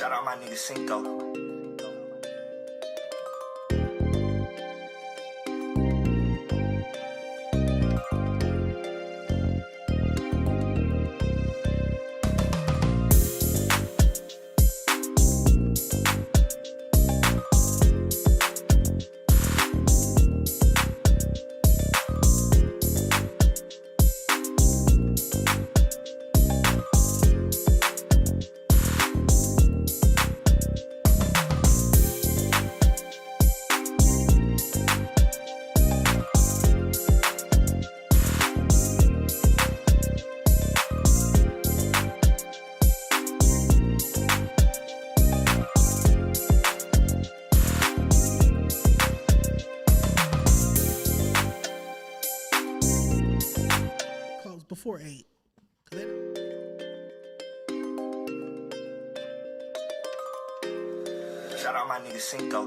Shout out my nigga Cinco. Before 8. Shout out my nigga Cinco.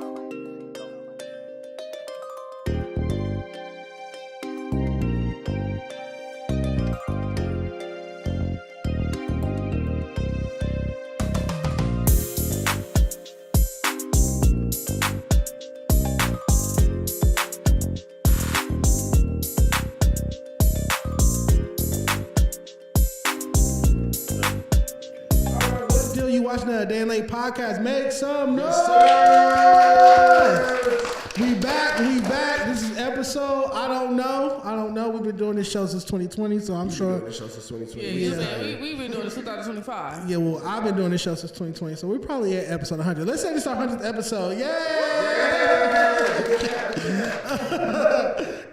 Watching the Day and Late podcast, make some noise. We back. This is episode, I don't know. We've been doing this show since 2020, so I'm sure. This show since 2020. Yeah. We've been doing this 2025. Yeah, well, I've been doing this show since 2020, so we're probably at episode 100. Let's say this is our 100th episode.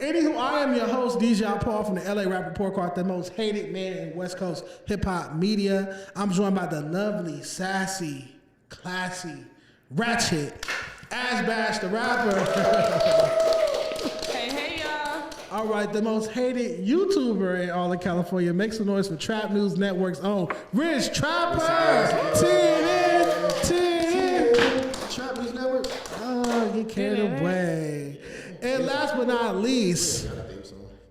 Anywho, I am your host, Dejon Paul from the LA Rap Report Card, the most hated man in West Coast hip hop media. I'm joined by the lovely, sassy, classy, ratchet, Ash Bash the rapper. Hey, y'all. All right, the most hated YouTuber in all of California. Make some noise for Trap News Network's own Rich Trapper. Trap News Network. Oh, get carried away. And last but not least,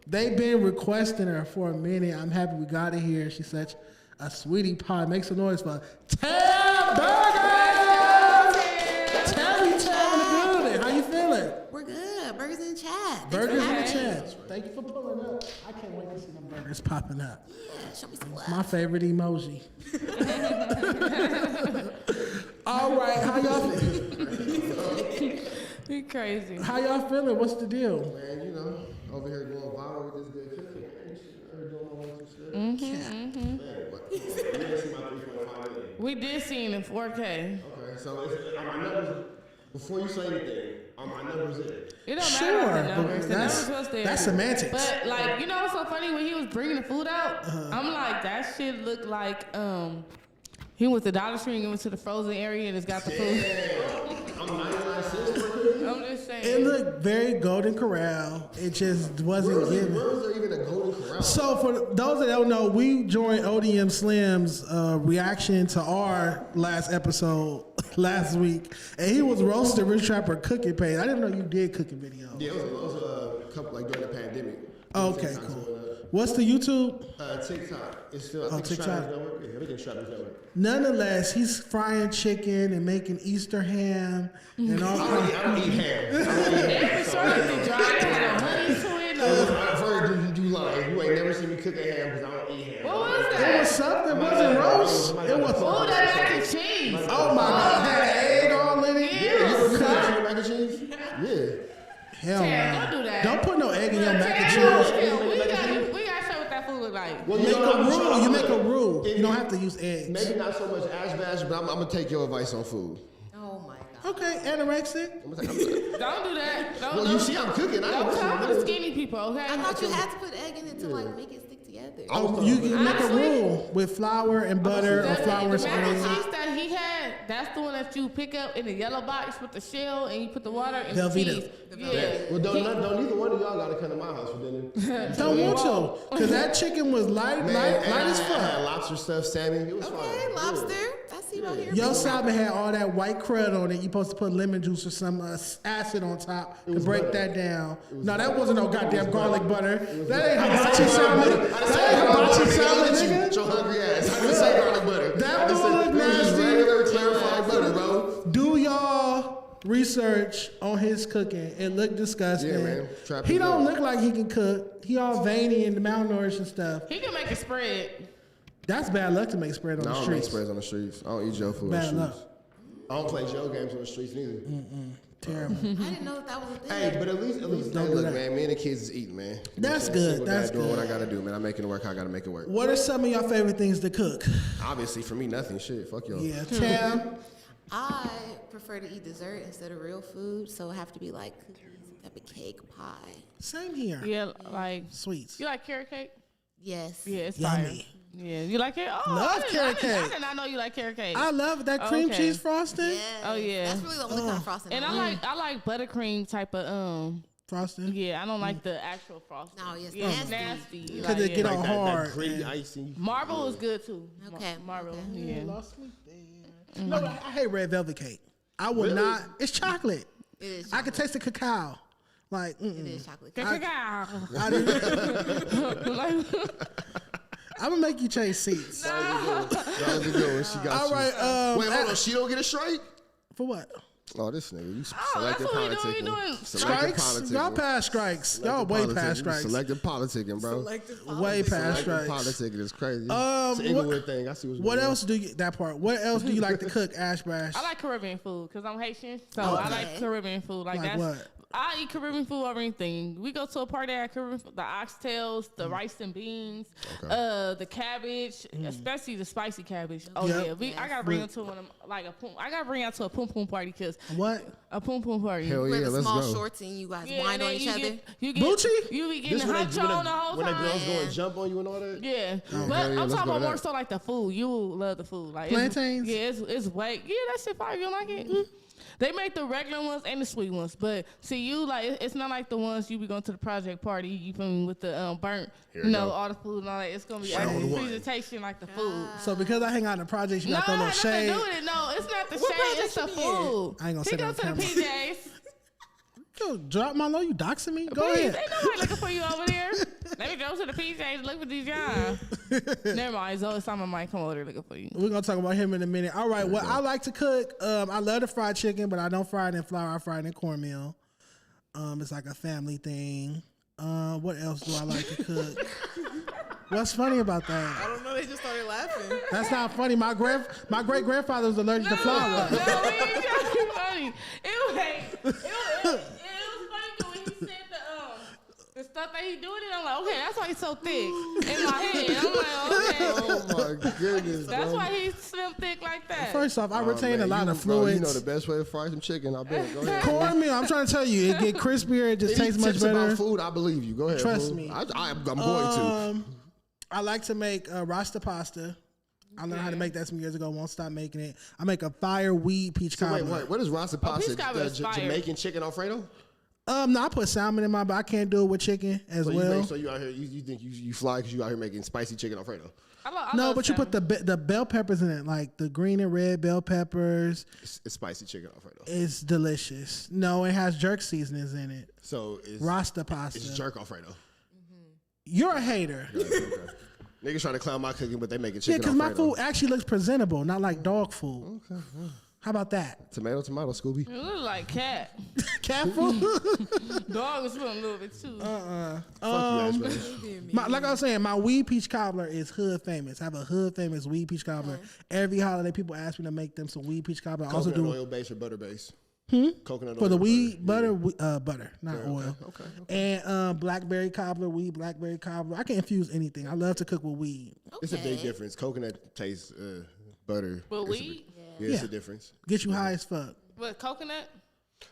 they've been requesting her for a minute. I'm happy we got her here. She's such a sweetie pie. Make some noise for Tam Burger. Tammy in the building. How you feeling? We're good. Burgers in the chat. Burgers in the chat. Thank you for pulling up. I can't wait to see them burgers popping up. Yeah, show me some love. My favorite emoji. All right, how y'all feeling? You crazy. How y'all feeling? What's the deal? Man, you know, over here going viral with this good cooking. We did see it in 4K. Okay, so are my numbers, before you say anything, are my numbers in? It don't matter about the numbers. The that's, numbers was there. That's semantics. But, like, you know what's so funny? When he was bringing the food out, I'm like, that shit looked like, he went to Dollar Tree and went to the frozen area and it's got the food. I'm 99 cents per cookie. I'm just saying. It looked very Golden Corral. It just wasn't given. Where was there even a Golden Corral? So for those that don't know, we joined ODM Slim's reaction to our last episode last week, and he was roasting Rich Trapper cooking page. I didn't know you did cooking videos. Yeah, it was a couple, like during the pandemic. Okay, cool. What's the YouTube? TikTok. It's still, I think TikTok. Strap News Network. Yeah, everything's Strap News Network. Nonetheless, he's frying chicken and making Easter ham and all. I don't eat ham. Every sort of thing, no honey to it. I've heard you lie. You ain't never seen me cook a ham because I don't eat ham. What was It that? was something. It wasn't roast. It was. Oh, that mac and cheese. Oh my God! Had egg all in it. Yeah, you ever cook mac and cheese? Yeah. Hell Tam, no! don't do that. Don't put no egg in your mac and Tam, cheese. we got to show what that food look like. Well, You make a rule. You make a rule. You don't have to use eggs. Maybe not so much Ash Bash, but I'm gonna take your advice on food. Oh my God. Okay, anorexic. I'm gonna take, Don't do that. well, you see, I'm cooking. Don't come for the skinny people, okay? I thought you had to put egg in it to like make it stick together. Oh, you make a rule with flour and butter or flour and The mac and eggs. cheese that he had, that's the one that you pick up in the yellow box with the shell and you put the water and the Velveeta. cheese. Yeah. Well, don't neither one of y'all gotta come to my house for dinner. Don't want to, cause that chicken was light as I had fuck. lobster stuffed salmon. It was Okay, fine. lobster. I see right here. Your salmon had all that white crud on it. You supposed to put lemon juice or some acid on top to break butter. that down. No, that wasn't no goddamn garlic butter. That ain't hibachi salmon. That ain't hibachi salmon, nigga. Your hungry ass. I didn't say garlic butter. That I just one said look it was just nasty. regular clarified research on his cooking. It looked disgusting. Yeah, man. He don't look like he can cook. He all veiny and malnourished and stuff. He can make a spread. That's bad luck to make spread on the I don't streets. make spreads on the streets. I don't eat Joe food on the Bad streets. luck. I don't play Joe games on the streets neither. Terrible. I didn't know that was a thing. Hey, but at least, Don't hey, do look, that. man, me and the kids is eating, man. That's You know what I'm saying? good. Single That's dad doing good. what I gotta do, man. I'm making it work. I gotta make it work. What are some of your favorite things to cook? Obviously, for me, nothing. Shit, fuck y'all. Yeah, Tam. I prefer to eat dessert instead of real food, so it have to be like some type of cake, pie. Same here. Yeah, like Sweets. you like carrot cake? Yes. Yeah, it's Yummy. fire. Yeah, you like it? Oh, Love carrot I cake. did not know you like carrot cake. I love that cream Okay. cheese frosting. Yes. Oh, yeah. That's really the only kind of frosting. and I I like buttercream type of Frosting. Yeah, I don't like the actual frosting. No, it's yeah, it's nasty. nasty. Because it get all hard. That gritty icing. Marble is good too. Okay, Marble. okay. Yeah. Lost me there. No, I hate red velvet cake. I would not. It's chocolate. It is I can taste the cacao. Like, It is chocolate. Like, I'm gonna make you change seats. That was a good one. She got All you. right. Wait, hold on. She don't get a strike? For what? Oh, this nigga. You that's selective what we doing. politicking. We doing Selective Strikes? politicking. Y'all past strikes. Y'all way Selective past politicking. strikes. Selective politicking, bro. Way past Selective strikes. politicking is crazy. It's an Inglewood thing. I see what's What going on. else do you that part? What else do you like to cook, Ash Bash? I like Caribbean food because I'm Haitian, so I like Caribbean food. Like Like that's what? I eat Caribbean food over anything. We go to a party at Caribbean food, the oxtails, the rice and beans, the cabbage, especially the spicy cabbage. Oh Yep. yeah, I gotta bring it to one of them, I gotta bring out to a pum pum party because What? a pum pum party. Hell Wear yeah, the let's small go. shorts and you guys Yeah, whine and on then each other. You Gucci? You be getting This the when honcho on the whole when the time. girls go and jump on you and all that? Yeah, hell but yeah, I'm let's talking go to about more that. so like the food. You will love the food, like Plantains? It's white. Yeah, that shit fire. You don't like it? They make the regular ones and the sweet ones, but see you like it's not like the ones you be going to the project party. You feel me with the burnt, Here we go. all the food and all that. It's gonna be Show actually the one. presentation like the food. So because I hang out in the projects, you No, got that it little has nothing to shade. do with it. No, it's not the What shade. It's project the you be in? food. I ain't gonna He say go that to on the camera. PJs. Yo, drop my low. You doxing me? Go Please, ahead. ain't nobody looking for you over there. Let me go to the PJs and look for these jobs. Never mind. Zoe Simon might come over there looking for you. We're gonna talk about him in a minute. All right, what I like to cook, I love the fried chicken, but I don't fry it in flour. I fry it in cornmeal. It's like a family thing. What else do I like to cook? What's funny about I that? don't know. They just started laughing. That's not funny. My great grandfather was allergic to flour. No, we ain't trying to be funny. It was funny when he said the stuff that he doing it. I'm like, okay, that's why he's so thick in my head. I'm like, okay, Oh my goodness, that's bro. why he's slim thick like that. First off, I retain man, a lot you- of bro, fluids. You know the best way to fry some chicken. I bet. Go ahead. Cornmeal. I'm trying to tell you, it get crispier. It just Any tastes much tips better. about food? I believe you. Go ahead. Trust fool. me. I'm going to. I like to make rasta pasta. I learned how to make that some years ago. Won't stop making it. I make a fire weed peach So cobbler. wait, what is rasa pasta? peach cobbler is fire. Jamaican chicken Alfredo? No, I put salmon in mine, but I can't do it with chicken as So well. so you out here? You think you fly because you out here making spicy chicken Alfredo? I No, love but you put the bell peppers in it, like the green and red bell peppers. It's spicy chicken Alfredo. It's delicious. No, it has jerk seasonings in it. So it's Rasta pasta. It's jerk Alfredo. You're a hater. Okay. Niggas trying to clown my cooking, but they making Yeah, chicken because my Alfredo. food actually looks presentable, not like dog food. Okay. How about that? Tomato, Scooby. It look like cat. Cat food? Dog was feeling a little bit too. Fuck you, Ash, man. Like I was saying, my weed peach cobbler is hood famous. I have a hood famous weed peach cobbler. Every holiday, people ask me to make them some weed peach cobbler. I also Coconut do oil base or butter base? Coconut oil for the or weed butter. butter, not oil. Okay. And blackberry cobbler, weed blackberry cobbler. I can infuse anything. I love to cook with weed. It's a big difference. Coconut tastes butter. With It's a weed? big- Yeah, it's a difference. Get you high as fuck. With coconut?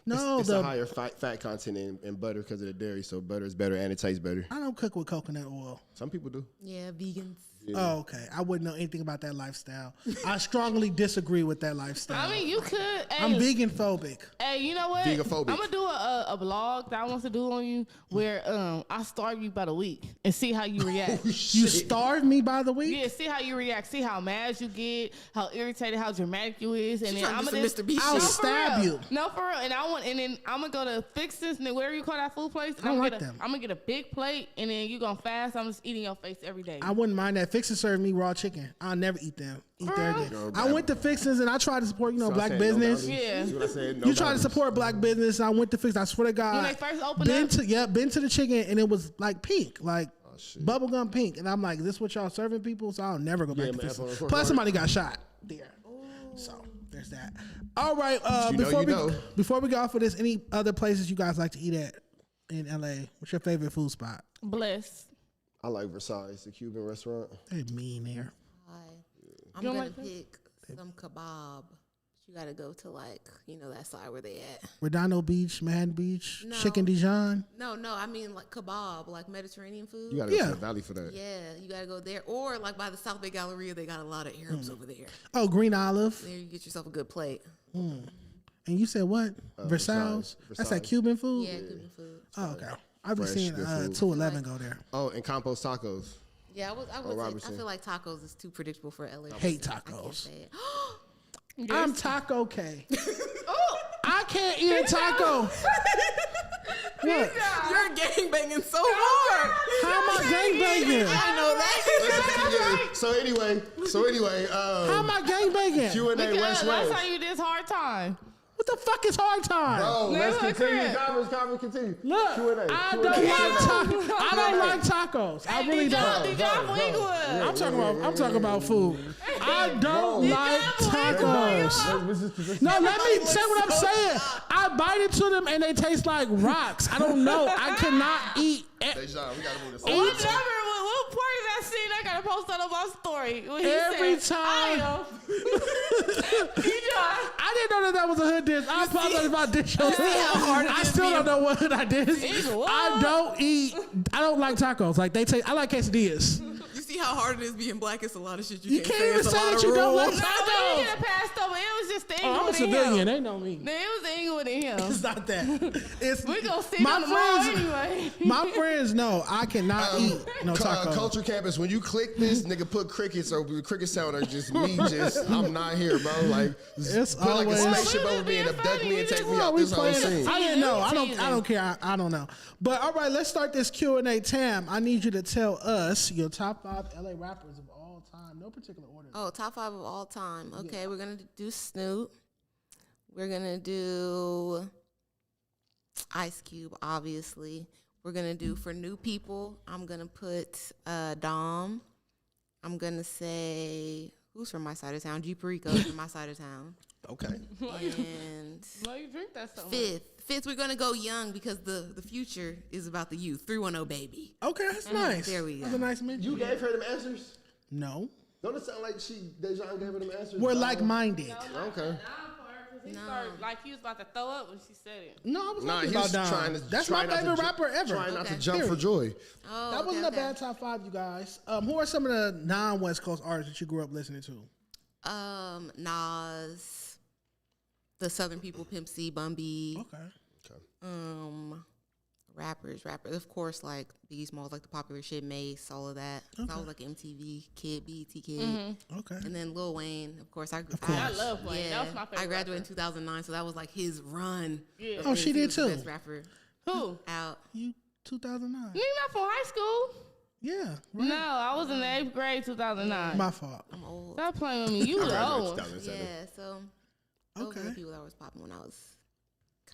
No, It's a higher fat content in butter because of the dairy, so butter is better and it tastes better. I don't cook with coconut oil. Some people do. Yeah, vegans. Oh, okay. I wouldn't know anything about that lifestyle. I strongly disagree with that lifestyle. I mean, you could. I'm Hey, vegan phobic. Hey, you know what? Vegaphobic. I'm gonna do a blog that I want to do on you where I starve you by the week and see how you react. You starve me by the week? Yeah, see how you react. See how mad you get, how irritated, how dramatic you is, and She then trying I'm to do gonna some Mr. Beast I'll shit. for stab real. you. No, for real. And then I'm gonna go to Fixins and wherever you call that food place. And I don't I'm like gonna them. I'm gonna get a big plate, and then you gonna fast. I'm just eating your face every day. I wouldn't mind that. Fixins served me raw chicken. I'll never eat them. Eat there again. Yo, I went to Fixins and I tried to support, So I black said business. No boundaries. Yeah. See what I said? No You try to boundaries. support black business. I went to Fixins. I swear to God. When they first opened up? Been to the chicken and it was like pink, like shit. bubblegum pink. And I'm like, is this what y'all serving people? So I'll never go back to man, Fixins. for- Plus somebody got shot there. So there's that. All right. Before we go off of this, any other places you guys like to eat at in LA? What's your favorite food spot? Bless. I like Versailles, the Cuban restaurant. They mean there. I'm You don't gonna like that? pick some kebab. You gotta go to that side where they at. Redondo Beach, Manhattan Beach, No. Chicken Dijon. No, I mean like kebab, like Mediterranean food. You gotta go Yeah. to the valley for that. Yeah, you gotta go there. Or like by the South Bay Galleria, they got a lot of Arabs over there. Oh, Green Olive. There you get yourself a good plate. And you said what? Versailles. That's that Versailles. Cuban food? Yeah, Cuban food. Oh, okay. I've been Fresh, seeing good food. 211 go there. Oh, and Compost Tacos. Yeah, I would say, I Robertson. feel like tacos is too predictable for LA. Hate I can't tacos. say it. I'm Taco K. I can't eat a taco. What? You're gangbanging so hard. How am I gangbanging? I know that. So anyway, How am I gangbanging? Q&A Because West last Way. time you this hard time. What the fuck is hard time? Bro, let's Look, continue. Crip. Conference, continue. Look, Q&A. I Q&A. don't like tacos. I really don't. Dijon I'm talking about food. I don't like tacos. No, let me say what I'm saying. I bite into them and they taste like rocks. I don't know. I cannot eat. Dejon, we gotta move this. What part of that scene I gotta post that on my story? When he Every said, time. Dijon. I didn't know that was a hood dish. I apologize about dish. I still don't know what hood I did. I don't like tacos. Like they taste. I like quesadillas. You see how hard it is being black? It's a lot of shit You can't even say that you don't like No, we tacos. didn't pass over. It was just the Oh, I'm a Englewood in civilian. him. They know me. It was the Englewood in him. It's not that. It's We gonna see my them tomorrow friends. anyway. My friends know I cannot eat no tacos. Culture Campus, when you click this, nigga put crickets or the cricket sound or just me just, I'm not here, bro. Like, It's put like a always- spaceship Well, we over me and just being abduct me and funny. take me We out we this whole playing. scene. I didn't know. I Teasing. don't care. I don't know. But all right, let's start this Q&A. Tam, I need you to tell us your top 5 LA rappers of all time. No particular order. Oh, top 5 of all time. Okay, we're gonna do Snoop. We're gonna do Ice Cube, obviously. We're gonna do for new people. I'm gonna put Dom. I'm gonna say who's from my side of town? G Perico's from my side of town. Okay. And Why you drink that so much? fifth, we're gonna go young because the future is about the youth. 310 baby. Okay, that's nice. There we go. That's a nice mention. You gave her them answers? No. Don't it sound like Dejon gave her them answers? We're dog? like-minded. Okay. He started, like he was about to throw up when she said it. No, I was Nah, talking he about was Dom. trying to. That's try my not to favorite ju- rapper ever. Trying not to Okay. jump for Period. joy. Oh, That wasn't okay. a bad top 5, you guys. Who are some of the non-West Coast artists that you grew up listening to? Nas, the Southern People, Pimp C, Bun B. Okay. Rappers, of course, like Biggie Smalls, like the popular shit, Mace, all of that. So I was like MTV kid, BET kid, Okay. and then Lil Wayne. Of course, I love Wayne. Yeah, That was my favorite I graduated in rapper. 2009, so that was like his run. Yeah. Oh, she He did was the too. Best rapper Who? out. You 2009. You not from high school? Yeah. Right. No, I was in the 8th grade, 2009. My fault. I'm old. Stop playing with me. You the old one. Yeah, so those were Okay. the people that was popping when I was.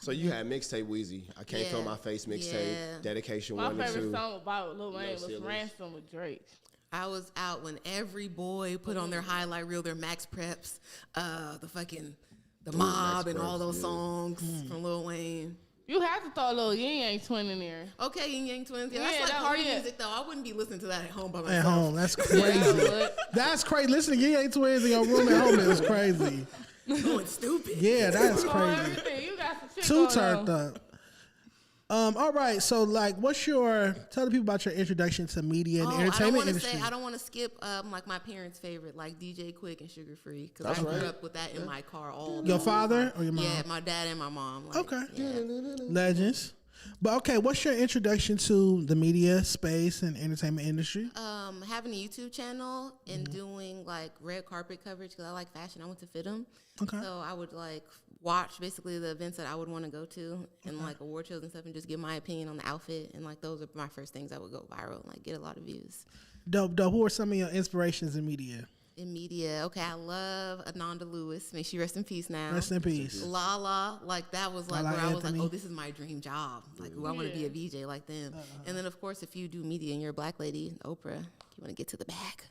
So you had mixtape Weezy. I can't feel Yeah. my face mixtape. Yeah. Dedication My 1 and favorite 2. song about Lil Wayne was Ceilings. Ransom with Drake. I was out when every boy put on their highlight reel, their Max Preps, the Mob, and all Preps, those yeah. songs from Lil Wayne. You have to throw a little yin yang twin in there. Okay, Yin Yang Twins. Yeah, Yeah, that's like that- party yeah. music though. I wouldn't be listening to that at home by myself. At home. That's I crazy. would. That's crazy. Listen, you ain't twins in your room at home is crazy. Going stupid. Yeah, that's Oh, crazy. everything. You got some shit Too going turned on. up. All right, so like, tell the people about your introduction to media and Oh, I don't entertainment want to industry. say. I don't want to skip like my parents' favorite, like DJ Quick and Sugar Free, because That's I grew right. up with that in my car all the Your time. father or your mom? Yeah, my dad and my mom. Like, Okay. yeah. Legends. But okay, what's your introduction to the media space and entertainment industry? Having a YouTube channel and doing like red carpet coverage because I like fashion. I went to FITM. Okay. So I would like watch basically the events that I would want to go to and like award shows and stuff and just give my opinion on the outfit. And like those are my first things that would go viral and like get a lot of views. Dope. Who are some of your inspirations in media? In media, okay, I love Ananda Lewis. May she rest in peace now. Rest in peace. Lala, like that was like Lala where I was like, Anthony. oh, this is my dream job. Like, I want to be a VJ like them. And then, of course, if you do media and you're a black lady, Oprah, you want to get to the bag.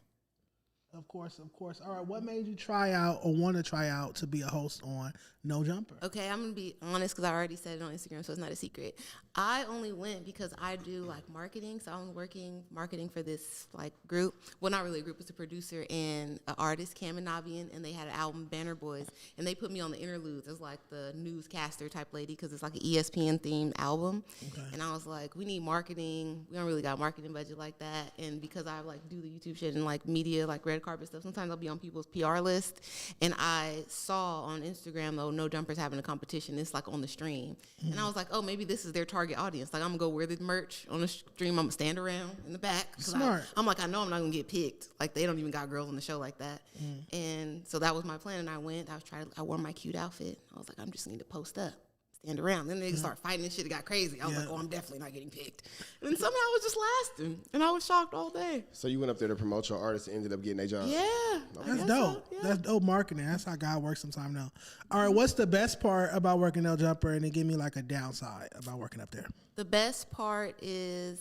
Of course. All right, what made you try out or want to try out to be a host on No Jumper? Okay, I'm gonna be honest because I already said it on Instagram, so it's not a secret. I only went because I do like marketing, so I'm working marketing for this like group. Well, not really a group; it's a producer and an artist, Cam and Navian, and they had an album, Banner Boys, and they put me on the interludes as like the newscaster type lady because it's like an ESPN themed album. Okay. And I was like, we need marketing. We don't really got marketing budget like that, and because I like do the YouTube shit and like media, like red carpet stuff. Sometimes I'll be on people's PR list, and I saw on Instagram though No Jumper's having a competition. It's like on the stream, and I was like, oh, maybe this is their target audience. Like I'm gonna go wear the merch on the stream. I'm gonna stand around in the back. Smart. I'm like, I know I'm not gonna get picked. Like they don't even got girls on the show like that. And so that was my plan. And I went. I wore my cute outfit. I was like, I'm just need to post up. Stand around. Then they start fighting and shit. It got crazy. I was like, oh, I'm definitely not getting picked. And then somehow it was just lasting. And I was shocked all day. So you went up there to promote your artist and ended up getting a job? Yeah. That's dope. So, yeah. That's dope marketing. That's how God works sometimes now. All right, what's the best part about working No Jumper? And then give me like a downside about working up there. The best part is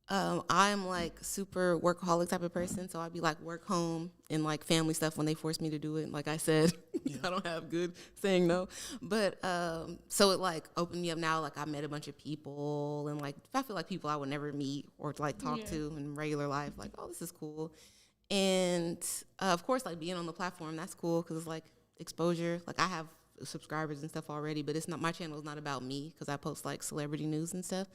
I'm like super workaholic type of person. So I'd be like work home and like family stuff when they force me to do it. Like I said, I don't have good saying no. But so it like opened me up now. Like I met a bunch of people and like I feel like people I would never meet or like talk to in regular life. Like, oh, this is cool. And of course, like being on the platform, that's cool because it's like exposure. Like I have subscribers and stuff already, but it's not, my channel is not about me because I post like celebrity news and stuff.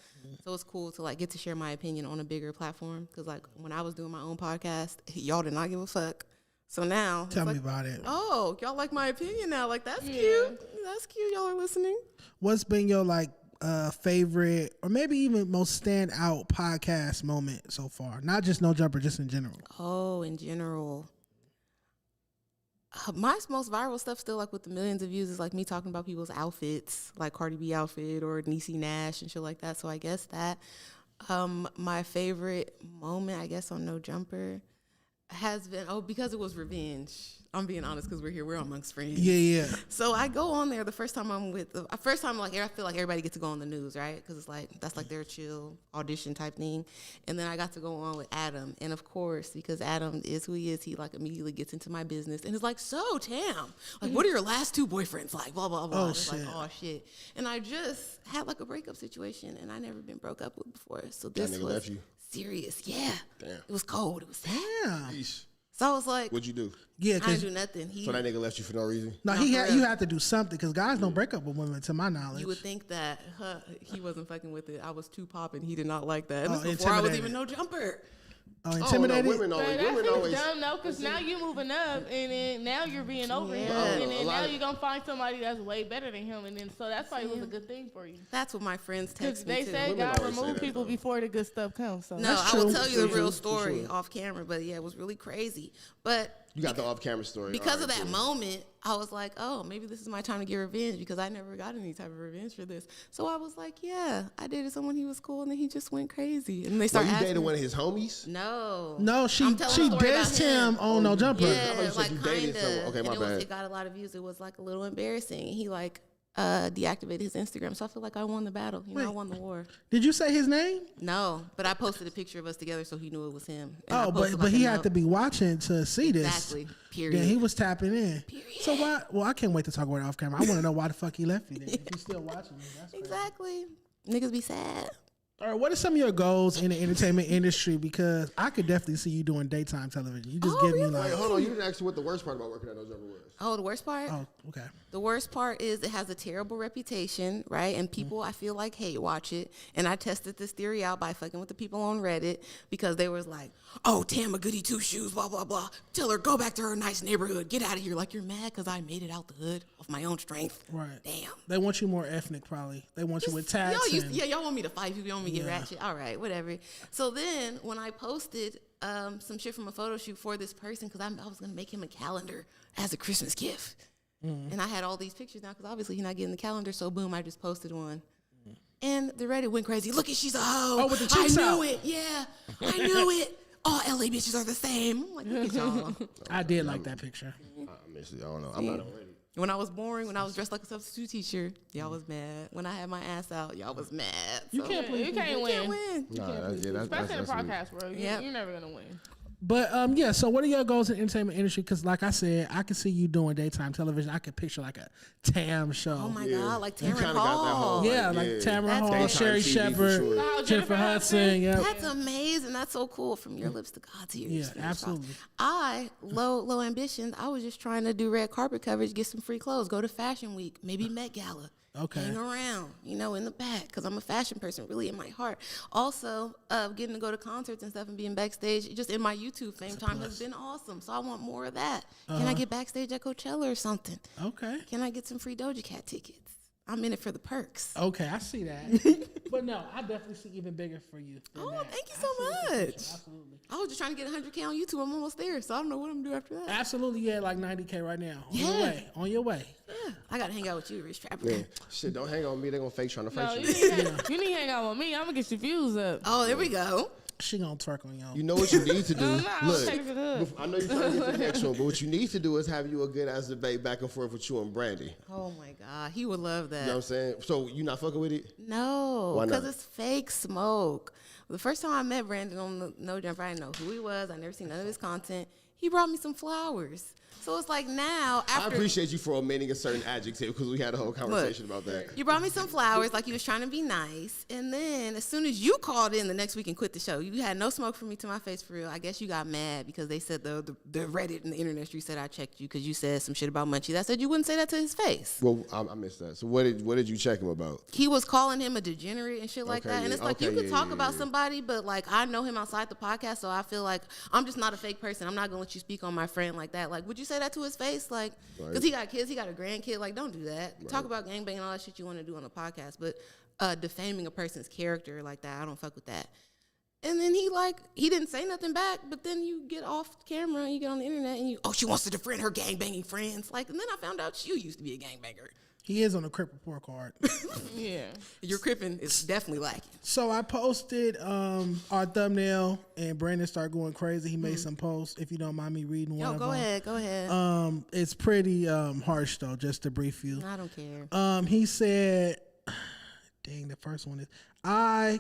So it's cool to like get to share my opinion on a bigger platform because like when I was doing my own podcast, y'all did not give a fuck. So now Tell me about it. Oh, y'all like my opinion now. Like that's cute. That's cute. Y'all are listening. What's been your like favorite or maybe even most standout podcast moment so far? Not just No Jumper, just in general. Oh, in general. My most viral stuff still like with the millions of views is like me talking about people's outfits, like Cardi B outfit or Niecy Nash and shit like that. So I guess that my favorite moment, I guess, on No Jumper has been, because it was revenge. I'm being honest because we're here. We're amongst friends. Yeah. So I go on there the first time like I feel like everybody gets to go on the news, right? Because it's like that's like their chill audition type thing. And then I got to go on with Adam, and of course because Adam is who he is, he like immediately gets into my business and is like, so Tam, like what are your last two boyfriends like? Blah blah blah. Oh, and it's shit. like, oh shit. And I just had like a breakup situation, and I never been broke up with before. So this nigga was left you? serious. Yeah. Damn. It was cold. It was sad. Yeah. Yeesh. So I was like, What'd you do? Yeah, I because didn't do nothing. So that nigga left you for no reason? no, No, for real. you have to do something because guys don't break up with women, to my knowledge. You would think that he wasn't fucking with it. I was too popping. He did not like that. And Oh, this before I was intimidated. even No Jumper. Oh, intimidated. Oh, no, women But always. that's dumb, though, because now you're moving up, and then now you're being over him, Yeah. and then A lot now of- you're gonna find somebody that's way better than him, and then so that's why it was a good thing for you. That's what my friends Because text me they too. said Women God always say remove that, people though. before the good stuff comes. So No, That's I will true. tell you the For real sure, story off camera, but yeah, it was really crazy. But You got the off-camera story. because All of right, that cool. moment, I was like, oh, maybe this is my time to get revenge because I never got any type of revenge for this. So I was like, yeah, I dated someone, he was cool, and then he just went crazy. And they So started you asking dated me- one of his homies? No, she I'm telling a story about dissed him on No Jumper. I Yeah, thought you said like you dated kinda. someone. Okay, and my bad. it got a lot of views. It was like a little embarrassing. He like deactivated his Instagram, so I feel like I won the battle. I won the war. Did you say his name? No, but I posted a picture of us together, so he knew it was him. And I Oh, posted, but like, he a had note. to be watching to see this. Exactly. Period. Yeah, he was tapping in. Period. So why? Well, I can't wait to talk about it off camera. I want to know why the fuck he left you then. If he's still watching me, that's crazy. Exactly. Niggas be sad. All right, what are some of your goals in the entertainment industry? Because I could definitely see you doing daytime television. You just give me like, Wait, hold on. You didn't ask me what the worst part about working at No Jumper was. Oh, the worst part? oh, okay. The worst part is it has a terrible reputation, right? And people, I feel like, hate watch it. And I tested this theory out by fucking with the people on Reddit because they was like, oh, Tam a goody two shoes, blah, blah, blah. Tell her, go back to her nice neighborhood. Get out of here. Like, you're mad because I made it out the hood of my own strength. Right. Damn. They want you more ethnic, probably. They want you with tats. Y'all want me to fight you. You want me to get ratchet. All right, whatever. So then when I posted some shit from a photo shoot for this person, because I was going to make him a calendar as a Christmas gift. And I had all these pictures now because obviously he's not getting the calendar. So boom, I just posted one. And the Reddit went crazy. Look at, she's a hoe. Oh, with the cheeks I out. knew it. Yeah, I knew it. all LA bitches are the same. I'm like, look at y'all. I did like that picture. I don't know. I'm not already. When I was boring, when I was dressed like a substitute teacher, y'all was mad. When I had my ass out, y'all was mad. You can't win. You can't win. Especially in the podcast world. You're never gonna win. But yeah, so what are your goals in the entertainment industry? Because like I said, I can see you doing daytime television. I could picture like a Tam show. Oh my God, like Tamron kinda got that Hall. whole, Yeah, like Tamron Hall, Daytime Sherry TV for Shepherd, sure. Jennifer Hudson. Yeah, That's amazing. That's so cool. From your lips to God's ears. Yeah, Fingers absolutely. crossed. I low ambitions. I was just trying to do red carpet coverage, get some free clothes, go to Fashion Week, maybe Met Gala. Okay. Hang around, in the back, because I'm a fashion person, really in my heart. Also, getting to go to concerts and stuff and being backstage, just in my YouTube fame time has been awesome. So I want more of that. Can I get backstage at Coachella or something? Okay. Can I get some free Doja Cat tickets? I'm in it for the perks. Okay, I see that. But no, I definitely see even bigger for you. Oh, that. thank you so much. Absolutely. I was just trying to get 100K on YouTube. I'm almost there, so I don't know what I'm gonna do after that. Absolutely, yeah, like 90K right now. Yeah. On your way. Yeah, I gotta hang out with you, Rich Trapper. Man, shit, don't hang on me. They're gonna fake trying to No, fight you you. need to hang out with me. I'm gonna get your views up. Oh, there we go. She gonna twerk on y'all. You know what you need to do? No, Look, take it up. I know you're trying to get to the next one, but what you need to do is have you a good ass debate back and forth with you and Brandy. Oh my God, he would love that. You know what I'm saying? So you not fucking with it? No, Why not? because it's fake smoke. The first time I met Brandon on the No Jumper, I didn't know who he was. I never seen none of his content. He brought me some flowers. So it's like now, I after appreciate you for omitting a certain adjective because we had a whole conversation about that. you brought me some flowers, like you was trying to be nice. And then as soon as you called in the next week and quit the show, you had no smoke for me to my face for real. I guess you got mad because they said the Reddit and the internet street said I checked you because you said some shit about Munchie. That said you wouldn't say that to his face. Well, I missed that. So what did you check him about? He was calling him a degenerate and shit like Okay, that. And yeah, it's like, okay, you could yeah, talk yeah, about yeah. somebody, but like, I know him outside the podcast, so I feel like I'm just not a fake person. I'm not gonna let you speak on my friend like that. Like, would you say that to his face? Like, because Right. he got kids, he got a grandkid. Like, don't do that. Talk about gangbang and all that shit you want to do on the podcast, but defaming a person's character like that, I don't fuck with that. And then he didn't say nothing back, but then you get off camera and you get on the internet and she wants to defriend her gangbanging friends. Like, and then I found out you used to be a gangbanger. He is on the Crip Report Card. Yeah. Your cripping is definitely lacking. So I posted our thumbnail, and Brandon started going crazy. He made some posts. If you don't mind me reading one of them. Go ahead. It's pretty harsh, though, just to brief you. I don't care. He said, dang, the first one is, I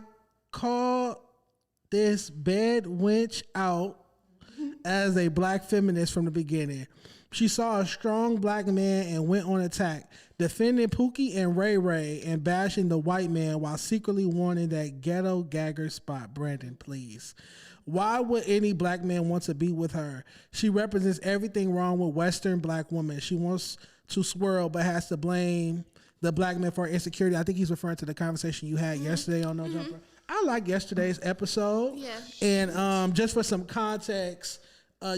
called this bed wench out as a black feminist from the beginning. She saw a strong black man and went on attack, defending Pookie and Ray Ray and bashing the white man while secretly wanting that ghetto gagger spot. Brandon, please. Why would any black man want to be with her? She represents everything wrong with Western black women. She wants to swirl but has to blame the black man for her insecurity. I think he's referring to the conversation you had yesterday on No Jumper. I like yesterday's episode. Yeah. And just for some context,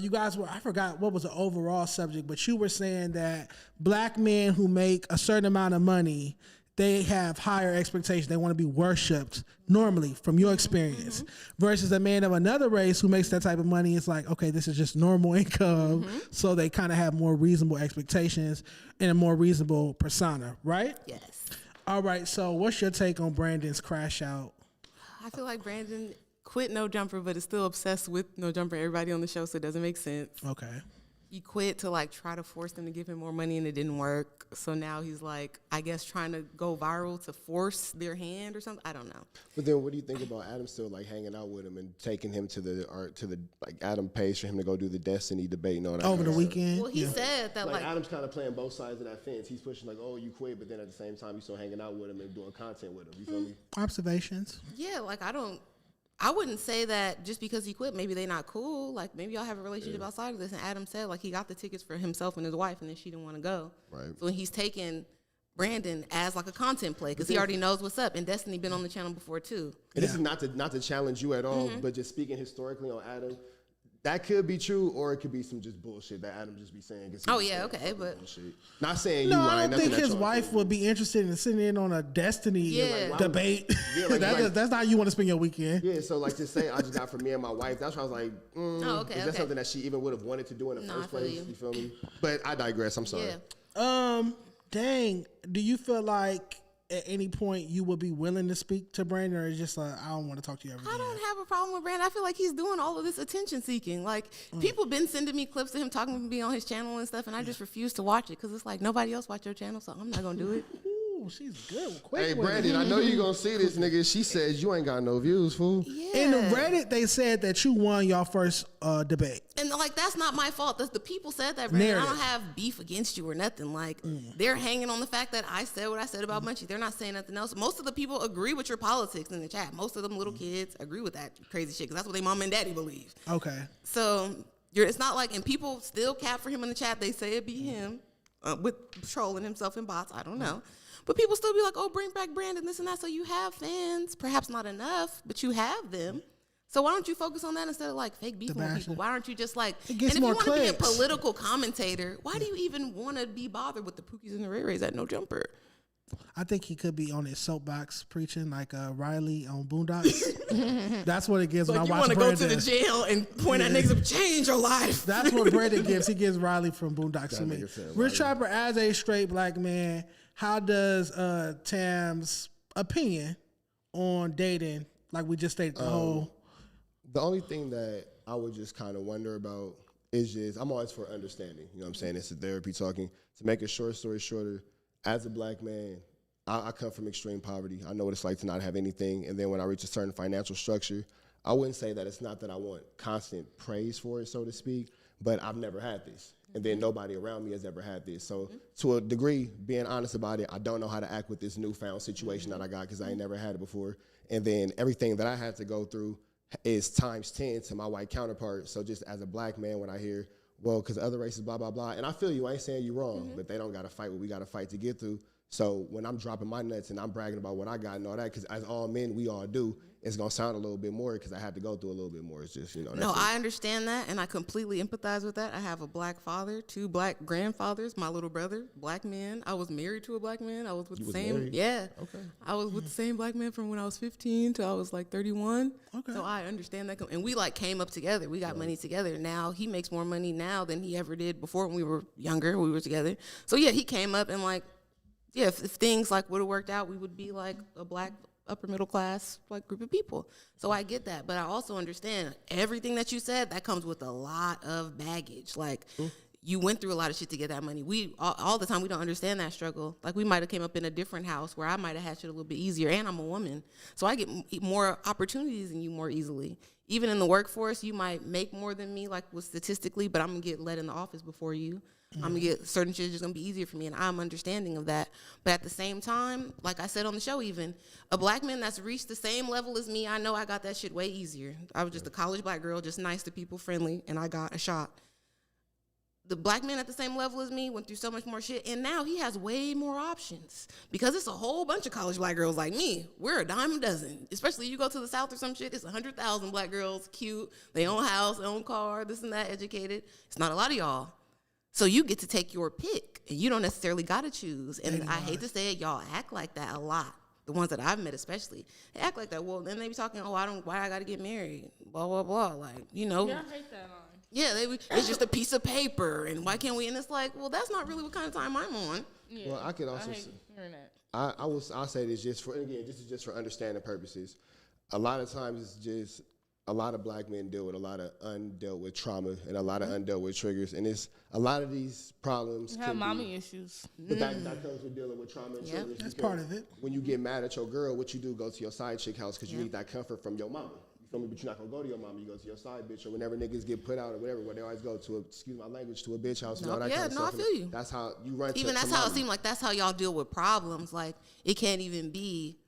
you guys I forgot what was the overall subject, but you were saying that black men who make a certain amount of money, they have higher expectations. They want to be worshipped normally from your experience versus a man of another race who makes that type of money. It's like, okay, this is just normal income. So they kind of have more reasonable expectations and a more reasonable persona, right? Yes. All right. So what's your take on Brandon's crash out? I feel like Brandon quit No Jumper, but is still obsessed with No Jumper. Everybody on the show, so it doesn't make sense. Okay. He quit to like try to force them to give him more money, and it didn't work. So now he's like, I guess, trying to go viral to force their hand or something. I don't know. But then, what do you think about Adam still like hanging out with him and taking him to the like Adam pays for him to go do the Destiny debate and all that Over kind the of weekend? Well, he said that Like Adam's kind of playing both sides of that fence. He's pushing like, oh, you quit, but then at the same time, you still hanging out with him and doing content with him. You feel me? Observations. yeah, like I wouldn't say that just because he quit, maybe they not cool. Like, maybe y'all have a relationship outside of this. And Adam said, like, he got the tickets for himself and his wife, and then she didn't want to go. Right. So he's taking Brandon as, like, a content play because he already knows what's up. And Destiny been on the channel before, too. And this is not to challenge you at all, but just speaking historically on Adam, that could be true, or it could be some just bullshit that Adam just be saying. Oh, yeah, okay, but... Bullshit. Not saying No, you I lying. don't think his wife would be interested in sitting in on a Destiny debate. Yeah, like, that's not how you want to spend your weekend. Yeah, so like to say I just got from me and my wife, that's why I was like, okay, is that something that she even would have wanted to do in the first I feel place? you. You feel me? But I digress. I'm sorry. Yeah. Dang. Do you feel like at any point you would be willing to speak to Brandon, or is just like, I don't want to talk to you ever again? I don't have a problem with Brandon. I feel like he's doing all of this attention seeking. Like, people been sending me clips of him talking to me on his channel and stuff, and I just refuse to watch it because it's like, nobody else watch your channel, so I'm not going to do it. Ooh, she's good. Quick Hey, with it. Brandon, I know you gonna see this, nigga. She says you ain't got no views, fool. Yeah. In the Reddit, they said that you won your first debate. And like, that's not my fault. That's the people said that, Brandon. Narrative. I don't have beef against you or nothing. Like, they're hanging on the fact that I said what I said about Munchie. They're not saying nothing else. Most of the people agree with your politics in the chat. Most of them little kids agree with that crazy shit because that's what their mom and daddy believe. Okay. So it's not like, and people still cap for him in the chat. They say it be him with trolling himself in bots. I don't know. But people still be like, oh, bring back Brandon, this and that. So you have fans, perhaps not enough, but you have them. So why don't you focus on that instead of like fake beefing with people? Why aren't you just like, It and gets if you more want to be a clicks. political commentator, why do you even want to be bothered with the Pookies and the Ray Rays at No Jumper? I think he could be on his soapbox preaching like Riley on Boondocks. That's what it gives Like, when you I want watch to go Brandon. to the jail and point at niggas and change your life. That's what Brandon gives. He gives Riley from Boondocks to me. nigga said Rich Trapper, as a straight black man, how does Tam's opinion on dating, like we just stated, the whole... The only thing that I would just kind of wonder about is just, I'm always for understanding. You know what I'm saying? It's a therapy talking. To make a short story shorter, as a black man, I come from extreme poverty. I know what it's like to not have anything. And then when I reach a certain financial structure, I wouldn't say that it's not that I want constant praise for it, so to speak, but I've never had this. And then nobody around me has ever had this. So to a degree, being honest about it, I don't know how to act with this newfound situation that I got because I ain't never had it before. And then everything that I had to go through is times 10 to my white counterpart. So just as a black man, when I hear, well, because other races, blah, blah, blah, and I feel you, I ain't saying you wrong, but they don't got to fight what we got to fight to get through. So when I'm dropping my nuts and I'm bragging about what I got and all that, because as all men, we all do, it's going to sound a little bit more because I had to go through a little bit more. It's just, you know. No, I understand that, and I completely empathize with that. I have a black father, 2 black grandfathers, my little brother, black men. I was married to a black man. I was with the same, married? yeah. Okay. I was with the same black man from when I was 15 till I was like 31. Okay. So I understand that, and we like came up together. We got money together. Now he makes more money now than he ever did before when we were younger. We were together. So yeah, he came up and like, yeah, if things like would have worked out, we would be like a black upper middle class like group of people. So I get that, but I also understand everything that you said. That comes with a lot of baggage. Like you went through a lot of shit to get that money. We all the time we don't understand that struggle. Like we might have came up in a different house where I might have had shit a little bit easier, and I'm a woman, so I get more opportunities than you more easily. Even in the workforce, you might make more than me, like with statistically, but I'm gonna get let in the office before you. I'm gonna get certain shit just gonna be easier for me, and I'm understanding of that. But at the same time, like I said on the show, even a black man that's reached the same level as me, I know I got that shit way easier. I was just a college black girl, just nice to people, friendly, and I got a shot. The black man at the same level as me went through so much more shit, and now he has way more options because it's a whole bunch of college black girls like me. We're a dime a dozen. Especially you go to the South or some shit, it's 100,000 black girls, cute, they own house, they own car, this and that, educated. It's not a lot of y'all. So you get to take your pick, and you don't necessarily got to choose. And I hate to say it, y'all act like that a lot. The ones that I've met especially, they act like that. Well, then they be talking, oh, why I got to get married, blah, blah, blah. Like, you know. Yeah, I hate that line. Yeah, it's just a piece of paper, and why can't we? And it's like, well, that's not really what kind of time I'm on. Yeah. Well, I could also hate say, hearing that. I'll say this just for, again, this is just for understanding purposes. A lot of times it's just, a lot of black men deal with a lot of undealt with trauma and a lot of undealt with triggers. And it's a lot of these problems. You have mommy issues. But that comes with dealing with trauma and triggers. That's because part of it. When you get mad at your girl, what you do, go to your side chick house because you need that comfort from your mama. You feel me? But you're not going to go to your mama. You go to your side bitch. Or whenever niggas get put out or whatever, where they always go to, excuse my language, to a bitch house and all that kind of stuff. I feel you. That's how you run Even that's how it seemed like that's how y'all deal with problems. Like, it can't even be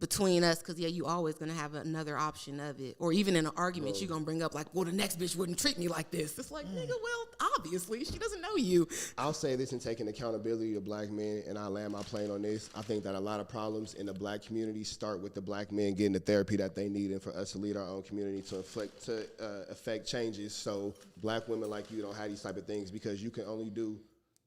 between us because, yeah, you always going to have another option of it. Or even in an argument, you're going to bring up, like, well, the next bitch wouldn't treat me like this. It's like, nigga, well, obviously, she doesn't know you. I'll say this in taking accountability of black men, and I land my plane on this. I think that a lot of problems in the black community start with the black men getting the therapy that they need, and for us to lead our own community to affect changes. So black women like you don't have these type of things because you can only do.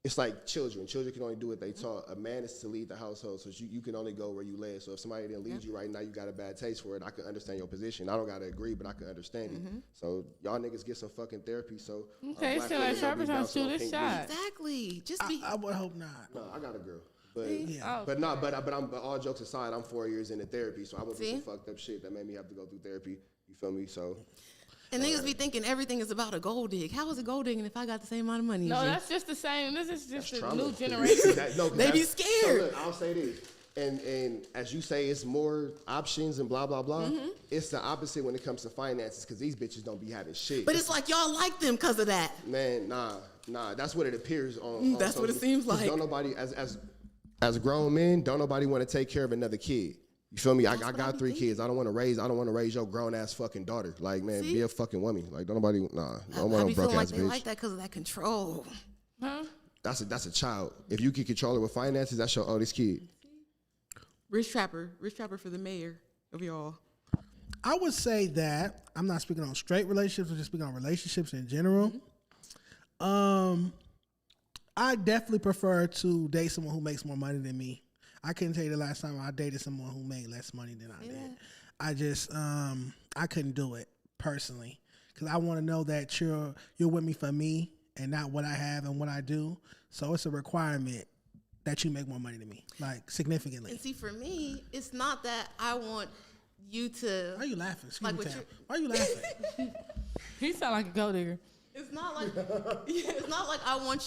It's like children. Children can only do what they taught. A man is to lead the household, so you can only go where you live. So if somebody didn't lead you right now, you got a bad taste for it. I can understand your position. I don't got to agree, but I can understand it. So y'all niggas get some fucking therapy. So Okay, black so women like don't be Sharper trying to bouncing shoot off this pink shot. bitches. Exactly. Just be. I would hope not. No, I got a girl. But all jokes aside, I'm 4 years into therapy, so I went through some fucked up shit that made me have to go through therapy. You feel me? So. And niggas be thinking everything is about a gold dig. How is it gold digging if I got the same amount of money? No, as you? that's just the same. This is just a trauma. new generation. They be scared. So look, I'll say this. And as you say, it's more options and blah, blah, blah. Mm-hmm. It's the opposite when it comes to finances because these bitches don't be having shit. But it's like y'all like them because of that. Man, nah. That's what it appears on. That's what it seems like. Don't nobody, as grown men, don't nobody want to take care of another kid. You feel me? I got 3 kids. I don't want to raise your grown ass fucking daughter. Like, man, be a fucking woman. Like, don't nobody, don't want no broke ass they bitch. like that because of that control. Huh? That's a child. If you can control it with finances, that's your oldest kid. Rich Trapper for the mayor of y'all. I would say that I'm not speaking on straight relationships, I'm just speaking on relationships in general. I definitely prefer to date someone who makes more money than me. I couldn't tell you the last time I dated someone who made less money than I did. I just I couldn't do it personally because I want to know that you're with me for me and not what I have and what I do. So it's a requirement that you make more money than me, like significantly. And see, for me, it's not that I want you to. Why are you laughing? Like Why are you laughing? He sound like a gold digger. It's not like it's not like I want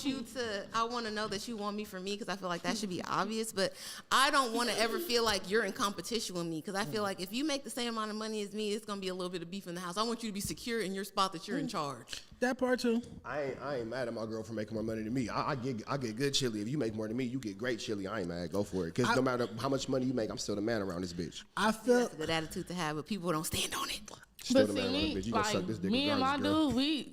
to know that you want me for me because I feel like that should be obvious, but I don't want to ever feel like you're in competition with me because I feel like if you make the same amount of money as me, it's going to be a little bit of beef in the house. I want you to be secure in your spot that you're in charge. That part too. I ain't mad at my girl for making more money than me. I get good chili. If you make more than me, you get great chili. I ain't mad. Go for it. Because no matter how much money you make, I'm still the man around this bitch. I feel That's a good attitude to have, but people don't stand on it. Still But the man see, around this bitch. You gonna suck this dick me and my regardless, girl. dude,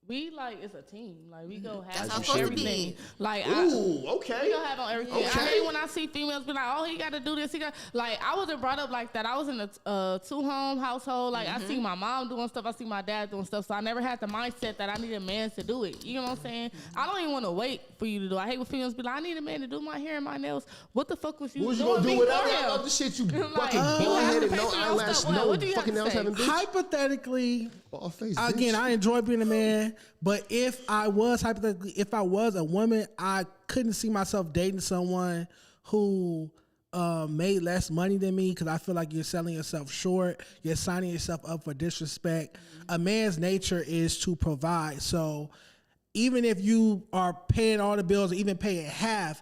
we like it's a team. Like we go have That's on how it's supposed to everything. be. Like Ooh, okay. we go have on everything. Okay. I hate when I see females be like, oh, he got to do this. He got like I wasn't brought up like that. I was in a 2-home household. Like I see my mom doing stuff. I see my dad doing stuff. So I never had the mindset that I need a man to do it. You know what I'm saying? I don't even want to wait for you to do. I hate when females be like, I need a man to do my hair and my nails. What the fuck was you What was you doing? gonna do before without him? all the shit you Like, fucking you have to bald-headed, pay no for your eyelash, stuff. no What do you have fucking to nails say? having bitch? hypothetically, Bald face, again, bitch. I enjoy being a man, but if I was a woman, I couldn't see myself dating someone who made less money than me because I feel like you're selling yourself short. You're signing yourself up for disrespect. A man's nature is to provide. So even if you are paying all the bills or even paying half,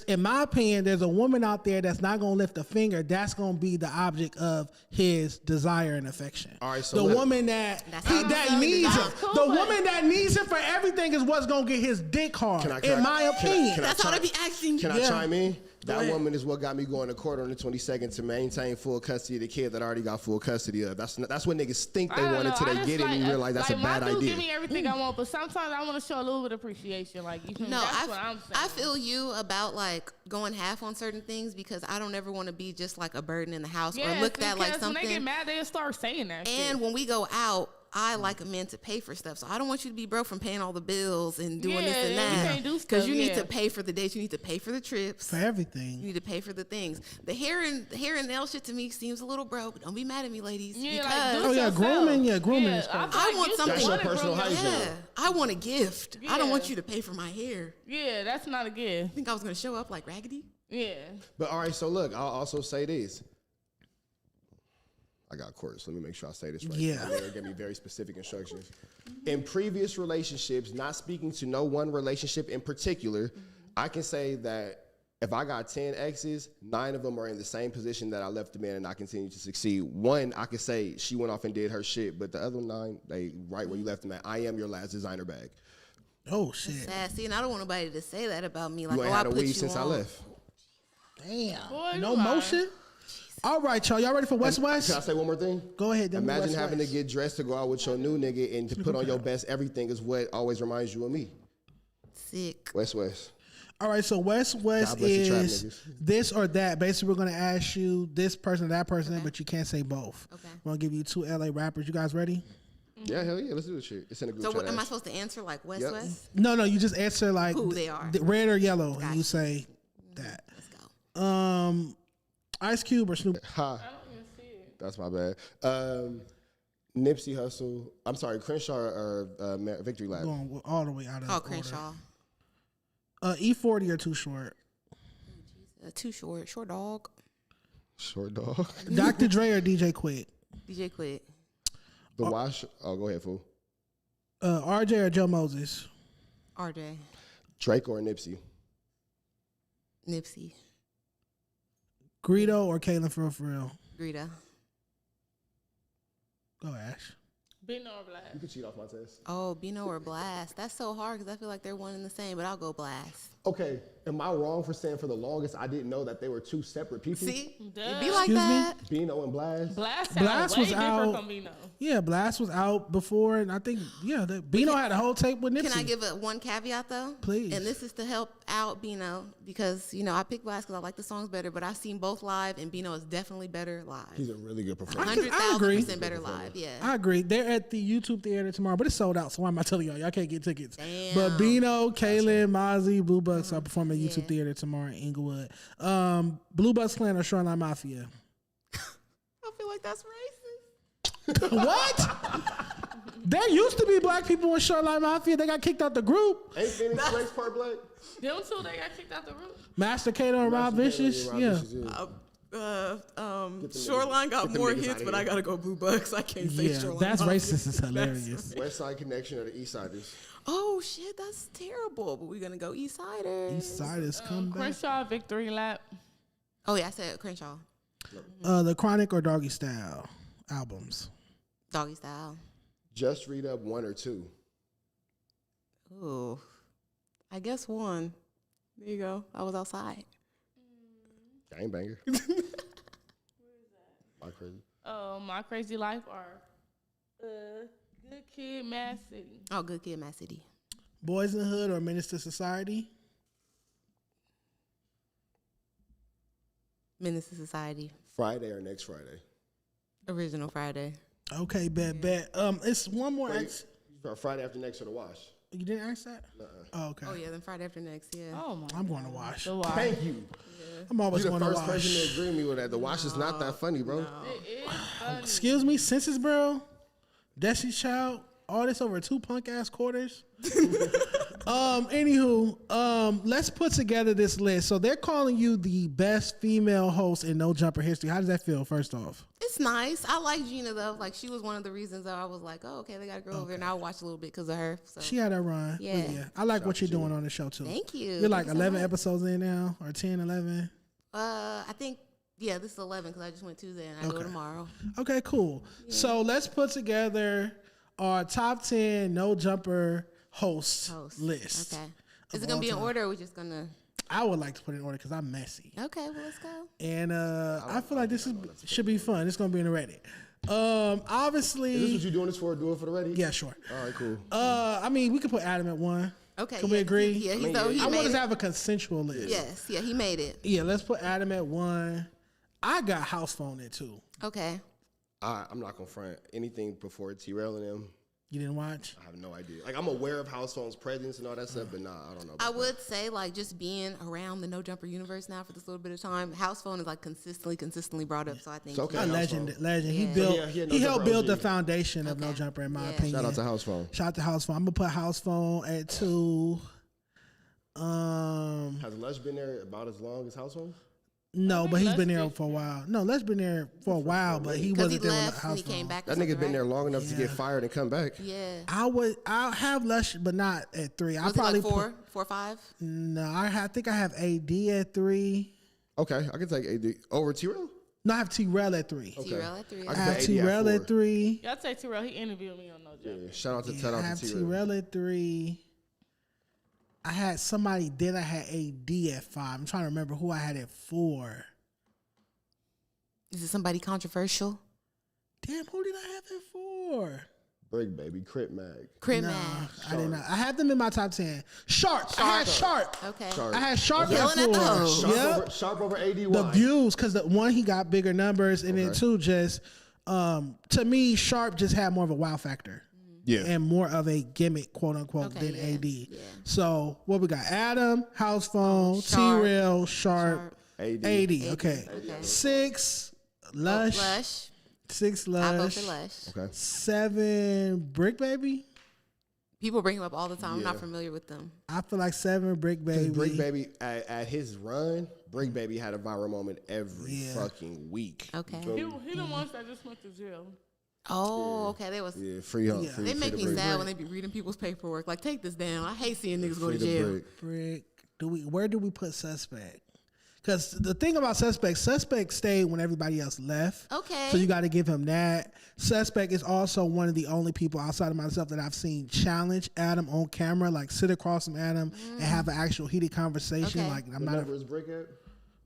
in my opinion, there's a woman out there that's not going to lift a finger. That's going to be the object of his desire and affection. All right, so the look. woman that That's needs him, cool, the but- woman that needs him for everything is what's going to get his dick hard, in my opinion. That's how they be acting. Can I chime in? That ahead. woman is what got me going to court on the 22nd to maintain full custody of the kid that I already got full custody of. That's what niggas think they I don't want know. until I they just get it and you realize that's a bad my dude idea. give me everything I want, but sometimes I want to show a little bit of appreciation. Like you feel me? No, That's what I'm saying. I feel you about like going half on certain things because I don't ever want to be just like a burden in the house or looked at like because something. when they get mad, they'll start saying that. And shit. when we go out, I like a man to pay for stuff. So I don't want you to be broke from paying all the bills and doing this and Yeah, we that. can't do Because stuff, you need yeah. to pay for the dates. You need to pay for the trips. For everything. You need to pay for the things. The hair and nail shit to me seems a little broke. Don't be mad at me, ladies. Yeah, like, because do Oh, yeah, yourself. grooming is I, crazy. feel I like want you something- That's your want it personal from hygiene. me. yeah, I want a gift. I don't Yeah. want you to pay for my hair. Yeah, that's not a gift. I think I was going to show up like Raggedy. Yeah. But all right, so look, I'll also say this. I got court, so let me make sure I say this right. Yeah. They're giving me very specific instructions. In previous relationships, not speaking to no one relationship in particular, I can say that if I got 10 exes, 9 of them are in the same position that I left them in and I continue to succeed. One, I could say she went off and did her shit, but the other 9, they right where you left them at. I am your last designer bag. Oh, shit. Sassy, and I don't want nobody to say that about me. Like, You ain't I had a put weave you since I on. left. Damn. Boy, No you lying. motion? All right, y'all. Y'all ready for West Can I West? say one more thing? Go ahead. then Imagine West having West. to get dressed to go out with your new nigga and to put on your best everything is what always reminds you of me. Sick. West West. All right, so West West God bless the trap is niggas. this or that. Basically, we're going to ask you this person or that person, but you can't say both. Okay. We're going to give you 2 LA rappers. You guys ready? Yeah, hell yeah, let's do this shit. It's in a group So chat. what, am I Ash. supposed to answer like West Yep. West? No, you just answer like Who they are. red or yellow, and Gotcha. you say that. Let's go. Ice Cube or Snoop? Ha, I don't even see it. that's my bad. Nipsey Hussle. I'm sorry, Crenshaw or Victory Lap. Going all the way out of Oh, order. Crenshaw. E40 or Too Short? Too Short. Short Dog. Short Dog. Dr. Dre or DJ Quick? DJ Quick. The Wash. Oh, go ahead, fool. RJ or Joe Moses? RJ. Drake or Nipsey? Nipsey. Greedo or Kaylin for real? Greta. Go Ash. Bino or Blast? You can cheat off my test. Oh, Bino or Blast. That's so hard because I feel like they're one and the same, but I'll go Blast. Okay, am I wrong for saying for the longest I didn't know that they were two separate people? See? Duh. It be like Excuse me? that. Bino and Blast. Blast Blast way was different out. from Bino. Yeah, Blast was out before, and I think Bino had a whole tape with Nipsey. Can I give it one caveat though? Please. And this is to help out Bino because I picked Blast because I like the songs better, but I've seen both live, and Bino is definitely better live. He's a really good performer. I agree. 100,000% better live. Yeah. I agree. They're at the YouTube theater tomorrow, but it's sold out. So why am I telling y'all? Y'all can't get tickets. Damn. But Bino, Kaylin, Mozzie, Blue Bucks are performing at YouTube theater tomorrow in Inglewood. Blue Bucks Clan or Shoreline Mafia? I feel like that's racist. What? There used to be black people in Shoreline Mafia. They got kicked out the group. Ain't Phoenix Flex part black? Them two, they got kicked out the room. Master Kato and Rob Vicious. Yeah. Shoreline got get the more niggas hits, outta but here. I gotta go Blue Bucks. I can't say Yeah, Shoreline. that's Mafia. racist. Is hilarious. West Side Connection or the East Siders? Oh shit, that's terrible. But we're gonna go East Siders. East Side is come back. Crenshaw Victory Lap. Oh yeah, I said Crenshaw. The Chronic or Doggy Style albums? Doggy Style. Just Read Up 1 or 2. Ooh, I guess one. There you go. I was outside. Gangbanger. My crazy. My Crazy Life or Good Kid, Mad City. Oh, Good Kid, Mad City. Boys in the Hood or Menace to Society? Menace to Society. Friday or next Friday? Original Friday. Okay, bet. It's one more. Wait, Friday after next or the Wash? You didn't ask that? Oh, okay. Oh yeah, then Friday after next. Yeah. Oh my. I'm going to Wash. The Wash. Thank you. I'm always You're the going to first Wash. person to agree with me with that. The Wash is not that funny, bro. It is funny. Excuse me, Census Bureau, Destiny's Child, all this over 2 punk ass quarters. Anywho, let's put together this list. So they're calling you the best female host in No Jumper history. How does that feel? First off, It's nice. I like Gina though. Like she was one of the reasons that I was like, oh, okay, they got a girl over there, and I watched a little bit because of her. So she had her run. But Yeah. I like what you're doing on the show too. thank you. You're like Thank you so 11 much. episodes in now, or 10, 11. I think this is 11 because I just went Tuesday and I go tomorrow. Okay, cool. So let's put together our top 10 No Jumper host list. Okay. Is it gonna be in order, or are we just gonna? I would like to put it in order because I'm messy. Okay, well let's go. And I feel like this should be fun. It's gonna be in the Reddit. Obviously, Is this what you doing this for? Do it for the ready? yeah, sure. All right, cool. I mean, we could put Adam at 1. Okay. Can we agree? Yeah, he I made want us it. to have a consensual list. Yes, yeah, he made it. Yeah, let's put Adam at 1. I got Housephone at 2. Okay. I'm not gonna front anything before T-Rell and them. You didn't watch? I have no idea. Like I'm aware of Housephone's presence and all that stuff, but I don't know. I would say like just being around the No Jumper universe now for this little bit of time, Housephone is like consistently brought up. So I think It's okay. A Housephone. legend. He Yeah. built. Yeah, he a No he helped Jumper build the OG. foundation of No Okay. Jumper, in my Yeah. opinion. Shout out to Housephone. Shout out to Housephone. I'm gonna put Housephone at 2. Has Lush been there about as long as Housephone? No, but he's Lush been there did- for a while. No, Lush been there for a while, but he because he wasn't there with left and he Housephone. came back. That nigga's been there long enough to get fired and come back. Yeah. I'll have Lush, but not at 3. I'll Was it probably like 4, 4, 5? No, I think I have AD at 3. Okay, I can take AD over T-Rell. No, I have T-Rell at 3. T-Rell at 3. I I can have put AD T-Rell at at 4. 3. Y'all take T-Rell. He interviewed me on No Jumper. Yeah, shout out to I have T-Rell. T-Rell at 3. I had somebody. Then I had AD at 5. I'm trying to remember who I had at 4. Is it somebody controversial? Damn, who did I have at 4? Brick baby, Crip Mag. Crip No, Man. I did not. I had them in my top 10. Sharp. I had Sharp. Okay. Sharp. I had Sharp Yelling at at 4. the hoes. Yep. Sharp over AD. The views, because the one, he got bigger numbers, and then Okay. 2, just to me, Sharp just had more of a wow factor. Yeah. And more of a gimmick, quote unquote, Okay, than yeah, AD. yeah. So what we got? Adam, Housephone, Sharp, T-Rell, Sharp, AD. 80. Okay. Okay. 6, Lush. Lush. 6, I vote Lush. for Lush. Okay. 7, Brick Baby. People bring him up all the time. I'm Yeah. not familiar with them. I feel like 7 Brick Baby. Brick Baby at his run, Brick Baby had a viral moment every fucking week. Okay. He the ones that just went to jail. Oh, okay. They was. Yeah, free up. Yeah. Free, They free make the me brick. sad when they be reading people's paperwork. Like, take this down. I hate seeing niggas go Free to the jail. brick. Brick. Where do we put Suspect? Because the thing about Suspect stayed when everybody else left. Okay. So you got to give him that. Suspect is also one of the only people outside of myself that I've seen challenge Adam on camera, like sit across from Adam and have an actual heated conversation. Okay. Like I'm What not. number is Brick at?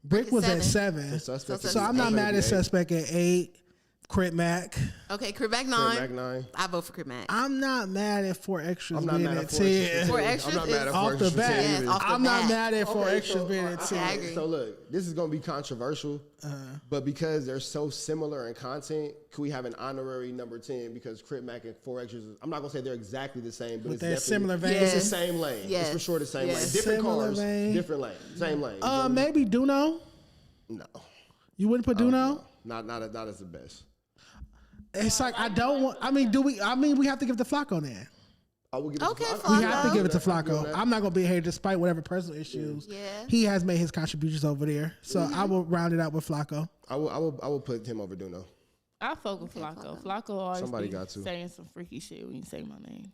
Brick was at 7. 7, Suspect So is so I'm not eight. mad at Suspect at 8. Crip Mac. Okay, Crip Mac Crip 9. Mac 9. I vote for Crip Mac. I'm not mad at 4 extras I'm not being mad at at 10. 4 extras I'm not mad is at Off 4 the extras. bat. Yes, either. off the I'm not bat. mad at 4 Okay, extras so, being at 10. I agree. So look, this is gonna be controversial, but because they're so similar in content, can we have an honorary number 10? Because Crip Mac and 4 extras, I'm not gonna say they're exactly the same, but it's they're definitely similar veins. It's the Yes. same lane. Yes. It's for sure the same Yes. lane. Different Similar cars, vein. different lane, same lane. Maybe Duno. No, You wouldn't put Duno? not as the best. It's like I don't want. I mean, we have to give the Flacco then. I will give Okay, it to We Flacco. have to give it to I'll give Flacco. that. I'm not gonna be here despite whatever personal issues. Yeah. He has made his contributions over there, so I will round it out with Flacco. I will put him over Duno. I fuck with Flacco. Flacco always Somebody be got to. saying some freaky shit when you say my name.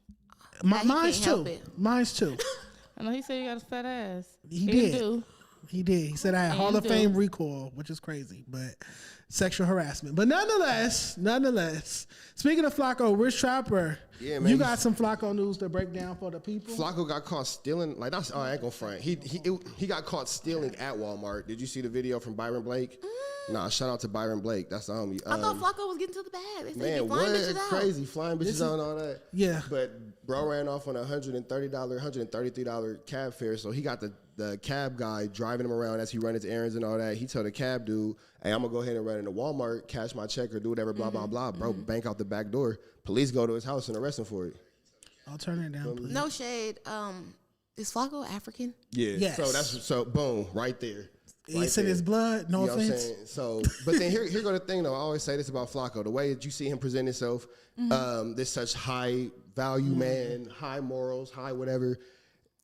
he Mine's can't too. help it. Mine's too. I know he said you got a fat ass. He did. do. He did. He said I had And Hall you of do. Fame recoil, which is crazy, but sexual harassment. But nonetheless, speaking of Flacco, Rich Trapper, Yeah, man, you got some Flacco news to break down for the people. Flacco got caught stealing. Like that's I ain't gonna front. He got caught stealing at Walmart. Did you see the video from Byron Blake? Nah, shout out to Byron Blake. That's the homie. I thought Flacco was getting to the bag. They said Man, he flying what? bitches out. Crazy flying bitches out and all that. Yeah. But bro ran off on a $133 cab fare. So he got the cab guy driving him around as he run his errands and all that. He told the cab dude, "Hey, I'm gonna go ahead and run into Walmart, cash my check or do whatever, blah blah blah." Bro, bank out the back door. Police go to his house and arrest him for it. I'll turn it down, please. No shade. Is Flacco African? Yeah. Yes. So boom, right there. It's in his blood. No You know what I'm offense. saying? So, but then here go the thing though. I always say this about Flacco: the way that you see him present himself, this such high value man, high morals, high whatever.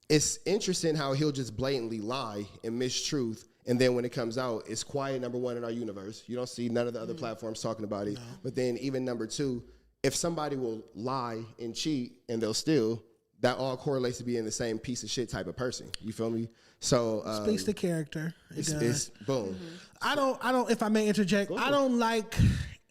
It's interesting how he'll just blatantly lie and mistruth, and then when it comes out, it's quiet. Number one in our universe, you don't see none of the other platforms talking about it. But then even number two, if somebody will lie and cheat and they'll steal, that all correlates to being the same piece of shit type of person. You feel me? So Speaks to character. It does. it's boom. I don't. If I may interject, I don't like.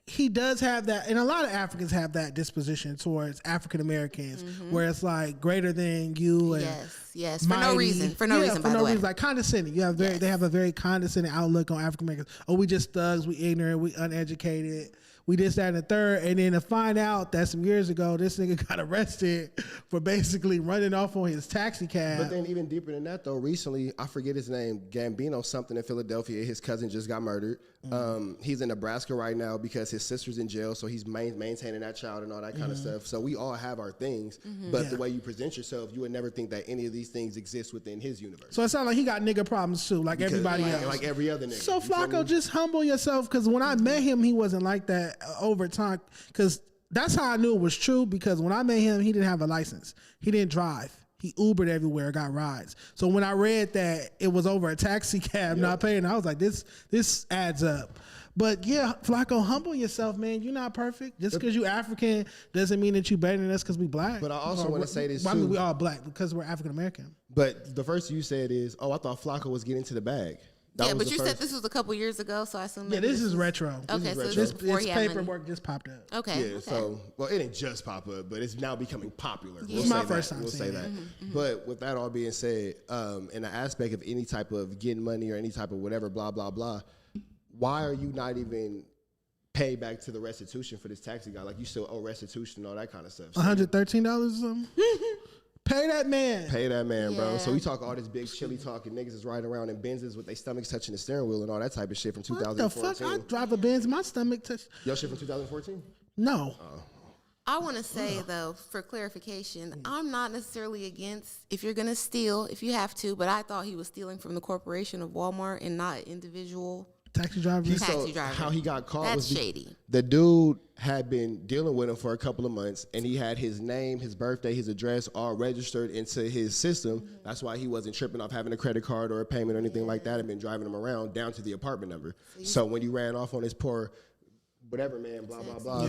He does have that, and a lot of Africans have that disposition towards African Americans, where it's like greater than you. And Yes. For no reason. For no reason, by the way. Like condescending. You have They have a very condescending outlook on African Americans. Oh, we just thugs. We ignorant. We uneducated. We this, that, and the third. And then to find out that some years ago, this nigga got arrested for basically running off on his taxi cab. But then even deeper than that, though, recently, I forget his name, Gambino something in Philadelphia. His cousin just got murdered. He's in Nebraska right now because his sister's in jail, so he's maintaining that child and all that kind of stuff. So we all have our things, but the way you present yourself, you would never think that any of these things exist within his universe. So it sounds like he got nigga problems too, like everybody else. Like every other nigga. So You feel Flacco, me? just humble yourself, because when I met him, he wasn't like that over time. Because that's how I knew it was true. Because when I met him, he didn't have a license. He didn't drive. He Ubered everywhere, got rides. So when I read that it was over a taxi cab not paying, I was like, this adds up. But yeah, Flacco, humble yourself, man. You're not perfect. Just because you African doesn't mean that you better than us because we black. But I also want to say this, I mean, too. we all black because we're African American. But the first thing you said is, I thought Flacco was getting to the bag. That Yeah, was but the you first- said this was a couple years ago, so I assume Yeah, maybe this is retro. Okay, so retro. this is before This he had money. paperwork just popped up. Okay. Yeah, okay. so, well, it didn't just pop up, but it's now becoming popular. Yeah. We'll It's say my that. first time We'll say seeing that. it. But with that all being said, in the aspect of any type of getting money or any type of whatever, blah, blah, blah, why are you not even pay back to the restitution for this taxi guy? Like, you still owe restitution and all that kind of stuff. So $113 or something? Pay that man. pay that man, bro. Yeah. So we talk all this big chili talk and niggas is riding around in Benzes with their stomachs touching the steering wheel and all that type of shit from What the 2014. fuck? I drive a Benz, my stomach touch. Your shit from 2014? No. I want to say, though, for clarification, I'm not necessarily against if you're going to steal, if you have to, but I thought he was stealing from the corporation of Walmart and not individual Taxi driver. Taxi driver. How he got caught That's was shady. The dude had been dealing with him for a couple of months, and he had his name, his birthday, his address all registered into his system. Mm-hmm. That's why he wasn't tripping off having a credit card or a payment or anything like that, and been driving him around down to the apartment number. So when you ran off on his poor whatever man, blah, blah, blah,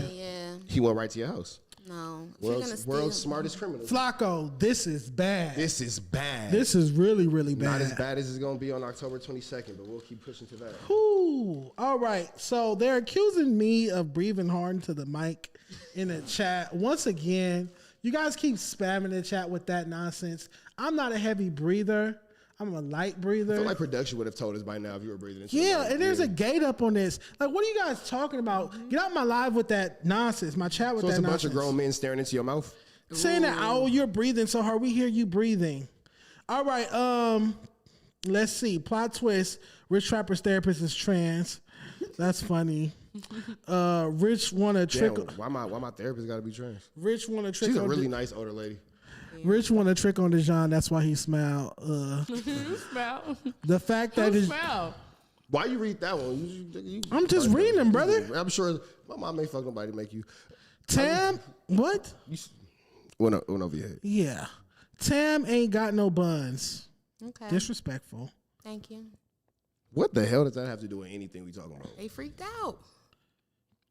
he went right to your house. No. If you're gonna World's steal- smartest criminal. Flacco, this is bad. This is bad. This is really, really bad. Not as bad as it's going to be on October 22nd, but we'll keep pushing to that. Ooh, all right. So they're accusing me of breathing hard into the mic in the chat. Once again, you guys keep spamming the chat with that nonsense. I'm not a heavy breather. I'm a light breather. I feel like production would have told us by now if you were breathing into Yeah, the mic. and there's a gate up on this. Like, what are you guys talking about? Get out my live with that nonsense. My chat with So it's that a bunch nonsense. of grown men staring into your mouth? Saying that, oh, you're breathing so hard. We hear you breathing. All right, let's see. Plot twist. Rich Trapper's therapist is trans. That's funny. Rich want to trick. Damn, why my therapist got to be trans? Rich want to trick. She's a on really nice older lady. Rich want to trick on Dejon. That's why he smiled. Smell. The fact that Who is, smell? Why you read that one? I'm just reading them, brother. I'm sure my mom ain't fuck nobody to make you. Tam, what? Went over your head. Yeah, Tam ain't got no buns. Okay. Disrespectful. Thank you. What the hell does that have to do with anything we talking about? They freaked out.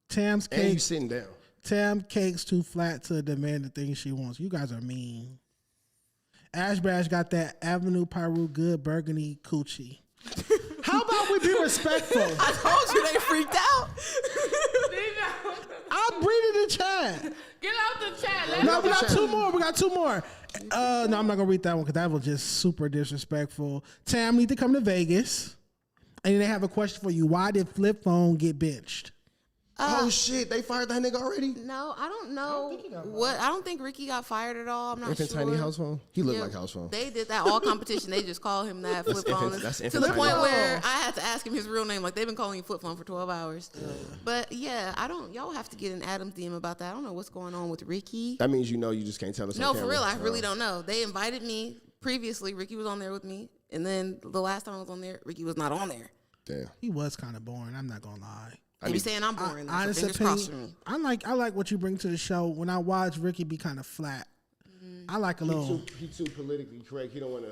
Tam's And you cake. sitting down. Tam cake's too flat to demand the things she wants. You guys are mean. Ash Bash got that Avenue Pyru good burgundy coochie. How about we be respectful? I told you they freaked out. I'm reading the chat. Get out the chat. No, we got two more. We got two more. No, I'm not gonna read that one because that was just super disrespectful. Tam need to come to Vegas, and they have a question for you. Why did Flip Phone get benched? Oh shit! They fired that nigga already. No, I don't know what. I don't think Ricky got fired at all. I'm not Infant sure. Tiny Housephone. He looked Yeah, like Housephone. They did that all competition. They just call him that flip phone that's to infant the Tiny point House. where I had to ask him his real name. Like they've been calling him flip phone for 12 hours. But yeah, I don't. Y'all have to get an Adam's DM about that. I don't know what's going on with Ricky. That means you just can't tell us. No, on for camera. real, I really don't know. They invited me previously. Ricky was on there with me, and then the last time I was on there, Ricky was not on there. Damn. He was kind of boring. I'm not gonna lie. They be saying I'm boring. Though, so Honest fingers crossed for me. opinion, I like what you bring to the show. When I watch Ricky be kind of flat, I like a little. He too politically correct. He don't want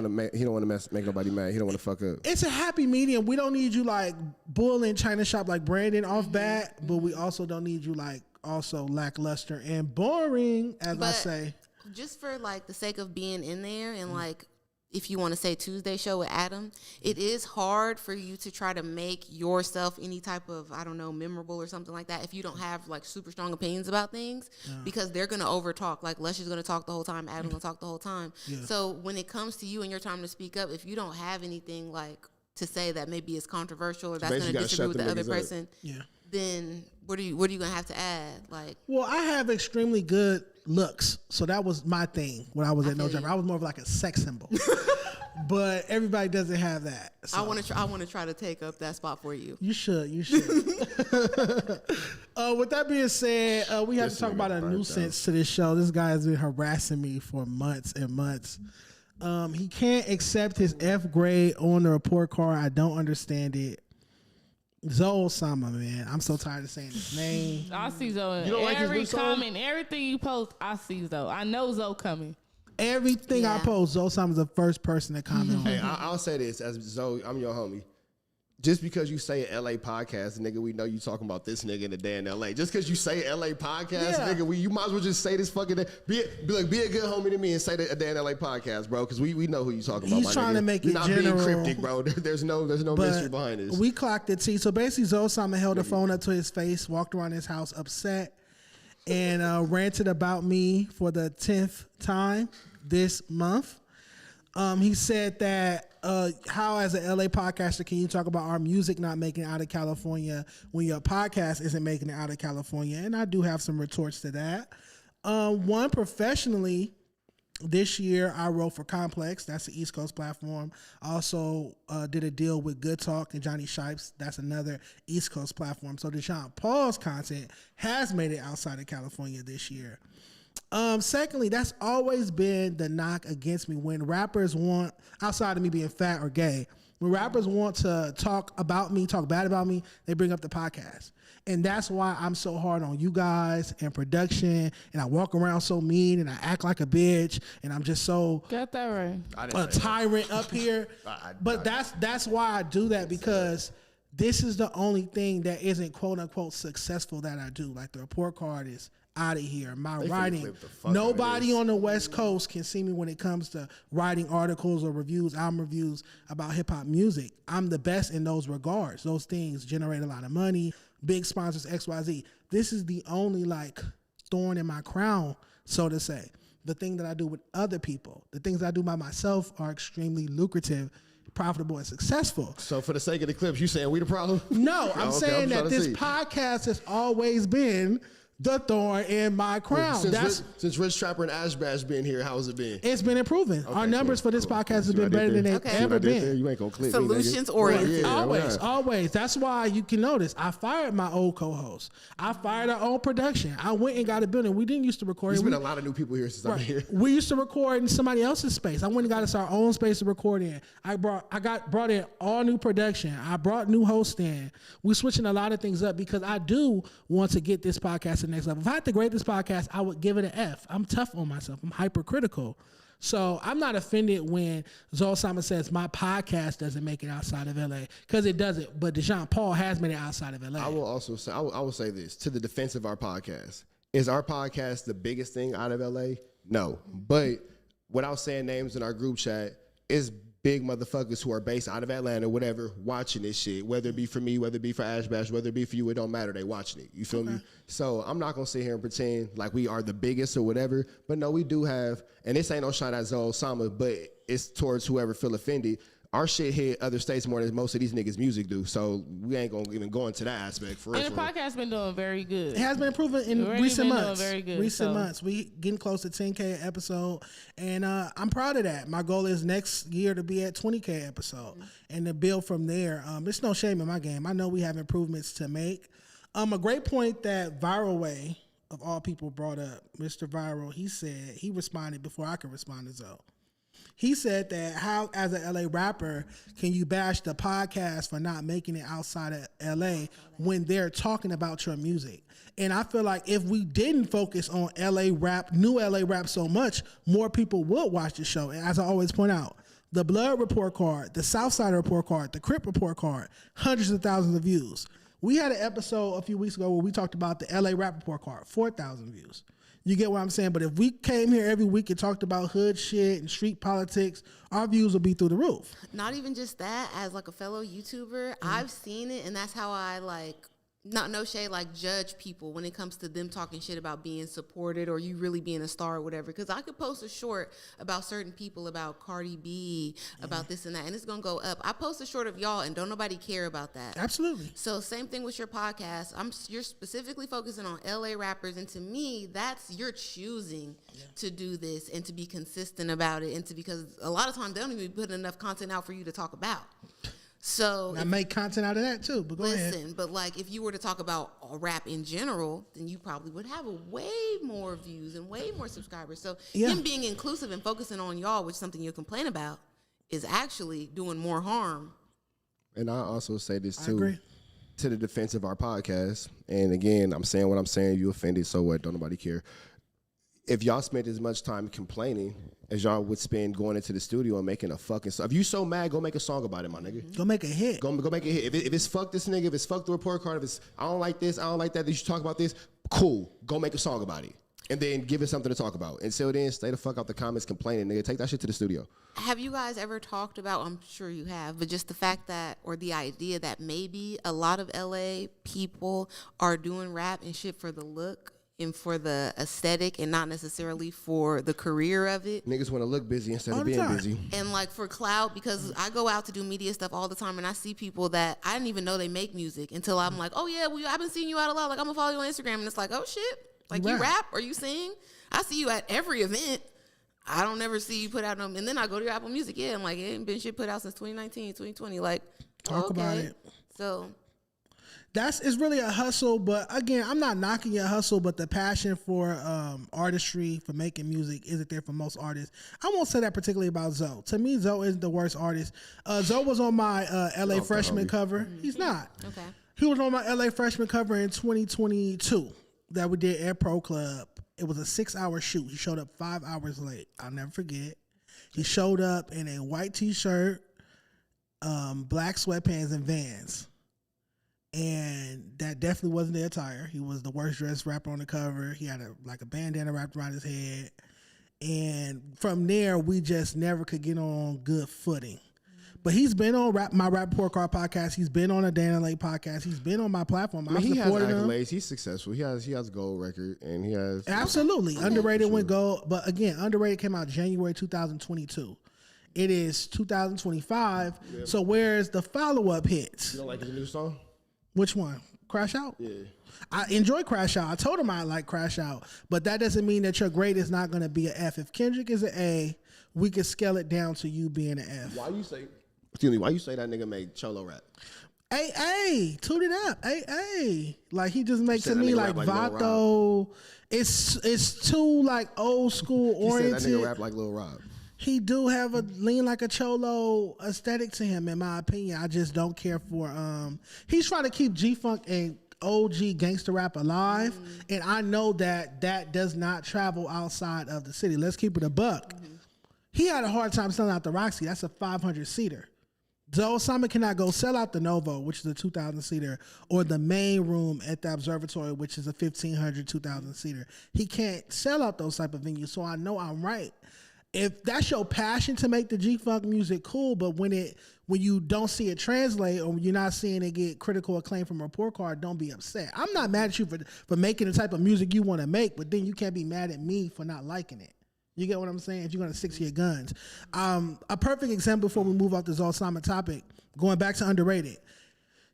to make nobody mad. He don't want to fuck up. It's a happy medium. We don't need you like bull in China shop like Brandon off bat, but we also don't need you like also lackluster and boring, as I But say. just for like the sake of being in there and like if you want to say Tuesday show with Adam, it is hard for you to try to make yourself any type of, I don't know, memorable or something like that if you don't have like super strong opinions about things because they're going to over talk. Like Lush is going to talk the whole time, Adam's going to talk the whole time. Yeah. So when it comes to you and your time to speak up, if you don't have anything like to say that maybe is controversial or that's going to disagree with the other person, then what are you going to have to add? Like, well, I have extremely good looks, so that was my thing when I was at No Jumper. I was more of like a sex symbol, but everybody doesn't have that. So. I want to try to take up that spot for you. You should. With that being said, we have to talk about a nuisance to this show. This guy has been harassing me for months and months. He can't accept his F grade on the report card. I don't understand it. Zoe Osama, man. I'm so tired of saying his name. I see Zoe. You don't like his Every new song? comment, everything you post, I see Zoe. I know Zoe coming. Everything I Yeah. post, Zoe Osama's the first person to comment on Hey, it. I'll say this as Zoe, I'm your homie. Just because you say LA podcast, nigga, we know you talking about this nigga in the day in LA. Just because you say LA podcast, Yeah. nigga, you might as well just say this fucking be a good homie to me and say a day in LA podcast, bro. Because we know who you talking about. He's my trying nigga. to make You're it not general. being cryptic, bro. There's no mystery behind this. We clocked the T. So basically, Zoe Osama held the phone up to his face, walked around his house upset, and ranted about me for the 10th time this month. He said that how as an LA podcaster can you talk about our music not making it out of California when your podcast isn't making it out of California? And I do have some retorts to that. One, professionally, this year I wrote for Complex. That's the East Coast platform. I also did a deal with Good Talk and Johnny Shipes. That's another East Coast platform. So Dejon Paul's content has made it outside of California this year. Secondly, that's always been the knock against me when rappers want, outside of me being fat or gay, When rappers want to talk about me, talk bad about me, they bring up the podcast. And that's why I'm so hard on you guys and production. And I walk around so mean and I act like a bitch. And I'm just so Got that right. a tyrant up here. But that's why I do that, because this is the only thing that isn't quote unquote successful that I do. Like the report card is out of here. My writing, nobody on the West Coast can see me when it comes to writing articles or reviews, album reviews about hip hop music. I'm the best in those regards. Those things generate a lot of money, big sponsors, XYZ. This is the only like thorn in my crown, so to say. The thing that I do with other people, the things I do by myself are extremely lucrative, profitable, and successful. So for the sake of the clips, you saying we the problem? No, I'm saying that this podcast has always been the thorn in my crown. Since Rich Trapper and Ash Bash been here, how's it been? It's been improving. Our numbers for this podcast has been better than they've ever been. You ain't gonna clip Solutions oriented. Always. That's why you can notice I fired my old co-host. I fired our own production. I went and got a building. We didn't used to record. There's been a lot of new people here since I've been here. We used to record in somebody else's space. I went and got us our own space to record in. I brought in all new production. I brought new hosts in. We're switching a lot of things up because I do want to get this podcast to the next level. If I had to grade this podcast, I would give it an F. I'm tough on myself. I'm hypercritical. So I'm not offended when Zoe Simon says my podcast doesn't make it outside of LA, because it doesn't. But Dejon Paul has made it outside of LA. I will also say, I will say this to the defense of our podcast. Is our podcast the biggest thing out of LA? No. But without saying names in our group chat, it's big motherfuckers who are based out of Atlanta, whatever, watching this shit. Whether it be for me, whether it be for Ash Bash, whether it be for you, it don't matter. They watching it. You feel me? So I'm not going to sit here and pretend like we are the biggest or whatever. But no, we do have, and this ain't no shot at Zoe Sama, but it's towards whoever feel offended. Our shit hit other states more than most of these niggas' music do. So we ain't going to even go into that aspect for real. And the podcast been doing very good. It has been improving in recent months. Very good, recent months. We getting close to 10K an episode. And I'm proud of that. My goal is next year to be at 20K episode and to build from there. It's no shame in my game. I know we have improvements to make. A great point that Viral Way, of all people, brought up, Mr. Viral, he said, he responded before I could respond to Zoe. He said that how, as an LA rapper, can you bash the podcast for not making it outside of LA when they're talking about your music? And I feel like if we didn't focus on LA rap, new LA rap so much, more people would watch the show. And as I always point out, the Blood Report Card, the Southside Report Card, the Crip Report Card, hundreds of thousands of views. We had an episode a few weeks ago where we talked about the LA Rap Report Card, 4,000 views. You get what I'm saying? But if we came here every week and talked about hood shit and street politics, our views would be through the roof. Not even just that, as like a fellow YouTuber, I've seen it, and that's how I like, not no shade, like judge people when it comes to them talking shit about being supported or you really being a star or whatever. Because I could post a short about certain people, about Cardi B, about this and that, and it's gonna go up. I post a short of y'all, and don't nobody care about that. Absolutely. So same thing with your podcast. You're specifically focusing on LA rappers, and to me, that's you're choosing to do this and to be consistent about it, and because a lot of times they don't even put enough content out for you to talk about. So I make content out of that too, but go ahead. Listen, but like if you were to talk about rap in general, then you probably would have a way more views and way more subscribers. So him being inclusive and focusing on y'all, which is something you complain about, is actually doing more harm. And I also say this too, I agree. To the defense of our podcast. And again, I'm saying what I'm saying. You offended, so what? Don't nobody care. If y'all spent as much time complaining as y'all would spend going into the studio and making a fucking song. If you so mad, go make a song about it, my nigga. Go make a hit. Go make a hit. If it's fuck this nigga, if it's fuck the report card, if it's I don't like this, I don't like that, you should talk about this, cool. Go make a song about it. And then give it something to talk about. Until then, stay the fuck out the comments complaining, nigga. Take that shit to the studio. Have you guys ever talked about, I'm sure you have, but just the fact that, or the idea that maybe a lot of LA people are doing rap and shit for the look and for the aesthetic and not necessarily for the career of it? Niggas want to look busy instead of being busy. And like for clout, because I go out to do media stuff all the time and I see people that I didn't even know they make music until I'm like, oh yeah, well, I've been seeing you out a lot. Like I'm gonna follow you on Instagram, and it's like, oh shit, like you rap or you sing? I see you at every event. I don't never see you put out and then I go to your Apple Music. I'm like, it ain't been shit put out since 2019, 2020. Like, talk about it. So It's really a hustle, but again, I'm not knocking your hustle, but the passion for artistry, for making music, isn't there for most artists. I won't say that particularly about Zoe. To me, Zoe isn't the worst artist. Zoe was on my LA freshman cover. He's not. Okay. He was on my LA freshman cover in 2022 that we did at Pro Club. It was a 6-hour shoot. He showed up 5 hours late. I'll never forget. He showed up in a white t-shirt, black sweatpants, and Vans. And that definitely wasn't the attire. He was the worst dressed rapper on the cover. He had a bandana wrapped around his head. And from there, we just never could get on good footing. But he's been on my Rap Report Card podcast. He's been on a Dan and Lake podcast. He's been on my platform. I mean, he has accolades. He's successful. He has a gold record, and he has absolutely underrated went gold. But again, underrated came out January 2022. It is 2025. Yeah. So where's the follow up hits? You don't like his new song? Which one? Crash Out? Yeah. I enjoy Crash Out. I told him I like Crash Out, but that doesn't mean that your grade is not going to be an F. If Kendrick is an A, we can scale it down to you being an F. Why you say that nigga made Cholo rap? Hey, tune it up. Hey. Like he just makes it me like Vato. It's too like old school oriented. He said that nigga rap like Lil Rob. He do have a lean like a Cholo aesthetic to him, in my opinion. I just don't care for he's trying to keep G-Funk and OG gangster rap alive, and I know that does not travel outside of the city. Let's keep it a buck. He had a hard time selling out the Roxy. That's a 500-seater. Zoe Simon cannot go sell out the Novo, which is a 2,000-seater, or the main room at the Observatory, which is a 1,500, 2,000-seater. He can't sell out those type of venues, so I know I'm right. If that's your passion to make the G-Funk music, cool, but when you don't see it translate or when you're not seeing it get critical acclaim from a report card, don't be upset. I'm not mad at you for making the type of music you want to make, but then you can't be mad at me for not liking it. You get what I'm saying? If you're going to stick to your guns. A perfect example before we move off this Zoe Simon topic, going back to underrated.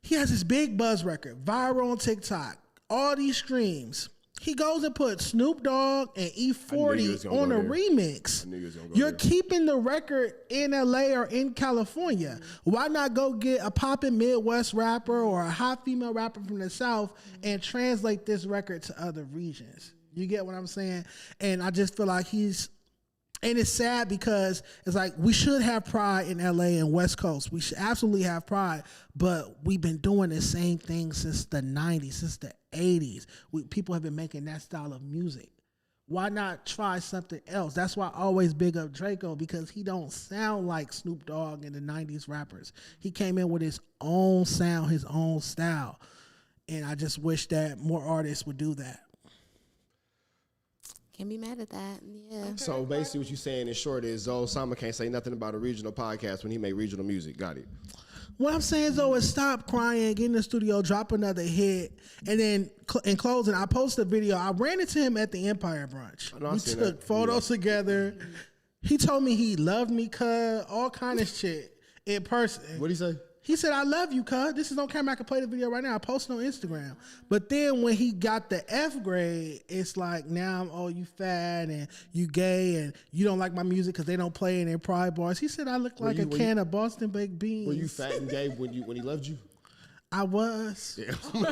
He has this big buzz record, viral on TikTok, all these streams. He goes and puts Snoop Dogg and E40 on a remix. You're keeping the record in LA or in California. Why not go get a poppin' Midwest rapper or a hot female rapper from the South and translate this record to other regions? You get what I'm saying? And I just feel like and it's sad because it's like we should have pride in LA and West Coast. We should absolutely have pride, but we've been doing the same thing since the 90s, since the 80s. People have been making that style of music. Why not try something else? That's why I always big up Draco, because he don't sound like Snoop Dogg and the 90s rappers. He came in with his own sound, his own style. And I just wish that more artists would do that. Can't be mad at that. Yeah. So basically what you're saying in short is Zoe Simon can't say nothing about a regional podcast when he made regional music. Got it. What I'm saying, though, is stop crying, get in the studio, drop another hit, and then in closing, I posted a video. I ran into him at the Empire Brunch. We took photos together. He told me he loved me, cuz, all kind of shit in person. What'd he say? He said, I love you, cuz. This is on camera. I can play the video right now. I posted on Instagram. But then when he got the F grade, it's like, now, you fat and you gay and you don't like my music because they don't play in their pride bars. He said, I look like a can of Boston baked beans. Were you fat and gay when he loved you? I was. Yeah. Why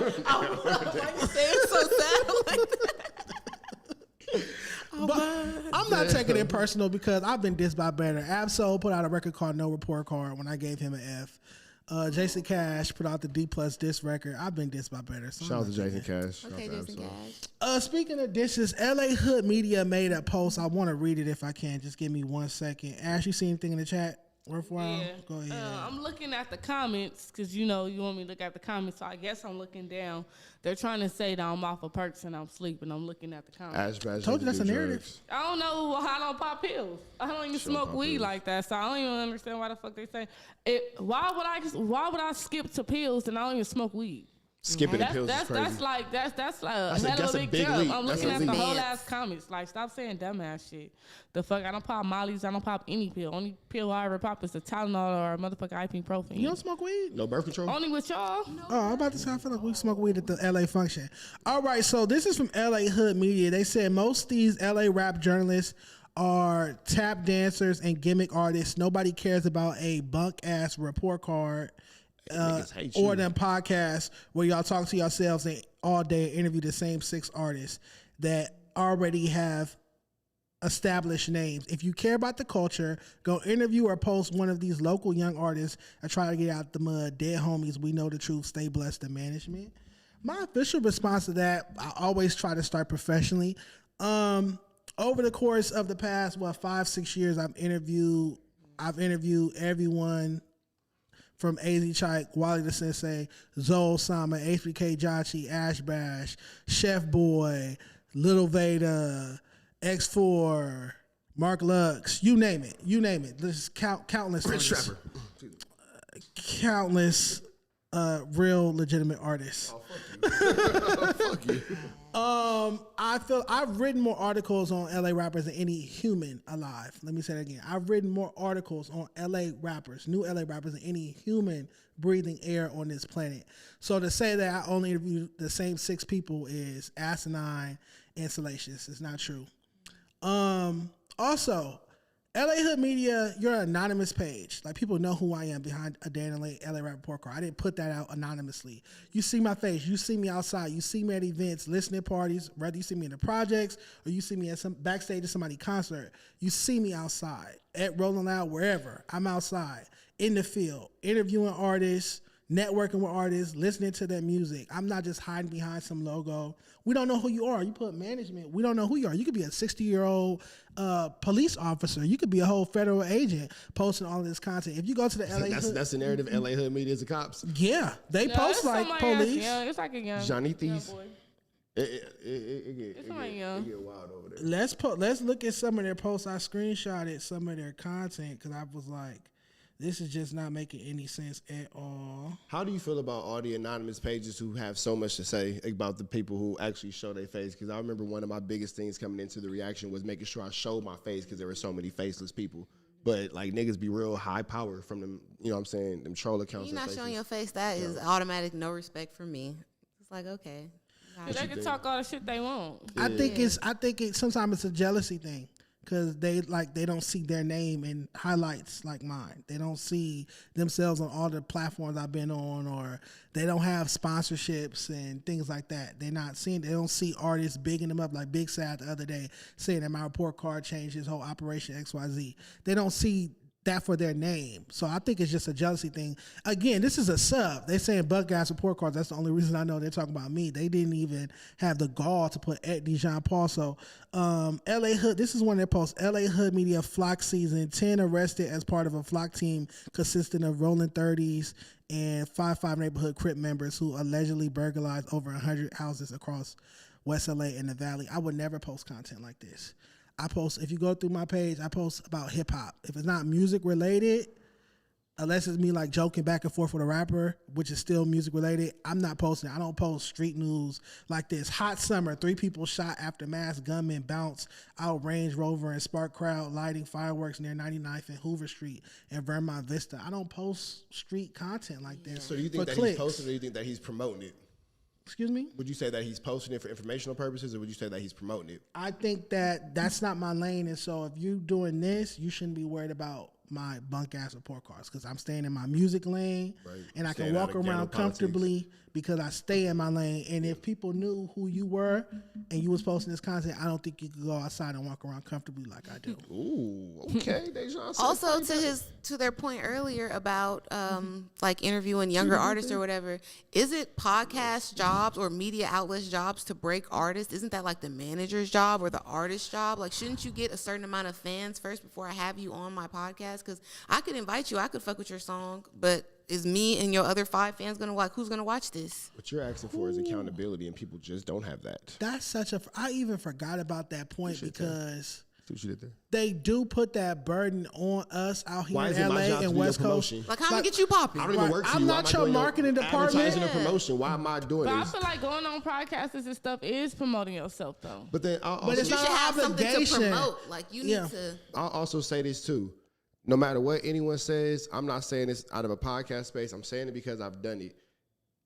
you say it so sad like that? But I'm not taking it personal because I've been dissed by better. Absol put out a record called No Report Card when I gave him an F. Jason Cash put out the D+ diss record. I've been dissed by better. So shout out to Jason Cash. Okay, Jason Cash. Speaking of dishes, LA Hood Media made a post. I want to read it if I can. Just give me 1 second. Ash, you see anything in the chat worthwhile? Yeah. Go ahead. I'm looking at the comments because, you want me to look at the comments. So I guess I'm looking down. They're trying to say that I'm off of perks and I'm sleeping. I'm looking at the comments. Ash told you that's a narrative. Drugs. I don't know. I don't pop pills. I don't even smoke weed like that. So I don't even understand why the fuck they say it. Why would I skip to pills and I don't even smoke weed? Skipping the pills is crazy. That's like a hell of a big jump. leap. I'm That's looking a at the leap. whole ass comments. Like, stop saying dumbass shit. The fuck, I don't pop Molly's. I don't pop any pill. Only pill I ever pop is a Tylenol or a motherfucking ibuprofen. You don't smoke weed? No birth control? Only with y'all. Oh, I'm about to say I feel like we smoke weed at the LA function. All right, so this is from LA Hood Media. They said most of these LA rap journalists are tap dancers and gimmick artists. Nobody cares about a bunk ass report card Niggas hate you. or them podcasts where y'all talk to yourselves and all day interview the same 6 artists that already have established names. If you care about the culture, go interview or post one of these local young artists and try to get out the mud. Dead homies, we know the truth. Stay blessed, the management. My official response to that, I always try to start professionally. Over the course of the past, 5-6 years, I've interviewed everyone from AZ Chike, Wally the Sensei, Zoe Sama, HBK Jachi, Ash Bash, Chef Boy, Little Veda, X4, Mark Lux, you name it. There's countless Prince artists. Trapper. Countless real legitimate artists. Oh, fuck you. I feel I've written more articles on LA rappers than any human alive. Let me say that again. I've written more articles on LA rappers, new LA rappers, than any human breathing air on this planet. So to say that I only interviewed the same 6 people is asinine and salacious. It's not true. Also, LA Hood Media, you're an anonymous page. Like, people know who I am behind a day in LA Rap Report Card. I didn't put that out anonymously. You see my face. You see me outside. You see me at events, listening parties, whether you see me in the projects or you see me at some backstage at somebody's concert. You see me outside, at Rolling Loud, wherever. I'm outside, in the field, interviewing artists, networking with artists, listening to their music. I'm not just hiding behind some logo. We don't know who you are. You put management. We don't know who you are. You could be a 60-year-old police officer. You could be a whole federal agent posting all of this content. If you go to the LA Hood, that's the narrative. LA Hood Media is the cops. yeah, they post like police. It's like a young Johnny's. boy. It somebody young. get wild over there. Let's look at some of their posts. I screenshotted some of their content because I was like, this is just not making any sense at all. How do you feel about all the anonymous pages who have so much to say about the people who actually show their face? Because I remember one of my biggest things coming into the reaction was making sure I showed my face because there were so many faceless people. But like, niggas be real high power from them, you know what I'm saying, them troll accounts. You're not and showing your faces. face. That is automatic no respect for me. It's like, okay. They can talk all the shit they want. I think it sometimes it's a jealousy thing. Because they don't see their name in highlights like mine. They don't see themselves on all the platforms I've been on, or they don't have sponsorships and things like that. They don't see artists bigging them up like Big Sad the other day saying that my report card changed his whole operation XYZ. They don't see that for their name. So I think it's just a jealousy thing. Again, this is a sub. They're saying Buck Guys report cards. That's the only reason I know they're talking about me. They didn't even have the gall to put at Dejon Paul. So LA Hood, this is one of their posts. LA Hood Media Flock Season, 10 arrested as part of a flock team consisting of Rolling 30s and 5 neighborhood Crip members who allegedly burglarized over 100 houses across West LA and the Valley. I would never post content like this. If you go through my page, I post about hip hop. If it's not music related, unless it's me like joking back and forth with a rapper, which is still music related, I'm not posting. I don't post street news like this. Hot summer, 3 people shot after masked gunmen bounce out Range Rover and spark crowd lighting fireworks near 99th and Hoover Street and Vermont Vista. I don't post street content like this. So do you think that clicks. he's posting, or do you think that he's promoting it? Excuse me? Would you say that he's posting it for informational purposes, or would you say that he's promoting it? I think that that's not my lane, and so if you're doing this, you shouldn't be worried about my bunk ass report cards because I'm staying in my music lane, Right. and I can Staying out walk of ghetto around comfortably because I stay in my lane. And if people knew who you were and you was posting this content, I don't think you could go outside and walk around comfortably like I do. Ooh, okay, Dejon. Also, to their point earlier about like interviewing younger artists or whatever, is it podcast jobs or media outlets jobs to break artists? Isn't that like the manager's job or the artist's job? Like, shouldn't you get a certain amount of fans first before I have you on my podcast? Because I could invite you, I could fuck with your song, but is me and your other 5 fans gonna like? Who's gonna watch this? What you're asking for is accountability, and people just don't have that. That's I even forgot about that point because See what you did there? they do put that burden on us out here Why is in it my LA job to and do your West Coast. promotion? Like, how am I get you popping? I don't even work for I'm you. not your marketing department. Advertising and promotion. Why am I doing But I this? feel like going on podcasts and stuff is promoting yourself, though. But then But it's You not should an have something to obligation. promote. Like, you need Yeah. to. I'll also say this too. No matter what anyone says, I'm not saying this out of a podcast space. I'm saying it because I've done it.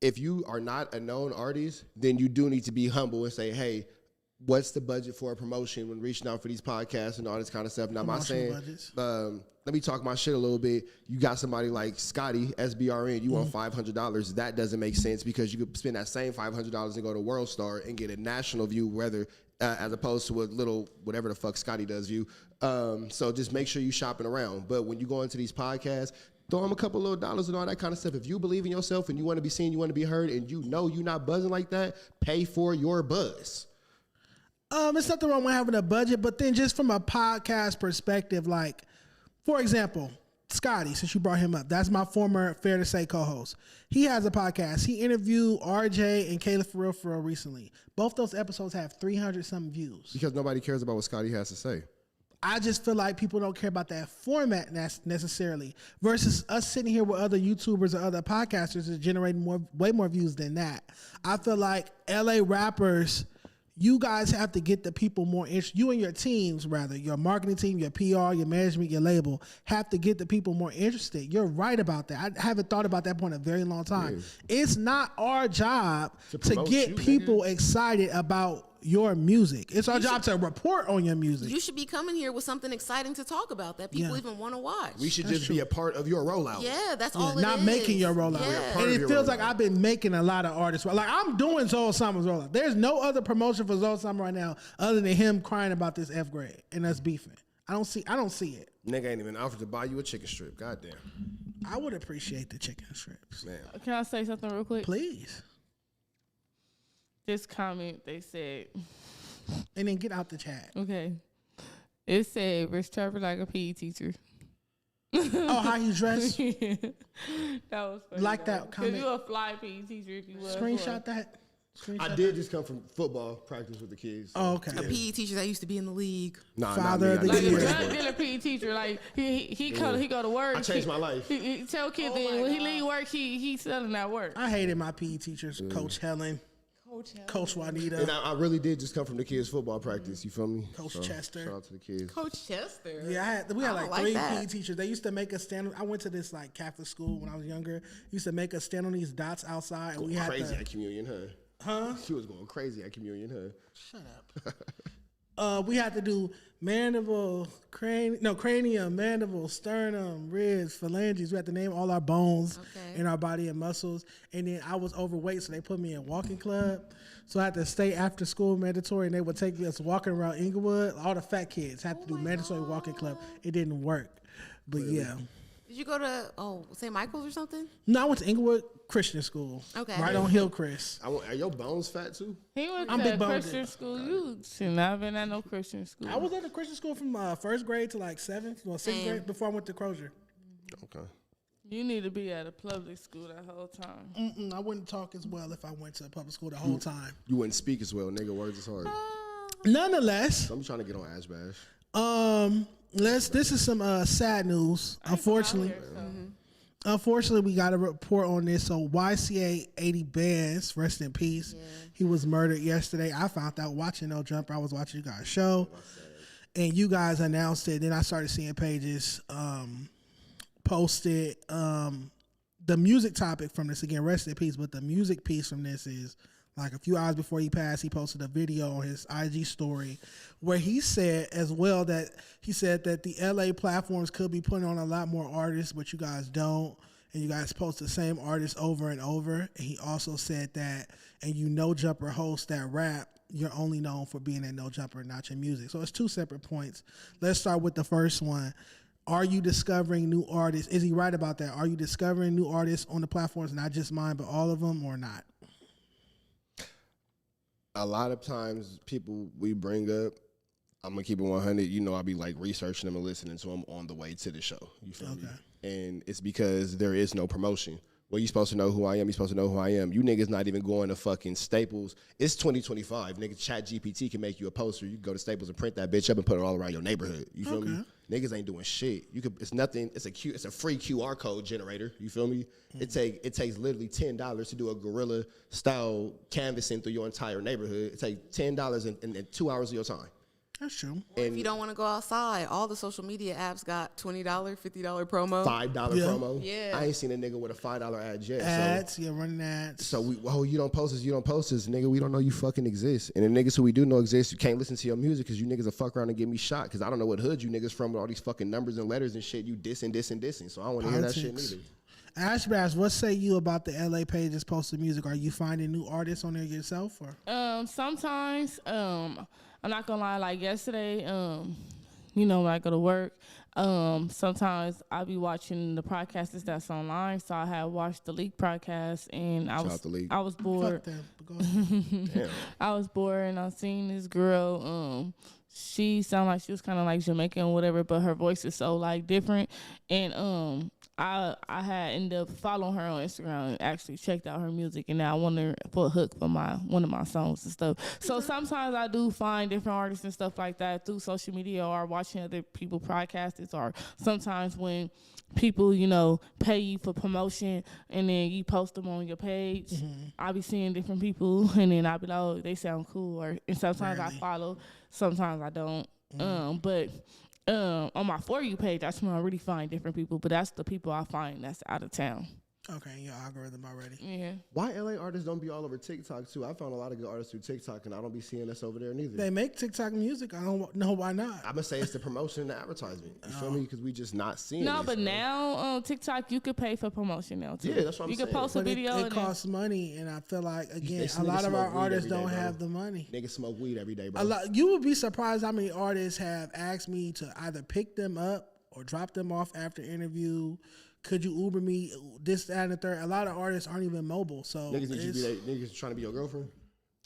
If you are not a known artist, then you do need to be humble and say, hey, what's the budget for a promotion when reaching out for these podcasts and all this kind of stuff. Now, am I saying, let me talk my shit a little bit. You got somebody like Scotty, SBRN, you want $500. That doesn't make sense because you could spend that same $500 and go to World Star and get a national view, whether as opposed to a little, whatever the fuck Scotty does view. So just make sure you shopping around. But when you go into these podcasts, throw them a couple little dollars and all that kind of stuff. If you believe in yourself and you want to be seen, you want to be heard, and you know you're not buzzing like that, pay for your buzz. It's nothing wrong with having a budget, but then just from a podcast perspective, like, for example, Scotty, since you brought him up, that's my former Fair to Say co-host. He has a podcast. He interviewed RJ and Kayla For Real recently. Both those episodes have 300-something views. Because nobody cares about what Scotty has to say. I just feel like people don't care about that format necessarily versus us sitting here with other YouTubers or other podcasters is generating way more views than that. I feel like LA rappers, you guys have to get the people more interested. You and your teams, rather, your marketing team, your PR, your management, your label, have to get the people more interested. You're right about that. I haven't thought about that point in a very long time. Yeah. It's not our job to get people excited about your music. It's our job to report on your music. You should be coming here with something exciting to talk about that people even want to watch. We should just be a part of your rollout. Yeah, that's all it is. Not making your rollout. Yeah. And it feels like I've been making a lot of artists. Like, I'm doing Zoe Summer's rollout. There's no other promotion for Zoe Summer right now other than him crying about this F grade and us beefing. I don't see it. Nigga ain't even offered to buy you a chicken strip. Goddamn. I would appreciate the chicken strips. Man. Can I say something real quick? Please. This comment, they said... And then get out the chat. Okay. It said, Rich Trevor like a PE teacher. Oh, how he dressed? That was funny. Like that comment. Because you a fly PE teacher if you was. Screenshot that. I did just come from football practice with the kids. So. Oh, okay. A PE teacher that used to be in the league. Nah, Father of the Like year. a drug dealer PE teacher, like he go to work. I changed my life. He tell kids that when he leave work, he selling that work. I hated my PE teachers, Coach Helen. Coach Juanita. And I really did just come from the kids' football practice. You feel me? Coach Chester. Shout out to the kids. Coach Chester. Yeah, we had like 3 that. PE teachers. They used to make us stand. I went to this like Catholic school when I was younger. Used to make us stand on these dots outside, and we had crazy at communion, huh? She was going crazy at communion, Shut up. We had to do mandible, cranium, mandible, sternum, ribs, phalanges. We had to name all our bones in our body and muscles. And then I was overweight, so they put me in walking club. So I had to stay after school mandatory, and they would take us walking around Inglewood. All the fat kids had to do mandatory walking club. It didn't work, but yeah. Did you go to St. Michael's or something? No, I went to Inglewood Christian School. Okay. Right on Hillcrest. Are your bones fat too? He went I'm to big a boned. Christian school. You should not have been at no Christian school. I was at a Christian school from 1st grade to like 7th or 6th grade before I went to Crozier. Okay. You need to be at a public school that whole time. I wouldn't talk as well if I went to a public school the whole time. You wouldn't speak as well, nigga. Words is hard. Nonetheless, I'm trying to get on Ash Bash. this is some sad news. Unfortunately, we got a report on this. So YCA 80 Bands, rest in peace. Yeah. He was murdered yesterday. I found out watching No Jumper. I was watching you guys' show, and you guys announced it. Then I started seeing pages posted the music topic from this. Again, rest in peace. But the music piece from this is like a few hours before he passed, he posted a video on his IG story where he said as well that he said that the LA platforms could be putting on a lot more artists, but you guys don't. And you guys post the same artists over and over. And he also said that, and you No Jumper host that rap, you're only known for being at No Jumper, not your music. So it's 2 separate points. Let's start with the first one. Are you discovering new artists? Is he right about that? Are you discovering new artists on the platforms, not just mine, but all of them, or not? A lot of times people we bring up, I'm going to keep it 100. You know, I'll be like researching them and listening to them on the way to the show. You feel me? And it's because there is no promotion. Well, you supposed to know who I am. You supposed to know who I am. You niggas not even going to fucking Staples. It's 2025. Nigga, Chat GPT can make you a poster. You can go to Staples and print that bitch up and put it all around your neighborhood. You feel me? Niggas ain't doing shit. It's nothing. It's a free QR code generator. You feel me? It takes literally $10 to do a guerrilla style canvassing through your entire neighborhood. It takes $10 in 2 hours of your time. That's true. If you don't want to go outside, all the social media apps got $20, $50 promo. $5 promo. Yeah. I ain't seen a nigga with a $5 ad yet. Ads, running ads. So you don't post this, nigga. We don't know you fucking exist. And the niggas who we do know exist, you can't listen to your music because you niggas will fuck around and get me shot. Because I don't know what hood you niggas from with all these fucking numbers and letters and shit. You dissing. So I don't want to hear that shit neither. Ash Bass, what say you about the LA pages posting music? Are you finding new artists on there yourself? Or? Sometimes, I'm not gonna lie, like yesterday, when I go to work, sometimes I'll be watching the podcasts that's online. So I had watched the Leak podcast and I was bored. Fuck them, but go ahead. Damn. I was bored and I seen this girl, she sounded like she was kind of like Jamaican or whatever, but her voice is so like different. And I had ended up following her on Instagram and actually checked out her music, and now I want her for a hook for one of my songs and stuff. So sometimes I do find different artists and stuff like that through social media or watching other people podcasts, or sometimes when people, pay you for promotion and then you post them on your page. I'll be seeing different people and then I'll be like, oh, they sound cool. And sometimes I follow, sometimes I don't. But on my For You page, that's when I really find different people. But that's the people I find that's out of town. Okay, your algorithm already. Yeah. Why LA artists don't be all over TikTok too? I found a lot of good artists through TikTok, and I don't be seeing us over there neither. They make TikTok music. I don't know why not. I'm gonna say it's the promotion and the advertisement. You feel me? Because we just not seeing. No, this, but bro. now on TikTok you could pay for promotion now too. Yeah, that's what I'm you saying. You can post a But video. it costs money, and I feel like again, Niggas a lot of our smoke weed artists every day, don't bro. have the money. Niggas smoke weed every day, bro. You would be surprised how many artists have asked me to either pick them up or drop them off after interview. Could you Uber me this, that, and the third? A lot of artists aren't even mobile, so niggas trying to be your girlfriend.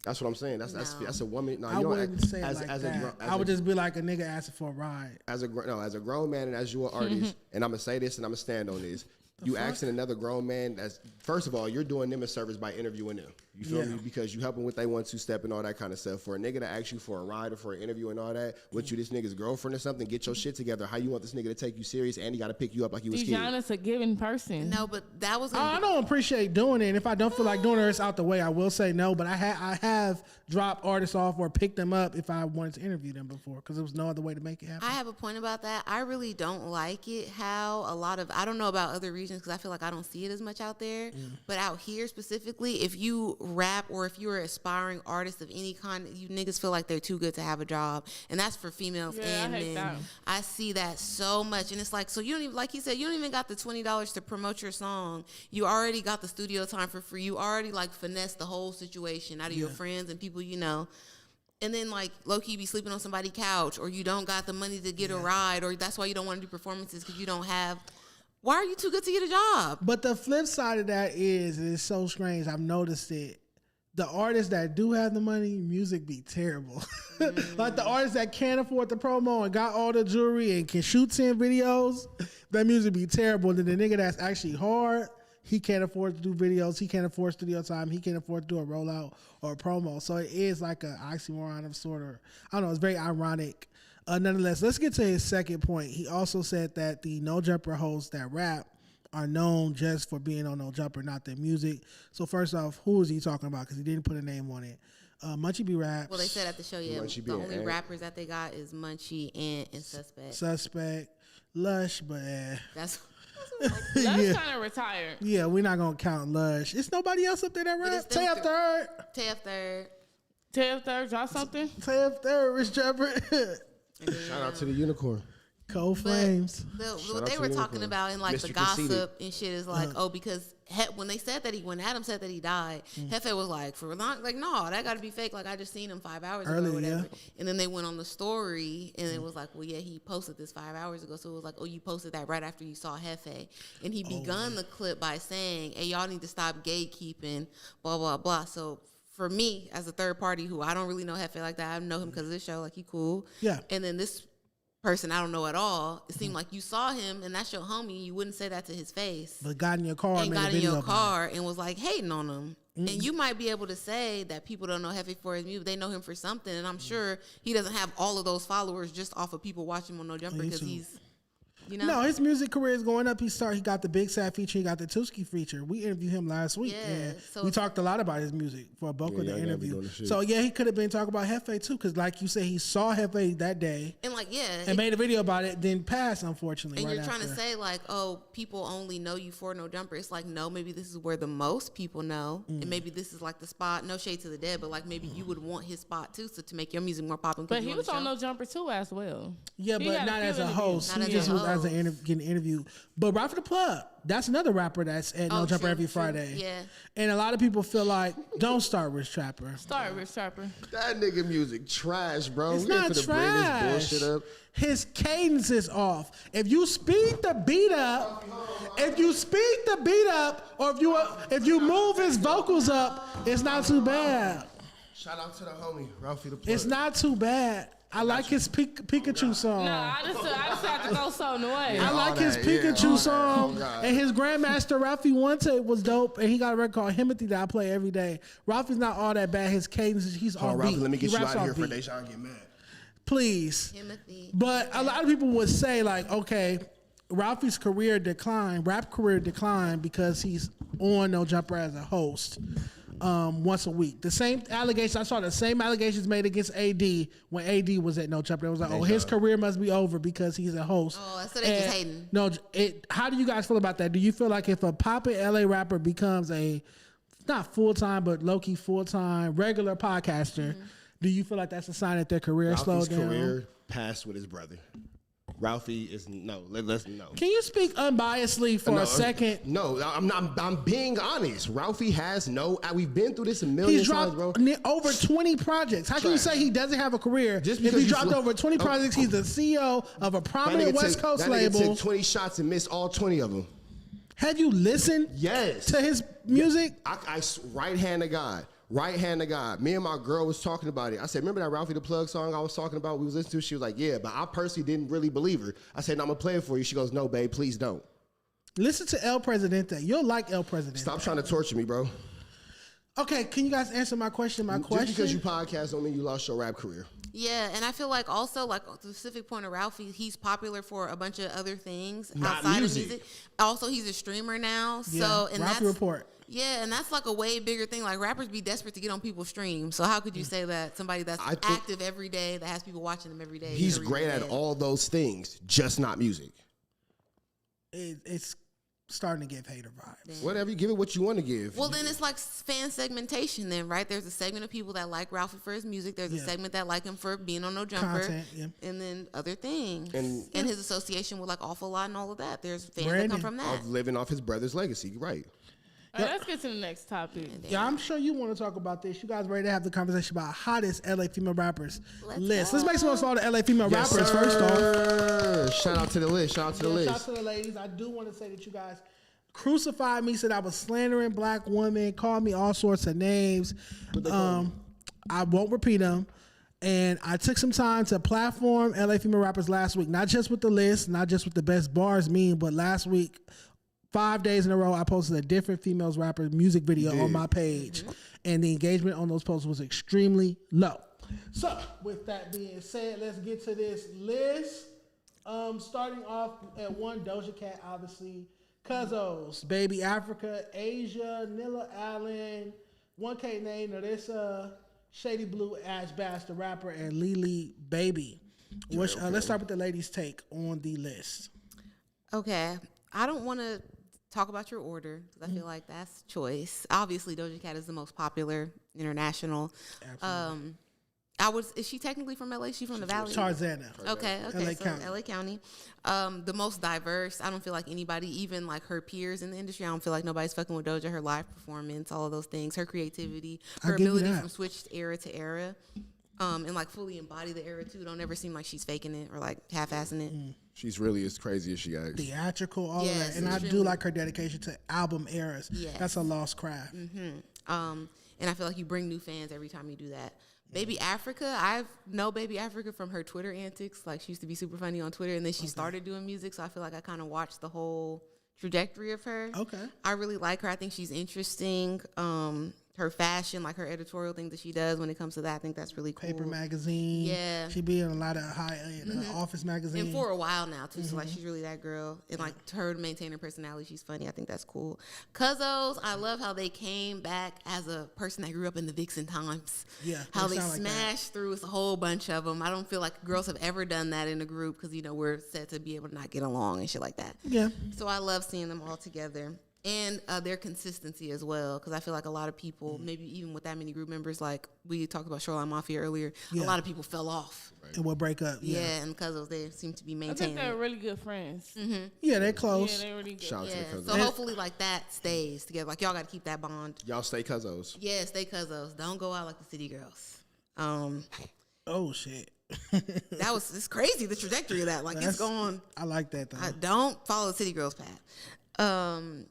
That's what I'm saying. That's a woman. No, I you wouldn't don't say it like that. I would just just be like a nigga asking for a ride. as a grown man and as you an artist, and I'm gonna say this and I'm gonna stand on this. You asking another grown man, that's first of all, you're doing them a service by interviewing them. You feel me? Because you help them with they 1-2 step and all that kind of stuff. For a nigga to ask you for a ride or for an interview and all that, what you this nigga's girlfriend or something, get your shit together. How you want this nigga to take you serious and he got to pick you up like you was kid. Dejon is a giving person. No, but that was. I don't appreciate doing it. And if I don't feel like doing it, it's out the way. I will say no. But I have dropped artists off or picked them up if I wanted to interview them before because there was no other way to make it happen. I have a point about that. I really don't like it how a lot of, I don't know about other regions because I feel like I don't see it as much out there. But out here specifically, if you rap or if you're an aspiring artist of any kind, you niggas feel like they're too good to have a job. And that's for females and men. I see that so much. And it's like, so you don't even, like he said, you don't even got the $20 to promote your song. You already got the studio time for free. You already like finessed the whole situation out of your friends and people you know. And then, like, low-key be sleeping on somebody's couch, or you don't got the money to get a ride, or that's why you don't want to do performances because you don't have. Why are you too good to get a job? But the flip side of that is, and it's so strange, I've noticed it, the artists that do have the money, music be terrible. Like the artists that can't afford the promo and got all the jewelry and can shoot 10 videos, that music be terrible. And then the nigga that's actually hard, he can't afford to do videos. He can't afford studio time. He can't afford to do a rollout or a promo. So it is like an oxymoron of sort of, I don't know, it's very ironic. Nonetheless, let's get to his second point. He also said that the No Jumper hosts that rap are known just for being on No Jumper, not their music. So first off, who is he talking about? Because he didn't put a name on it. Munchie B raps. Well, they said at the show, the only rappers that they got is Munchie and Suspect. Lush, but that's Lush kind of retired. Yeah, we're not gonna count Lush. It's nobody else up there that raps. Tay Third. Tay Third, drop something. Tay Third, Rich Jumper. Shout out to the Unicorn. Cold Flames. What they were talking about in like Mr. the gossip and shit is like, because when they said that when Adam said that he died, Hefe was like, no, that got to be fake. Like I just seen him 5 hours ago or whatever. Yeah. And then they went on the story and it was like, well, yeah, he posted this 5 hours ago. So it was like, oh, you posted that right after you saw Hefe. And he begun the clip by saying, hey, y'all need to stop gatekeeping, blah, blah, blah. So for me, as a third party who I don't really know Hefe like that, I know him because of this show, like he cool. Yeah. And then this person I don't know at all, it seemed like you saw him and that's your homie, you wouldn't say that to his face. But got in your car and was like hating on him. And you might be able to say that people don't know Hefe for his music, they know him for something, and I'm sure he doesn't have all of those followers just off of people watching him on No Jumper because he's You know? No, his music career is going up. He got the Big Sad feature. He got the Tuski feature. We interviewed him last week. Yeah, And so we talked a lot about his music for a bulk of the y'all gotta be interview. doing the shit. So, yeah, he could have been talking about Hefe, too, because like you said, he saw Hefe that day And like, and made a video about it, then passed, unfortunately. and right you're trying after. to say like, oh, people only know you for No Jumper. It's like, no, maybe this is where the most people know, and maybe this is like the spot. No shade to the dead, but like maybe you would want his spot too, so to make your music more popping. But he was on No Jumper too as well. Yeah, He but had a not few as a interviews. host. Not He as just a was as an host. getting interviewed. But Rap for the Plug, that's another rapper that's at No Jumper true, every true. Friday. Yeah. And a lot of people feel like, don't start Rich Trapper. Start Rich Trapper. That nigga music trash, bro. It's We ain't not finna trash. bring this bullshit up. His cadence is off. If you speed the beat up, or if you move his vocals up, it's not too bad. Shout out to the homie, Ralphie the Plug. It's not too bad. I like his Pikachu song. No, I just had to go something away. I like his Pikachu song, and his Grandmaster Ralphie One Tape was dope, and he got a record called Himothy that I play every day. Ralphie's not all that bad. His cadence, he's Hold on, on Ralphie, beat. let me get He you raps out of here off for beat. Dejon get mad. Please. Timothy. But a lot of people would say, like, okay, Ralphie's career declined, rap career declined because he's on No Jumper as a host once a week. The same allegations, I saw the same allegations made against AD when AD was at No Jumper. It was like, oh, his career must be over because he's a host. Oh, so they just hating. No, how do you guys feel about that? Do you feel like if a poppin' LA rapper becomes not full-time, but low-key full-time, regular podcaster, do you feel like that's a sign that their career slowed Ralphie's down? career passed with his brother. Ralphie is let's no. Can you speak unbiasedly for a second? No, I'm not. I'm being honest. Ralphie has no. We've been through this a million He's times, dropped bro. over 20 projects. How can you say he doesn't have a career Just if because he you dropped fl- over 20 projects? He's the CEO of a prominent West Coast that nigga label. took 20 shots and missed all 20 of them. Have you listened Yes. to his music? Right hand of God. Right hand of God. Me and my girl was talking about it. I said, remember that Ralphie the Plug song I was talking about? We was listening to. She was like, yeah, but I personally didn't really believe her. I said, no, I'm gonna play it for you. She goes, no, babe, please don't. Listen to El Presidente. You'll like El Presidente. Stop trying to torture me, bro. Okay, can you guys answer my question? Just because you podcast don't mean you lost your rap career. Yeah, and I feel like also like the specific point of Ralphie, he's popular for a bunch of other things Not outside music. of music. Also, he's a streamer now, Yeah, so and Rap that's Report. Yeah, and that's like a way bigger thing. Like rappers be desperate to get on people's streams. So how could you say that somebody that's I think- active every day, that has people watching them every day? He's career great at dead? all those things, just not music. It's starting to give hater vibes. Whatever, you give it what you want to give. Well, then it's like fan segmentation, then, right? There's a segment of people that like Ralphie for his music. There's a segment that like him for being on No Jumper, Content, yeah. and then other things, And- and his association with like Awful Lot and all of that. There's fans that Branding. come from that. Of living off his brother's legacy, right? All right, let's get to the next topic. Yeah, I'm sure you want to talk about this. You guys ready to have the conversation about hottest LA female rappers list? Let's make some noise for all the LA female rappers first off. Shout out to the list. Shout out to the Yeah, list. shout out to the ladies. I do want to say that you guys crucified me, said I was slandering black women, called me all sorts of names. I won't repeat them. And I took some time to platform LA female rappers last week, not just with the list, not just with the best bars mean, but last week, 5 days in a row, I posted a different females rapper music video on my page. And the engagement on those posts was extremely low. So, with that being said, let's get to this list. Starting off at one, Doja Cat, obviously. Cuzzos, Baby Africa, Asia, Nilla Allen, 1K Name, Narissa, Shady Blue, Ash Bass, the rapper, and Lily Baby. Let's start with the ladies' take on the list. Okay, I don't want to talk about your order because I feel like that's choice. Obviously, Doja Cat is the most popular international. Absolutely. Is she technically from LA? She from the Valley? Tarzana. Okay, LA so County. LA County. The most diverse. I don't feel like anybody, even like her peers in the industry, I don't feel like nobody's fucking with Doja. Her live performance, all of those things, her creativity, her I'll give you ability that. from switched era to era, and like fully embody the era too. Don't ever seem like she's faking it or like half-assing it. She's really as crazy as she acts. Theatrical, all of Yes, that. And I do extremely. like her dedication to album eras. Yes. That's a lost craft. And I feel like you bring new fans every time you do that. Baby Africa, I know Baby Africa from her Twitter antics. Like she used to be super funny on Twitter, and then she started doing music. So I feel like I kind of watched the whole trajectory of her. Okay. I really like her. I think she's interesting. her fashion, like her editorial thing that she does when it comes to that. I think that's really cool. Paper magazine. Yeah. She be in a lot of high-end office magazine. And for a while now, too. So, like, she's really that girl. And, like, her to maintain her personality, she's funny. I think that's cool. Cuzzos, I love how they came back as a person that grew up in the Vixen times. Yeah. How they sound like smashed through. It's a whole bunch of them. I don't feel like girls have ever done that in a group because, you know, we're said to be able to not get along and shit like that. Yeah. So I love seeing them all together. And their consistency as well, because I feel like a lot of people, maybe even with that many group members, like we talked about Shoreline Mafia earlier, a lot of people fell off. And we'll break up. Yeah, and because they seem to be I maintaining. think they're really good friends. Yeah, they're close. Yeah, they're really good. Shout out to the Yeah, cousins. so hopefully like that stays together. Like y'all got to keep that bond. Y'all stay cousins. Yeah, stay cousins. Don't go out like the city girls. Oh, shit. It's crazy the trajectory of that. Like it's going. I like that, though. Don't follow the city girls path.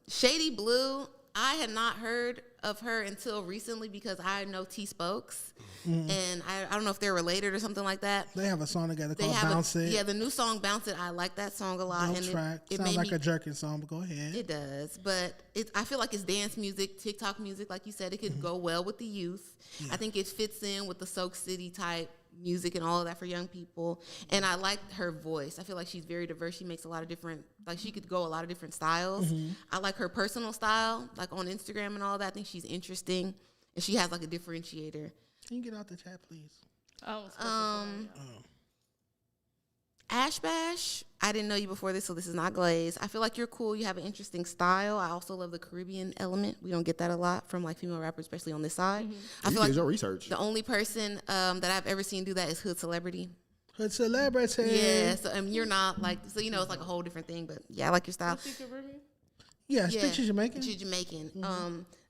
Shady Blue, I had not heard of her until recently because I know T Spokes, and I don't know if they're related or something like that. They have a song together They called have Bounce It. yeah, the new song Bounce It. I like that song a lot. Dope And track. it Sounds made like me, a jerking song, but go ahead. It does, but I feel like it's dance music, TikTok music, like you said. It could go well with the youth. I think it fits in with the Soak City type music and all of that for young people. And I like her voice. I feel like she's very diverse. She makes a lot of different, like she could go a lot of different styles. I like her personal style, like on Instagram and all that. I think she's interesting, and she has like a differentiator. Can you get out the chat, please? Ash Bash, I didn't know you before this, so this is not Glaze. I feel like you're cool. You have an interesting style. I also love the Caribbean element. We don't get that a lot from like female rappers, especially on this side. I feel like your research. the only person that I've ever seen do that is Hood Celebrity. Hood Celebrity. Yeah, so you're not like, so you know, it's like a whole different thing, but yeah, I like your style. Yeah, speak to Jamaican. She's Jamaican.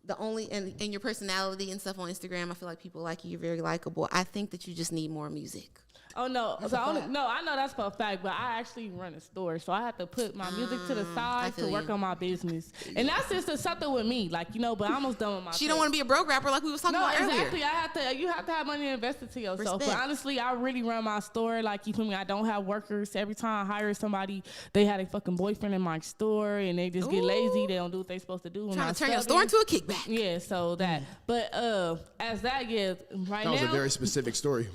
The only, and your personality and stuff on Instagram, I feel like people like you. You're very likable. I think that you just need more music. Oh no! I know that's for a fact, but I actually run a store, so I have to put my music to the side to work on my business, and that's just something with me, like but I'm almost done with my. She don't want to be a broke rapper like we was talking about earlier. Exactly. You have to have money invested to yourself. Respect. But honestly, I really run my store, like you feel me. I don't have workers. Every time I hire somebody, they had a fucking boyfriend in my store, and they just get lazy. They don't do what they supposed to do. Trying to turn your store into a kickback. Yeah, so that. But as that gets right now, That was a very specific story.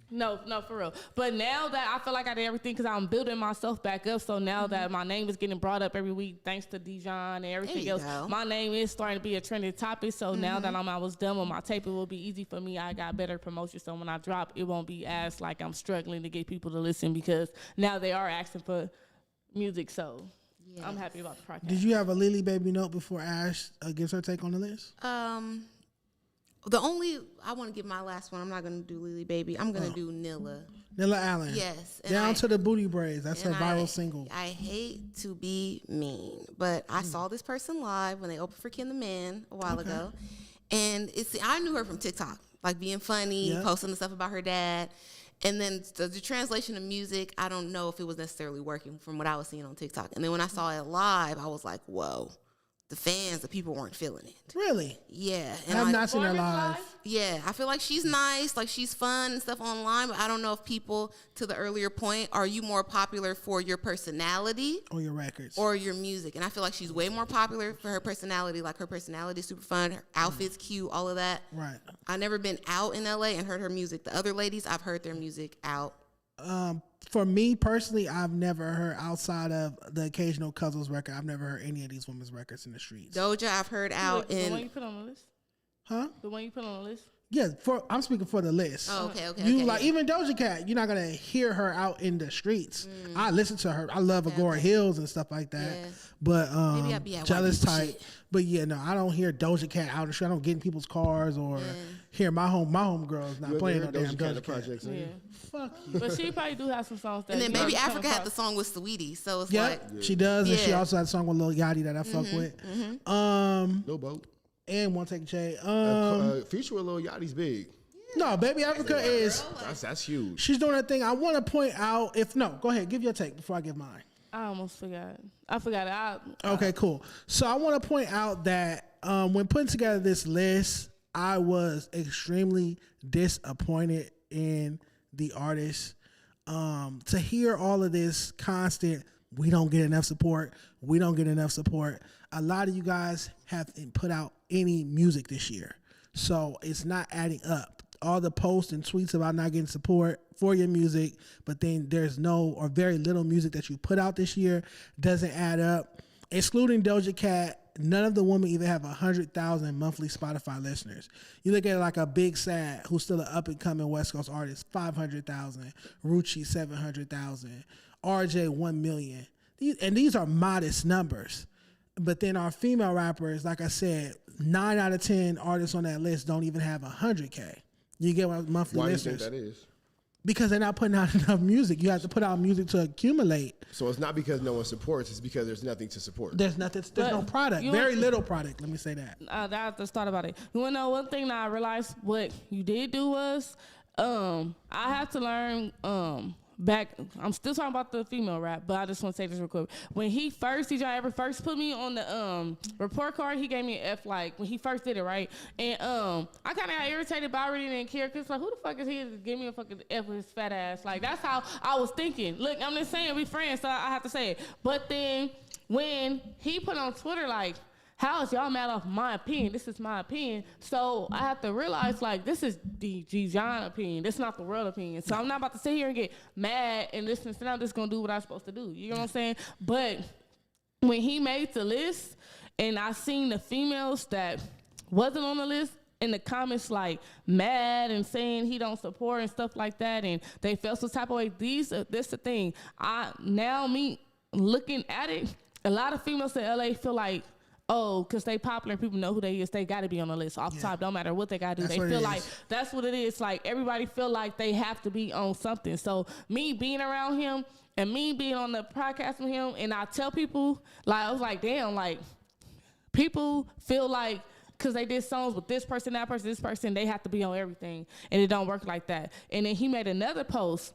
No, for real. But now that I feel like I did everything because I'm building myself back up. So now that my name is getting brought up every week, thanks to Dejon and everything else, my name is starting to be a trending topic. So now that I was done with my tape, it will be easy for me. I got better promotion. So when I drop, it won't be as like I'm struggling to get people to listen because now they are asking for music. So I'm happy about the project. Did you have a Lily Baby note before Ash gives her take on the list? I want to give my last one. I'm not going to do Lily Baby. I'm going to do Nilla. Nilla Allen. Yes. Down to the Booty Braids. That's her viral single. I hate to be mean, but I saw this person live when they opened for Ken the Man a while ago. And I knew her from TikTok, like being funny, posting the stuff about her dad. And then the translation of music, I don't know if it was necessarily working from what I was seeing on TikTok. And then when I saw it live, I was like, whoa. The people weren't feeling it. Really? Yeah. And I've not seen her live. Yeah. I feel like she's nice, like she's fun and stuff online, but I don't know if people, to the earlier point, are you more popular for your personality? Or your records. Or your music? And I feel like she's way more popular for her personality. Like her personality is super fun, her outfit's cute, all of that. Right. I've never been out in LA and heard her music. The other ladies, I've heard their music out. For me personally, I've never heard outside of the occasional Cousins record. I've never heard any of these women's records in the streets. Doja, I've heard out The in. one you put on the list? Huh? The one you put on the list? Yeah, I'm speaking for the list. Oh, okay. You like even Doja Cat, you're not gonna hear her out in the streets. I listen to her. I love Agora Hills and stuff like that. Yeah. But Maybe I'd be at Jealous white people Type. shit. But yeah, no, I don't hear Doja Cat out in the street. I don't get in people's cars or hear my home girls not playing no damn Doja Cat. Projects, Yeah. Fuck you. But she probably do have some songs that. And then you Baby know, come Africa had the across. song with Saweetie, so it's Yep, like. she does, and she Yeah. also had a song with Lil Yachty that I fuck with. No boat. And One Take J. Future with Lil Yachty's big. No, Baby Africa is That's huge. she's doing her thing. I want to point out go ahead, give your take before I give mine. I almost forgot. I forgot it. Okay, cool. So I want to point out that when putting together this list, I was extremely disappointed in the artists. To hear all of this constant, we don't get enough support. A lot of you guys haven't put out any music this year. So it's not adding up. All the posts and tweets about not getting support for your music, but then there's no or very little music that you put out this year doesn't add up. Excluding Doja Cat, none of the women even have 100,000 monthly Spotify listeners. You look at like a Big Sad, who's still an up-and-coming West Coast artist, 500,000. Ruchi, 700,000. RJ, 1 million. And these are modest numbers. But then our female rappers, like I said, 9 out of 10 artists on that list don't even have 100K. You get what monthly listeners. Why do you think that is? Because they're not putting out enough music. You have to put out music to accumulate. So it's not because no one supports, it's because there's nothing to support. There's no product. Very little product, let me say that. That's the start about it. You want to know one thing that I realized what you did do was, I had to learn, back, I'm still talking about the female rap, but I just want to say this real quick. When DJ ever first put me on the report card, he gave me an F, like, when he first did it, right? And I kind of got irritated, but I really didn't care, because, like, who the fuck is he to give me a fucking F with his fat ass? Like, that's how I was thinking. Look, I'm just saying, we friends, so I have to say it. But then, when he put on Twitter, like, how is y'all mad off my opinion? This is my opinion. So I have to realize, like, this is the Dejon opinion. This is not the world opinion. So I'm not about to sit here and get mad and listen. So I'm just going to do what I'm supposed to do. You know what I'm saying? But when he made the list and I seen the females that wasn't on the list in the comments, like, mad and saying he don't support and stuff like that, and they felt some type of way, this the thing. Me looking at it, a lot of females in LA feel like, oh, because they popular, people know who they is, they got to be on the list off top, don't matter what they got to do. They feel like that's what it is. Like, everybody feel like they have to be on something. So me being around him and me being on the podcast with him, and I tell people, like, I was like, damn, like, people feel like because they did songs with this person, that person, this person, they have to be on everything, and it don't work like that. And then he made another post.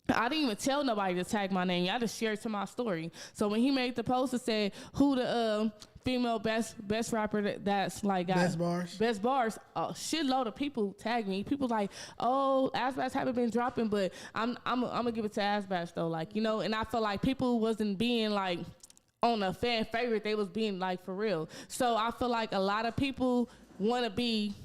I didn't even tell nobody to tag my name. I just shared it to my story. So when he made the post, it said who the female best rapper that's like got best bars. A shitload of people tagged me. People like, oh, Asbash haven't been dropping, but I'm gonna give it to Asbash though. Like, you know, and I feel like people wasn't being like on a fan favorite. They was being like for real. So I feel like a lot of people want to be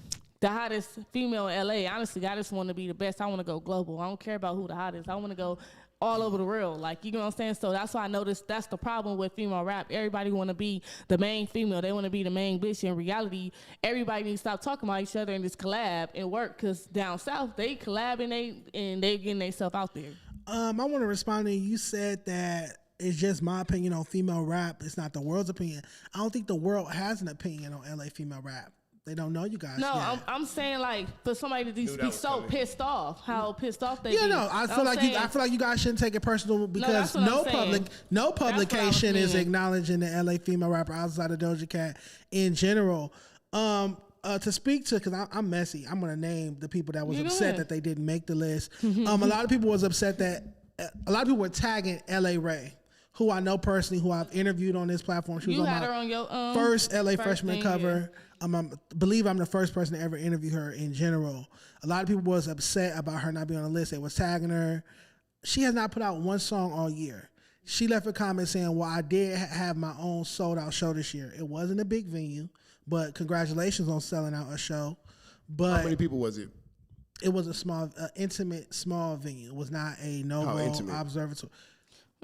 the hottest female in LA. Honestly, I just want to be the best. I want to go global. I don't care about who the hottest. I want to go all over the world. Like, you know what I'm saying? So that's why I noticed that's the problem with female rap. Everybody want to be the main female. They want to be the main bitch. In reality, everybody needs to stop talking about each other and just collab and work, because down south, they collab and they getting themselves out there. I want to respond to you. You said that it's just my opinion on female rap. It's not the world's opinion. I don't think the world has an opinion on LA female rap. They don't know you guys. No, I'm saying, like, for somebody to be so pissed off, how pissed off they be. I feel like you guys shouldn't take it personal, because no publication is acknowledging the LA female rapper outside of Doja Cat in general. To speak to, because I'm messy, I'm gonna name the people that was upset that they didn't make the list. A lot of people was upset that a lot of people were tagging LA Ray, who I know personally, who I've interviewed on this platform. She was on my first LA freshman cover. I believe I'm the first person to ever interview her in general. A lot of people was upset about her not being on the list. They was tagging her. She has not put out one song all year. She left a comment saying, well, I did have my own sold out show this year. It wasn't a big venue, but congratulations on selling out a show. But how many people was it? It was a small, intimate, small venue. It was not a Novo Observatory.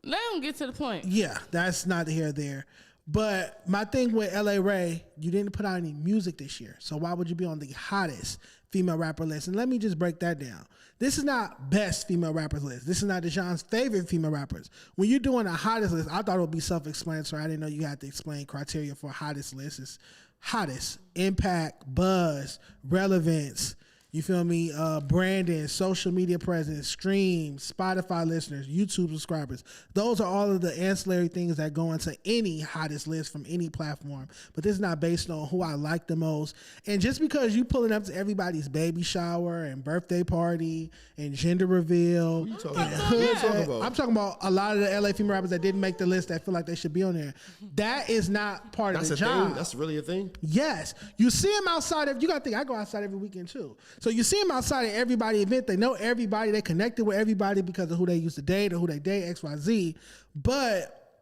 Let them get to the point. Yeah, that's not here or there. But my thing with LA Ray, you didn't put out any music this year. So why would you be on the hottest female rapper list? And let me just break that down. This is not best female rappers list. This is not Dejon's favorite female rappers. When you're doing a hottest list, I thought it would be self-explanatory. I didn't know you had to explain criteria for a hottest list. It's hottest, impact, buzz, relevance, you feel me? Branding, social media presence, streams, Spotify listeners, YouTube subscribers. Those are all of the ancillary things that go into any hottest list from any platform. But this is not based on who I like the most. And just because you pulling up to everybody's baby shower and birthday party and gender reveal, I'm talking about a lot of the LA female rappers that didn't make the list that feel like they should be on there. That is not part of the job. Thing? That's really a thing? Yes. You see them outside you got to think, I go outside every weekend too. So you see them outside at everybody event. They know everybody. They connected with everybody because of who they used to date or who they date, XYZ. But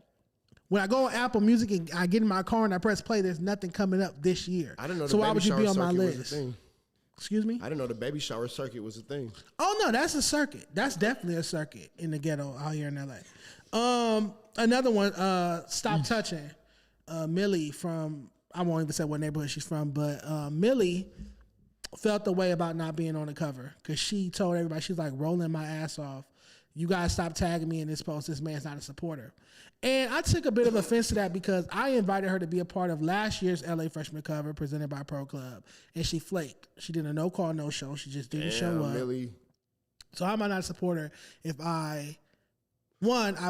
When I go on Apple Music and I get in my car and I press play, there's nothing coming up this year. I didn't know. So why would you be on my Was a list? thing. Excuse me? I didn't know the baby shower circuit was a thing. Oh no, that's a circuit. That's definitely a circuit in the ghetto out here in LA. Another one, Stop Touching. Millie from, I won't even say what neighborhood she's from, but Millie felt the way about not being on the cover because she told everybody, she's like rolling my ass off. You guys stop tagging me in this post. This man's not a supporter. And I took a bit of offense to that because I invited her to be a part of last year's LA Freshman cover presented by Pro Club. And she flaked. She did a no call, no show. She just didn't show up. Millie. So how am I not a supporter if I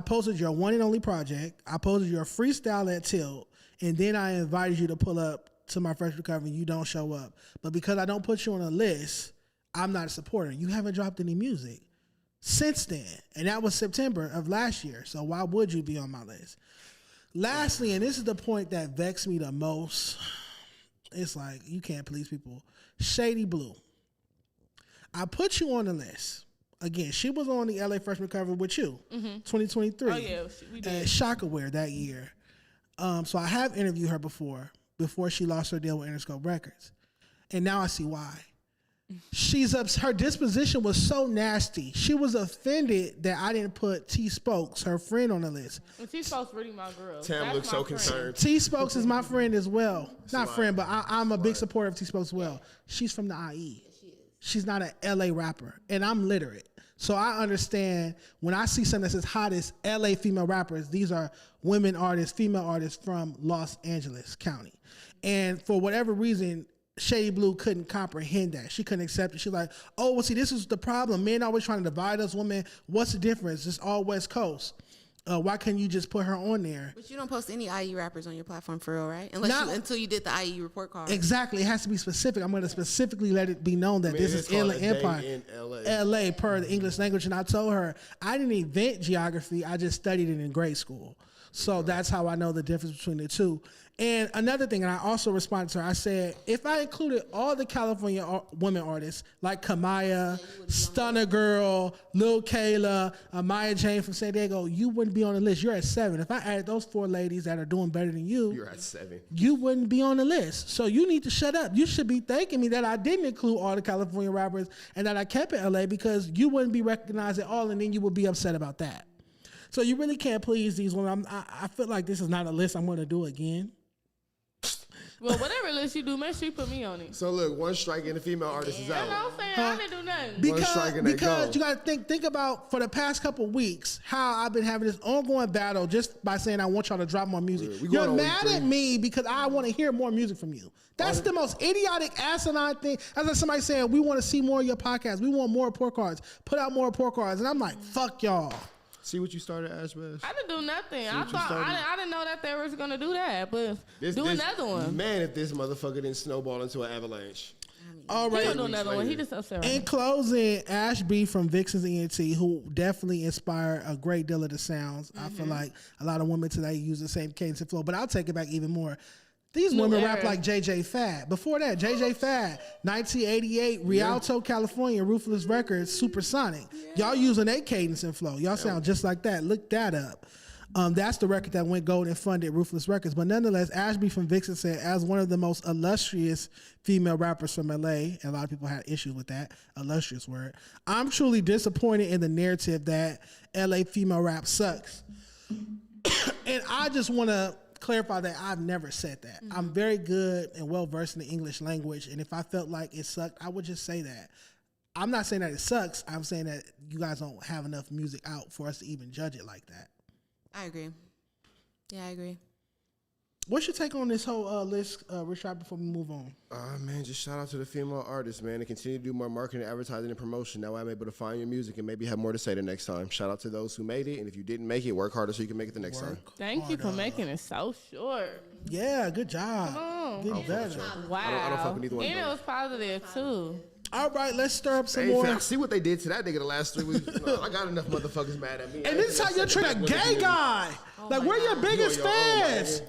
posted your one and only project, I posted your freestyle at Tilt, and then I invited you to pull up to my freshman cover and you don't show up. But because I don't put you on a list, I'm not a supporter. You haven't dropped any music since then. And that was September of last year. So why would you be on my list? Lastly, and this is the point that vexed me the most, it's like you can't please people. Shady Blue. I put you on the list. Again, she was on the LA Freshman cover with you, 2023. Oh, yeah, we did. At Shockaware that year. So I have interviewed her before she lost her deal with Interscope Records. And now I see why. Her disposition was so nasty. She was offended that I didn't put T Spokes, her friend, on the list. And T Spokes really my girl. Tam That's looks my so friend. concerned. T Spokes is my friend as well. Not Smart. friend, but I'm a big supporter of T Spokes as well. She's from the IE. She's not an LA rapper, and I'm literate. So I understand when I see something that says hottest LA female rappers, these are women artists, female artists from Los Angeles County. And for whatever reason, Shady Blue couldn't comprehend that. She couldn't accept it. She's like, oh, well, see, this is the problem. Men always trying to divide us women. What's the difference? It's all West Coast. Why can't you just put her on there? But you don't post any IE rappers on your platform for real, right? Until you did the IE report card. Exactly. It has to be specific. I'm going to specifically let it be known that this is Inland Empire. In LA per the English language. And I told her I didn't invent geography. I just studied it in grade school. So that's how I know the difference between the two. And another thing, and I also responded to her, I said, if I included all the California women artists like Kamaya, Stunner Girl, Lil Kayla, Maya Jane from San Diego, you wouldn't be on the list. You're at 7. If I added those 4 ladies that are doing better than you, You're at 7. you wouldn't be on the list. So you need to shut up. You should be thanking me that I didn't include all the California rappers and that I kept it LA because you wouldn't be recognized at all, and then you would be upset about that. So you really can't please these women. I feel like this is not a list I'm going to do again. Well, whatever list you do, make sure you put me on it. So look, one strike and the female artist is That's what out. I'm saying. I didn't do nothing. Because you got to think about for the past couple of weeks how I've been having this ongoing battle just by saying I want y'all to drop more music. We You're going on mad week at 3. me because I want to hear more music from you. That's the most idiotic, asinine thing. That's like somebody saying, we want to see more of your podcast. We want more report cards. Put out more report cards. And I'm like, fuck y'all. See what you started, Ash Bash? I didn't do nothing. I what you thought started? I didn't know that they was gonna do that, but do another one. Man, if this motherfucker didn't snowball into an avalanche. All He right. gonna do another one. He just upset. In closing, Ash B from Vixen's ENT, who definitely inspired a great deal of the sounds. I feel like a lot of women today use the same cadence and flow, but I'll take it back even more. These women rap like JJ Fad. Before that, JJ Fad, 1988, Rialto, California, Ruthless Records, Supersonic. Y'all using their cadence and flow. Y'all sound just like that. Look that up. That's the record that went gold and funded Ruthless Records. But nonetheless, Ashby from Vixen said, as one of the most illustrious female rappers from LA, and a lot of people had issues with that, illustrious word, I'm truly disappointed in the narrative that LA female rap sucks. And I just want to clarify that I've never said that. I'm very good and well versed in the English language, and if I felt like it sucked, I would just say that. I'm not saying that it sucks. I'm saying that you guys don't have enough music out for us to even judge it like that. I agree. Yeah, I agree. What's your take on this whole list, Rashad, before we move on? Man, just shout out to the female artists, man, and continue to do more marketing, advertising, and promotion. That way I'm able to find your music and maybe have more to say the next time. Shout out to those who made it, and if you didn't make it, work harder so you can make it the next time. Thank you for making it so short. Yeah, good job. Come on. Getting better. Wow. I don't fuck with either one of And it those. was positive too. All right, let's stir up some Hey, more. fam, I see what they did to that nigga the last 3 weeks. I got enough motherfuckers mad at me. And this is how you treat a gay guy. Like, we're your biggest fans.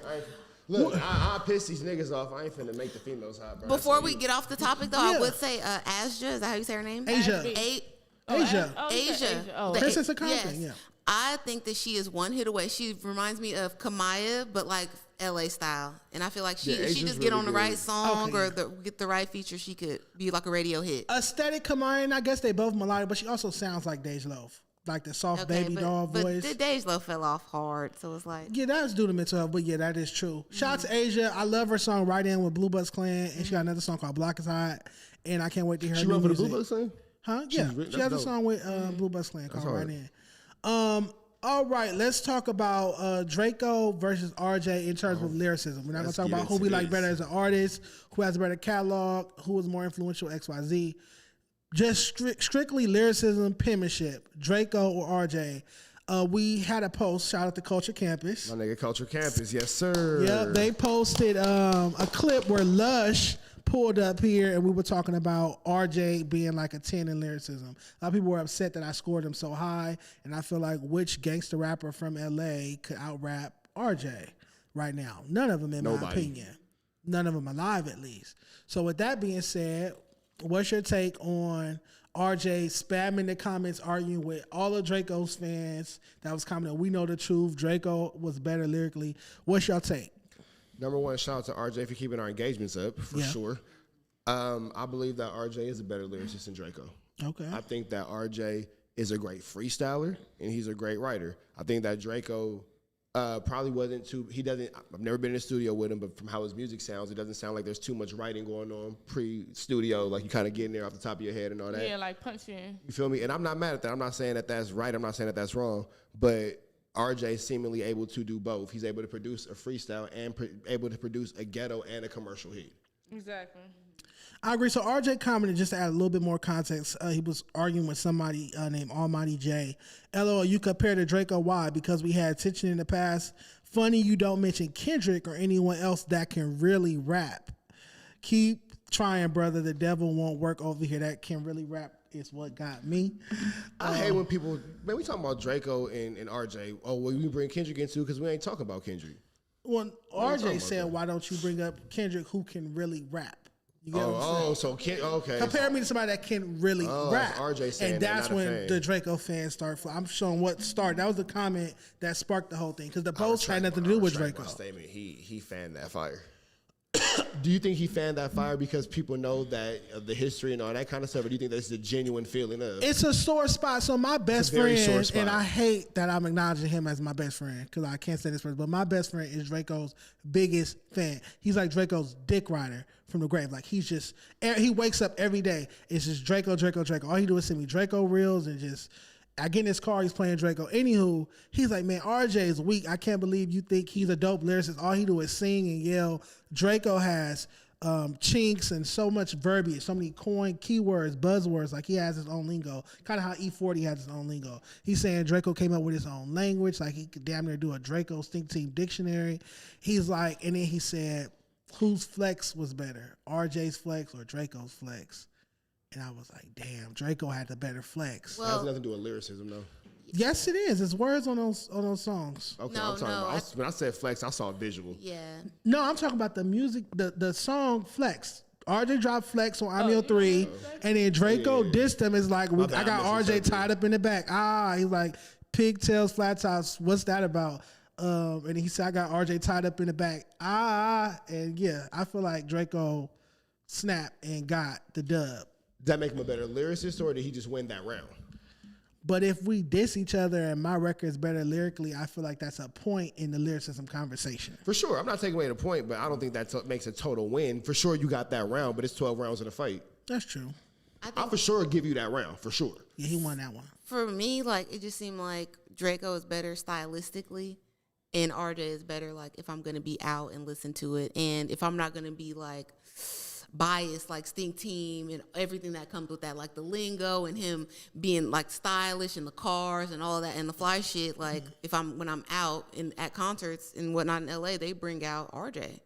Look, I piss these niggas off. I ain't finna make the females hot, bro. Before we get off the topic, though, Yeah. I would say Asja. Is that how you say her name? Asia. Asia. Asia. Oh, you said Asia. Oh. The Princess A- of Compton, yes. I think that she is one hit away. She reminds me of Kamaya, but like LA style. And I feel like she Asia's just really get on the good. right song Okay. or get the right feature. She could be like a radio hit. Aesthetic Kamari, I guess they both melodic, but she also sounds like Dej Loaf. Like the soft baby doll voice. But Dej Loaf fell off hard, so it's like. Yeah, that's due to mental health, but yeah, that is true. Shout out to Asia. I love her song Right In with Blue Bucks Clan, and she got another song called Block Is Hot, and I can't wait to hear her She new wrote for the music. Blue Bucks thing? Huh? Yeah. That's She has a dope. song with Blue Bucks Clan called hard. Right In. All right, let's talk about Draco versus RJ in terms of lyricism. We're not going to talk get about who into we like this. better as an artist, who has a better catalog, who is more influential, XYZ. Just strictly lyricism, penmanship, Draco or RJ. We had a post, shout out to Culture Campus. My nigga Culture Campus, yes sir. Yeah, they posted a clip where Lush pulled up here and we were talking about RJ being like a 10 in lyricism. A lot of people were upset that I scored him so high, and I feel like which gangster rapper from LA could out-rap RJ right now? None of them, in my Nobody. opinion. None of them alive, at least. So with that being said, what's your take on RJ spamming the comments, arguing with all of Draco's fans that was commenting, we know the truth, Draco was better lyrically. What's your take? Number one, shout out to RJ for keeping our engagements up, for Yeah. sure. I believe that RJ is a better lyricist than Draco. Okay. I think that RJ is a great freestyler, and he's a great writer. I think that Draco probably wasn't too, I've never been in the studio with him, but from how his music sounds, it doesn't sound like there's too much writing going on pre-studio, like you kind of get in there off the top of your head and all that. Yeah, like punch in. You feel me? And I'm not mad at that. I'm not saying that that's right. I'm not saying that that's wrong. But RJ is seemingly able to do both. He's able to produce a freestyle and able to produce a ghetto and a commercial hit. Exactly. I agree. So RJ commented, just to add a little bit more context, he was arguing with somebody named Almighty J. LOL, you compare to Draco. Why? Because we had tension in the past. Funny you don't mention Kendrick or anyone else that can really rap. Keep trying, brother. The devil won't work over here. That can really rap is what got me. I hate when people, man, we talking about Draco and RJ. Oh, well, we bring Kendrick into because we ain't talking about Kendrick. When talking RJ about said, that? why don't you bring up Kendrick who can really rap? You get what I'm saying? Okay. Compare me to somebody that can really rap. RJ saying and that, that's not a when fan. the Draco fans start. I'm showing what started. That was the comment that sparked the whole thing because the post had nothing to do with Draco. My statement. He fanned that fire. Do you think he fanned that fire because people know that of the history and all that kind of stuff, or do you think that's a genuine feeling of? It's a sore spot. So my best a very sore friend, spot. and I hate that I'm acknowledging him as my best friend because I can't say this first, but my best friend is Draco's biggest fan. He's like Draco's dick rider from the grave. Like he wakes up every day. It's just Draco. All he do is send me Draco reels and just. I get in his car, he's playing Draco. Anywho, he's like, man, RJ is weak. I can't believe you think he's a dope lyricist. All he do is sing and yell. Draco has chinks and so much verbiage, so many keywords, buzzwords. Like he has his own lingo, kind of how E40 has his own lingo. He's saying Draco came up with his own language. Like he could damn near do a Draco Stink Team dictionary. He's like, and then he said, whose flex was better, RJ's flex or Draco's flex? And I was like, damn, Draco had the better flex. That has nothing to do with lyricism, though. Yes, it is. It's words on those songs. Okay, No, I'm talking no, about. When I said flex, I saw a visual. Yeah. No, I'm talking about the music, the song Flex. RJ dropped Flex on I'm Your 3, and then Draco dissed him. Is like, My bad, I got I RJ misunderstood. tied up in the back. He's like, pigtails, flat tops. What's that about? And he said, I got RJ tied up in the back. And yeah, I feel like Draco snapped and got the dub. Does that make him a better lyricist, or did he just win that round? But if we diss each other and my record is better lyrically, I feel like that's a point in the lyricism conversation. For sure. I'm not taking away the point, but I don't think that makes a total win. For sure, you got that round, but it's 12 rounds in a fight. That's true. I'll for sure give you that round, for sure. Yeah, he won that one. For me, like, it just seemed like Draco is better stylistically, and RJ is better, like, if I'm going to be out and listen to it, and if I'm not going to be, like, biased, like Stink Team and everything that comes with that, like the lingo and him being, like, stylish and the cars and all that and the fly shit, like, when I'm out at concerts and whatnot in LA, they bring out RJ.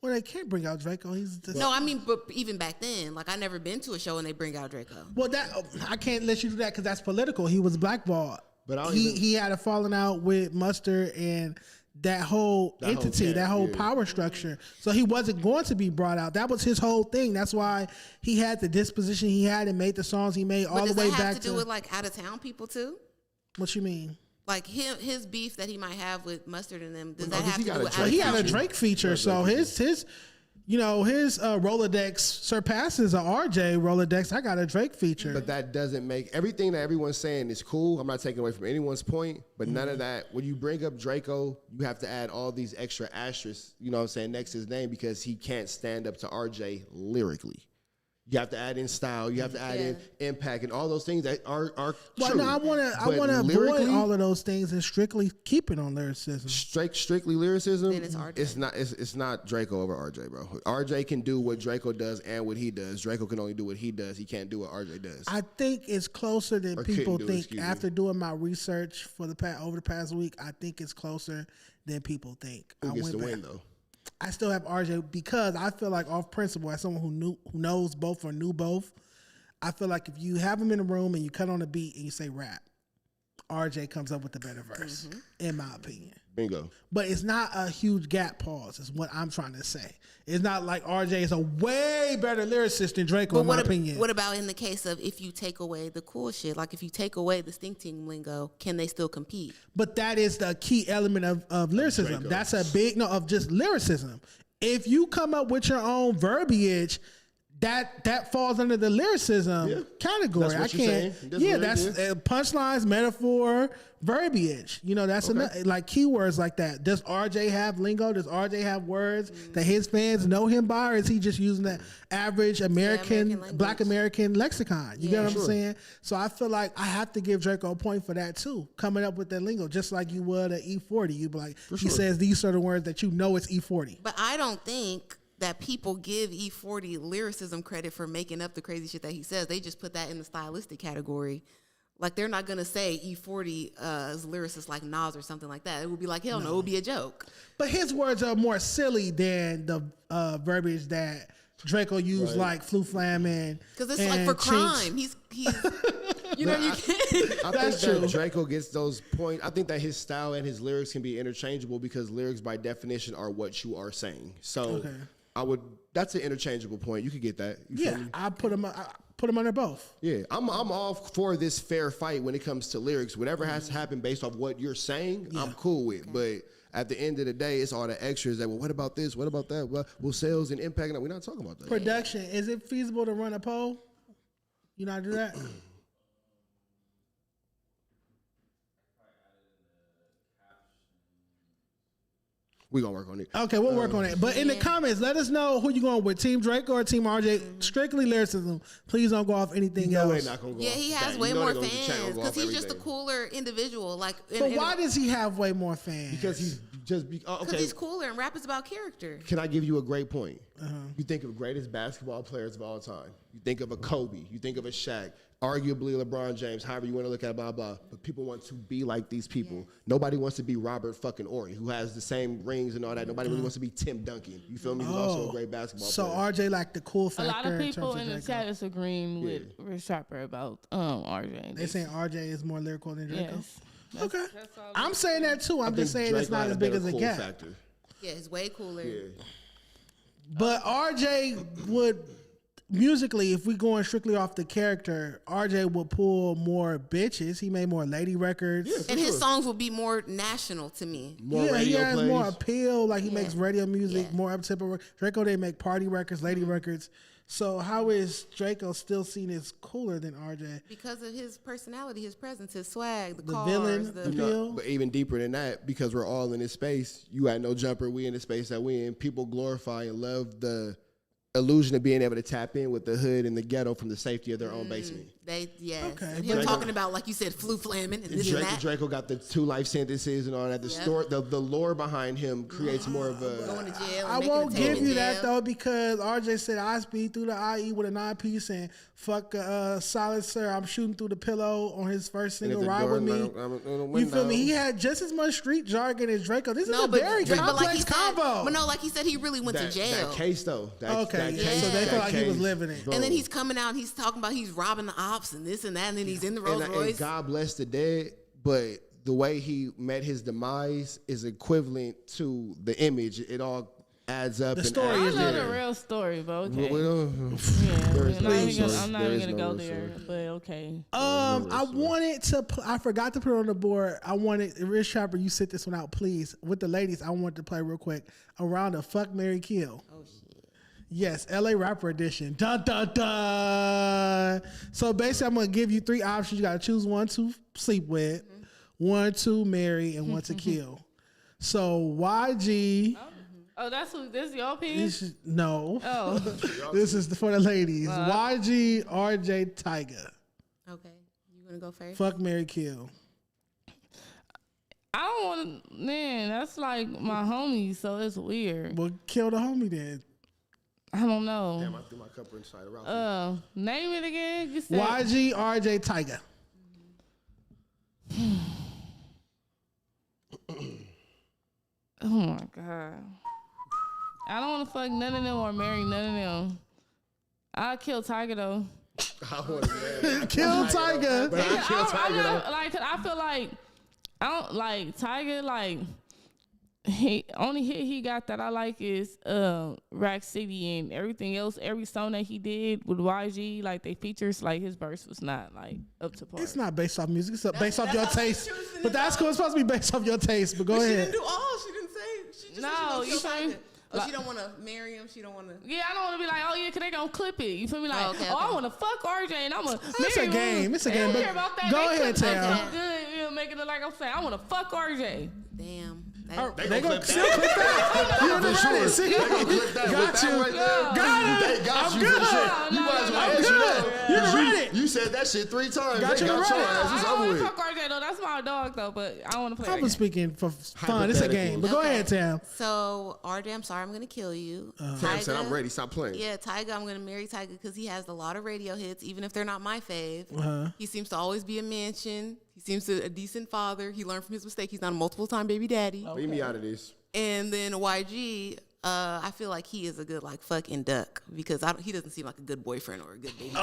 Well, they can't bring out Draco. He's just, No, I mean, but even back then, like, I never been to a show and they bring out Draco. well, I can't let you do that because that's political. He was blackballed. But I don't He had a falling out with Mustard and that whole entity, that whole power structure. So he wasn't going to be brought out. That was his whole thing. That's why he had the disposition he had and made the songs he made all the way Does that back have to do with, like, out of town people too? What you mean? Like his beef that he might have with Mustard and them, does Oh, that have he to got do a with Drake He had a attitude? Drake feature, so his Rolodex surpasses a RJ Rolodex. I got a Drake feature. But that doesn't make everything that everyone's saying is cool. I'm not taking away from anyone's point, but none of that. When you bring up Draco, you have to add all these extra asterisks, you know what I'm saying, next to his name because he can't stand up to RJ lyrically. You have to add in style. You have to add in impact and all those things that are Well, true. no, I want to avoid lyrically, all of those things and strictly keep it on lyricism. strictly lyricism. Then it's RJ. It's not Draco over RJ, bro. RJ can do what Draco does and what he does. Draco can only do what he does. He can't do what RJ does. I think it's closer than Or people couldn't do, think. excuse me. After doing my research for over the past week, I think it's closer than people think. Who I gets the back. win though? I still have RJ because I feel like off principle, as someone who knows both or knew both, I feel like if you have them in a room and you cut on a beat and you say rap, RJ comes up with the better verse, in my opinion. Bingo. But it's not a huge gap pause, is what I'm trying to say. It's not like RJ is a way better lyricist than Draco, in my opinion. What about in the case of if you take away the cool shit? Like if you take away the stink team lingo, can they still compete? But that is the key element of lyricism. Draco. That's a big of just lyricism. If you come up with your own verbiage, that falls under the lyricism category. That's what I you're can't. saying. That's what That's it is. Punchlines, metaphor, verbiage. That's like keywords like that. Does RJ have lingo? Does RJ have words that his fans know him by, or is he just using the average American language. Black American lexicon? You get what I'm saying? So I feel like I have to give Draco a point for that too, coming up with that lingo, just like you would at E40. You'd be like, he says these sort of words that it's E40. But I don't think that people give E40 lyricism credit for making up the crazy shit that he says. They just put that in the stylistic category. Like they're not gonna say E40 is lyricist like Nas or something like that. It would be like, hell no, it would be a joke. But his words are more silly than the verbiage that Draco used, like flu flam and Because it's like for Chinks. crime. He's you know, you can't. I think that Draco gets those points. I think that his style and his lyrics can be interchangeable because lyrics by definition are what you are saying. So that's an interchangeable point. You could get that. You feel me? I put him under both. Yeah, I'm all for this fair fight when it comes to lyrics. Whatever has to happen based off what you're saying, I'm cool with. But at the end of the day, it's all the extras that, well, what about this? What about that? Well, sales and impact. No, we're not talking about that. Production. Is it feasible to run a poll? You know how to do that? We're going to work on it. Okay, we'll work on it. But in the comments, let us know who you're going with, Team Draco or Team RJ. Strictly lyricism. Please don't go off anything No, else. they're not going to go Yeah, off he has that. way You know more they're gonna just fans go because off he's just a everything. cooler individual. Like, But why does he have way more fans? Because he's just Because he's cooler and rap is about character. Can I give you a great point? You think of greatest basketball players of all time. You think of a Kobe. You think of a Shaq. Arguably LeBron James. However you want to look at it, blah, blah. But people want to be like these people. Nobody wants to be Robert fucking Ory, who has the same rings and all that. Nobody really wants to be Tim Duncan. You feel me? Who's also a great basketball So player. RJ like the cool A factor. lot of people terms in the Draco. chat is agreeing with Sharper about RJ. They saying RJ is more lyrical than Draco. Yes. Okay. I'm saying that too. I'm I just think saying it's Draco not had as a big better as a cool gap. factor. Yeah, it's way cooler. Yeah. But RJ would musically, if we going strictly off the character, RJ would pull more bitches. He made more lady records. Yeah, for And his sure. songs will be more national to me. More He radio has plays. more appeal. Like he makes radio music, Yeah. more up tempo. Draco they make party records, lady records. So how is Draco still seen as cooler than RJ? Because of his personality, his presence, his swag, the The cars, villain, the appeal. But even deeper than that, because we're all in this space, you at No Jumper, we in the space that we in. People glorify and love the illusion of being able to tap in with the hood and the ghetto from the safety of their own basement. yes. Okay, And him Draco- talking about, like you said, flu flamming and this and that. Draco got the 2 life sentences and all that. The lore behind him creates more of Going a. to jail. I and won't making a give tape in you that jail. though because RJ said I speed through the IE with a 9-piece and fuck silencer. I'm shooting through the pillow on his first single. Ride with me. You feel me? He had just as much street jargon as Draco. This is a very complex combo. But no, like he said, he really went to jail. That case though. Okay, that yeah. case, So they that feel like he was case, living it. bro. And then he's coming out and he's talking about he's robbing the ops and this and that, and then he's in the Rolls and Royce. God bless the dead, but the way he met his demise is equivalent to the image. It all adds up. The and story adds is I know there. the real story, but okay. We don't- Yeah, There is I'm no not real even story. I'm not There even is gonna no go real there, story. but okay. I wanted to. I forgot to put it on the board. I wanted Rich Trapper. You sit this one out, please. With the ladies, I wanted to play real quick a round of Fuck, Marry, Kill. Oh shit. Yes, LA Rapper Edition. Dun dun dun. So basically, I'm gonna give you 3 options. You gotta choose one to sleep with, one to marry, and one to kill. So YG. Oh, this is your opinion? No. Oh. This is for the ladies. YG, RJ, Tyga. Okay, you wanna go first? Fuck, marry, kill. I don't want to, man, that's like my homie, so it's weird. Well, kill the homie then. I don't know. Damn, I threw my cup inside around. Name it again. You said YG, RJ, Tyga. Oh my God. I don't want to fuck none of them or marry none of them. I'll kill Tiger though. I want to Kill Tyga. But I kill Tiger though. Like, 'cause I feel like I don't like Tiger. Like, he only hit he got that I like is Rack City, and everything else. Every song that he did with YG, like they features, like his verse was not like up to par. It's not based off music. It's based off that's your how she taste. choosing But it, that's though. cool. It's supposed to be based off your taste. But go She ahead. didn't do all. She didn't say. She just No, said she you gonna feel me? kill Tiger. Oh, she don't want to marry him. She don't want to. Yeah, I don't want to be like, oh yeah, 'cause they gonna clip it. You feel me? Like, okay, I okay. want to fuck RJ and I'm gonna. It's a game. It's a game. They don't But care about that. go They ahead, clip it Tam. so good, you know, making it like I'm saying. I want to fuck RJ. Damn. They gonna clip still clip that. You on the Reddit. See? They gonna clip that. Got With that you. right there. Got it. They got I'm you for good. shit. You might as well I'm answer good. that. You 'Cause Reddit. You said that shit 3 times. Got They you got the your Reddit. ass. It's I don't over want to with. fuck RJ though. That's my dog though, but I want to play. I was RJ. speaking for fun. It's a game. But go Okay. ahead, Tam. So RJ, I'm sorry, I'm gonna kill you. Tam said, I'm ready. Stop playing. Yeah, Tyga, I'm gonna marry Tyga because he has a lot of radio hits, even if they're not my fave. He seems to always be a mention. He seems to a decent father. He learned from his mistake. He's not a multiple-time baby daddy. Leave me out of this. And then YG, I feel like he is a good like fucking duck because he doesn't seem like a good boyfriend or a good baby.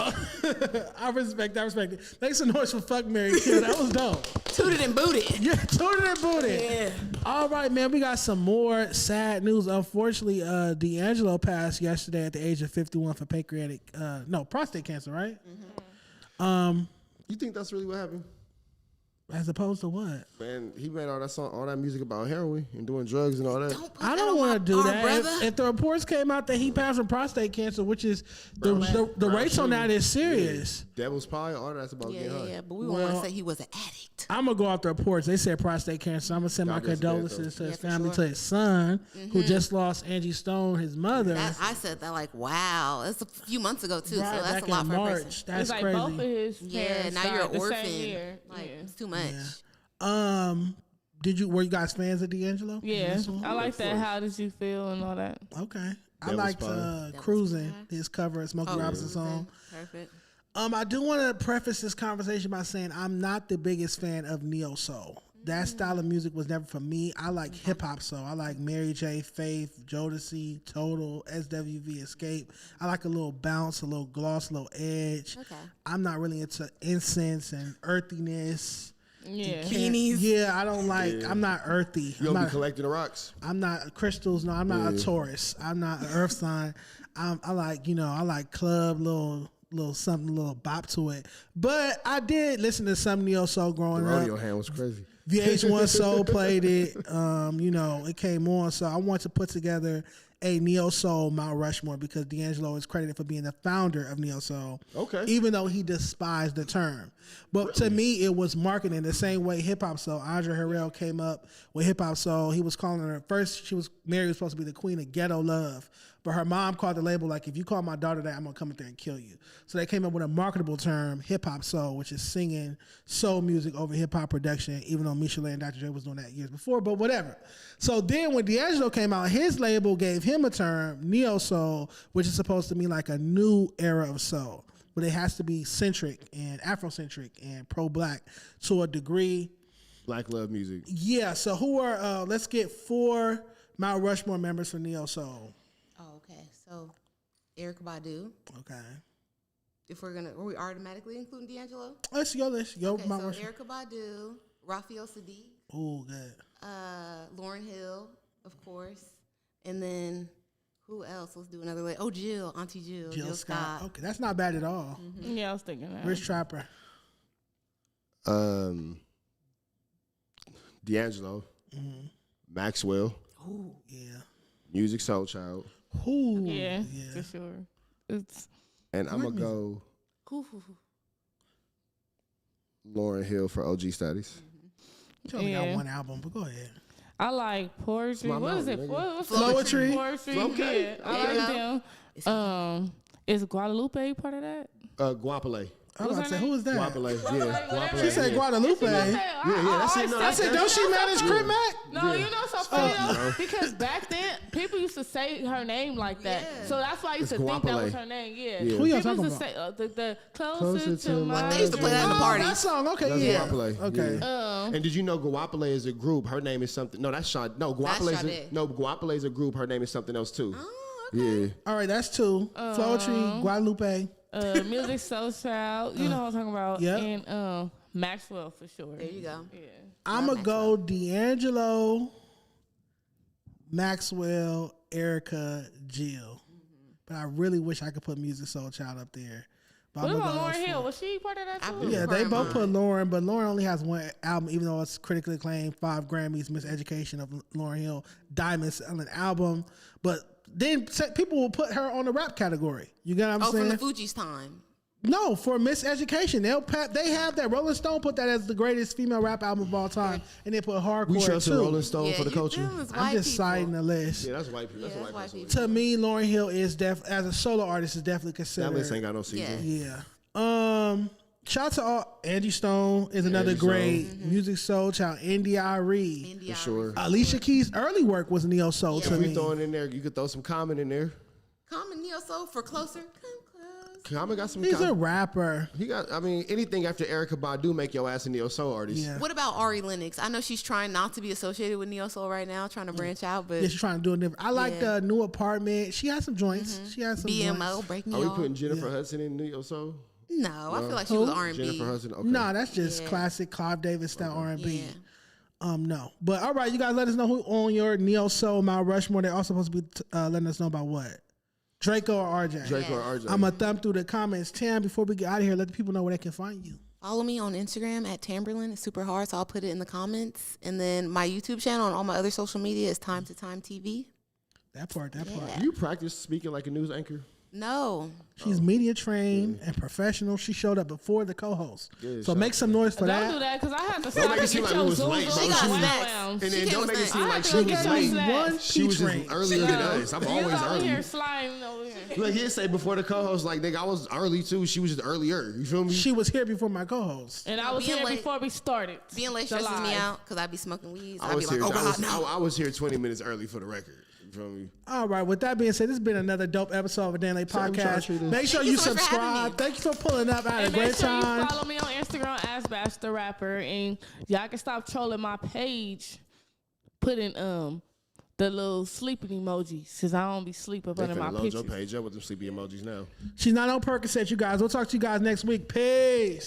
I respect it. Make some noise for Fuck, Marry, Kill. That was dope. Tooted and booted. Yeah, tooted and booted. Yeah. All right, man. We got some more sad news. Unfortunately, D'Angelo passed yesterday at the age of 51 for prostate cancer, right? You think that's really what happened? As opposed to what? Man, he made all that music about heroin and doing drugs and all that. I don't want to do that. If the reports came out that he passed from prostate cancer, which is the rates on that is serious. Devil's pie, all that's about getting high. Yeah, but we want to say he was an addict. I'm gonna go off the reports. They said prostate cancer. I'm gonna send my God bless his dad, condolences to his for family, sure. to his son, who just lost Angie Stone, his mother. I said that like, wow. That's a few months ago too, Right, so that's back a lot in for a March. person. That's It's like crazy. both of his Yeah, parents now you're died an the same orphan. year. Like, Yeah. it's too much. Were you guys fans of D'Angelo? Yeah, This one? I like that. How did you feel and all that? Okay. I Devil's liked Pie. Cruising, his cover of Smokey Robinson song. Perfect. I do want to preface this conversation by saying I'm not the biggest fan of neo soul. That style of music was never for me. I like hip hop soul. I like Mary J, Faith, Jodeci, Total, SWV, Escape. I like a little bounce, a little gloss, a little edge. Okay. I'm not really into incense and earthiness. Yeah. Beanies. Yeah, I don't like. I'm not earthy. You I'm don't be not, collecting the rocks. I'm not crystals. No, I'm not a Taurus. I'm not an Earth sign. I like club, little something, little bop to it. But I did listen to some neo soul growing The up. rodeo hand was crazy. VH1 Soul played it. It came on. So I want to put together a neo soul Mount Rushmore because D'Angelo is credited for being the founder of neo soul. Okay. Even though he despised the term, but to me it was marketing the same way hip hop soul. Andre Harrell came up with hip hop soul. He was calling her first. Mary was supposed to be the queen of ghetto love. But her mom called the label like, if you call my daughter that, I'm going to come up there and kill you. So they came up with a marketable term, hip-hop soul, which is singing soul music over hip-hop production, even though Michelin and Dr. Dre was doing that years before, but whatever. So then when D'Angelo came out, his label gave him a term, neo-soul, which is supposed to mean like a new era of soul. But it has to be centric and Afrocentric and pro-black to a degree. Black love music. Yeah, so who are, let's get 4 Mount Rushmore members for neo-soul. Oh, okay. So, Erykah Badu. Okay. Are we automatically including D'Angelo? Let's go. Okay, Mount so Rushmore. Erykah Badu, Raphael Sadiq, Oh, good. Lauryn Hill, of course, And then who else? Let's do another way. Oh, Jill, Auntie Jill. Jill Scott. Okay, that's not bad at all. Yeah, I was thinking that. Rich Trapper. D'Angelo. Maxwell. Ooh, yeah. Music Soul Child. Ooh, Yeah, for sure. It's And I'm going to go Lauryn Hill for OG Studies. You only got one album, but go ahead. I like poetry. What is it? What's Poetry. Poetry. Okay. Yeah, I like them. Is Guadalupe part of that? Guapale. I was about to say, who is that? Guapale. Yeah. Guapale. She said Guadalupe. Yeah, that's it. No, I said, don't she manage Crip Mac? No, you know so funny though, because back then people used to say her name like that, so that's why I used to think that was her name. Yeah, Who y'all people talking used to about? say the closer to my. They used to play that in the Oh, parties. that song. Okay, That's yeah. Guapale. Okay. Yeah. And did you know Guapale is a group? Her name is something. No, that's Sean. No, Guapale is a group. Her name is something else too. Oh, okay. Yeah. All right, that's two. Poetry, Guadalupe. Music Soul Child, you know what I'm talking about. Yep. And Maxwell for sure. There you go. Yeah. I'm going to go D'Angelo, Maxwell, Erica, Jill. But I really wish I could put Music Soul Child up there. But What I'm about gonna go Lauryn those Hill? four. Was she part of that too? I Yeah, they Prime both put on. Lauren, but Lauren only has one album, even though it's critically acclaimed, 5 Grammys, Miseducation of Lauryn Hill, Diamonds on an album. But then people will put her on the rap category. You get what I'm Oh, saying? from the Fugees' time. No, for Miseducation. They have that. Rolling Stone put that as the greatest female rap album of all time, and they put Hardcore We trust too. Rolling Stone for the you culture. them is I'm white just people. citing the list. Yeah, that's white people. That's Yeah, a that's white white person. people. To me, Lauryn Hill is as a solo artist is definitely That considered. list ain't got no season. Yeah. Yeah. Shout out to Angie Stone is another Angie great Stone. music soul child. N.D.I.R.E. India. For sure. Alicia Keys' early work was neo soul to If we me. throw it in there, you could throw some Common in there. Common Neo Soul for Closer. Come close. Common got some. He's a rapper. He got. I mean, anything after Erykah Badu make your ass a neo soul artist. Yeah. What about Ari Lennox? I know she's trying not to be associated with Neo Soul right now, trying to branch out, but Yeah, she's trying to do it different. I like Yeah. the new apartment. She has some joints. She has some BMO, joints. Break Me Are we Off. putting Jennifer Hudson in neo soul? No, I feel like she was R&B. Jennifer Hudson. Okay. Nah, that's just Yeah. classic Clive Davis style R&B. Yeah. No. But all right, you guys let us know who on your neo soul Mount Rushmore. They're also supposed to be letting us know about what? Draco or RJ? Draco or RJ. I'm going to thumb through the comments. Tam, before we get out of here, let the people know where they can find you. Follow me on Instagram at Tamberlin. It's super hard, so I'll put it in the comments. And then my YouTube channel and all my other social media is Time to Time TV. That part. Do you practice speaking like a news anchor? No. She's media trained and professional. She showed up before the co-host. Yeah, So shout make some noise for Don't do that. that because I have to Don't stop make it and seem get like your we was Zoom late, bro. Zoom She got wow snacks. lounge. And then came don't with make it snacks. seem I like have she to was get late. those snacks. One She was just train. earlier than us. I'm You always over here early. sliding over here. Look, he'd say before the co-host, like, nigga, I was early too. She was just earlier. You feel me? She was here before my co-host. And I was Being here late- before we started. Being late the stresses me live. out because I be smoking weed. So I I be was like, here. oh, God, no. I was here 20 minutes early for the record. You feel me? All right. With that being said, this has been another dope episode of a Dan Lay Sorry, I'm trying to podcast. treat this. Make sure Thank you you so much for having subscribe. me. Thank you for pulling up. I had a And make great sure you time. follow me on Instagram as Bash the Rapper, and y'all can stop trolling my page, putting the little sleeping emojis, because I don't be sleeping up They under my finna load your pictures. page up with them sleepy emojis now. She's not on Percocet, you guys. We'll talk to you guys next week. Peace.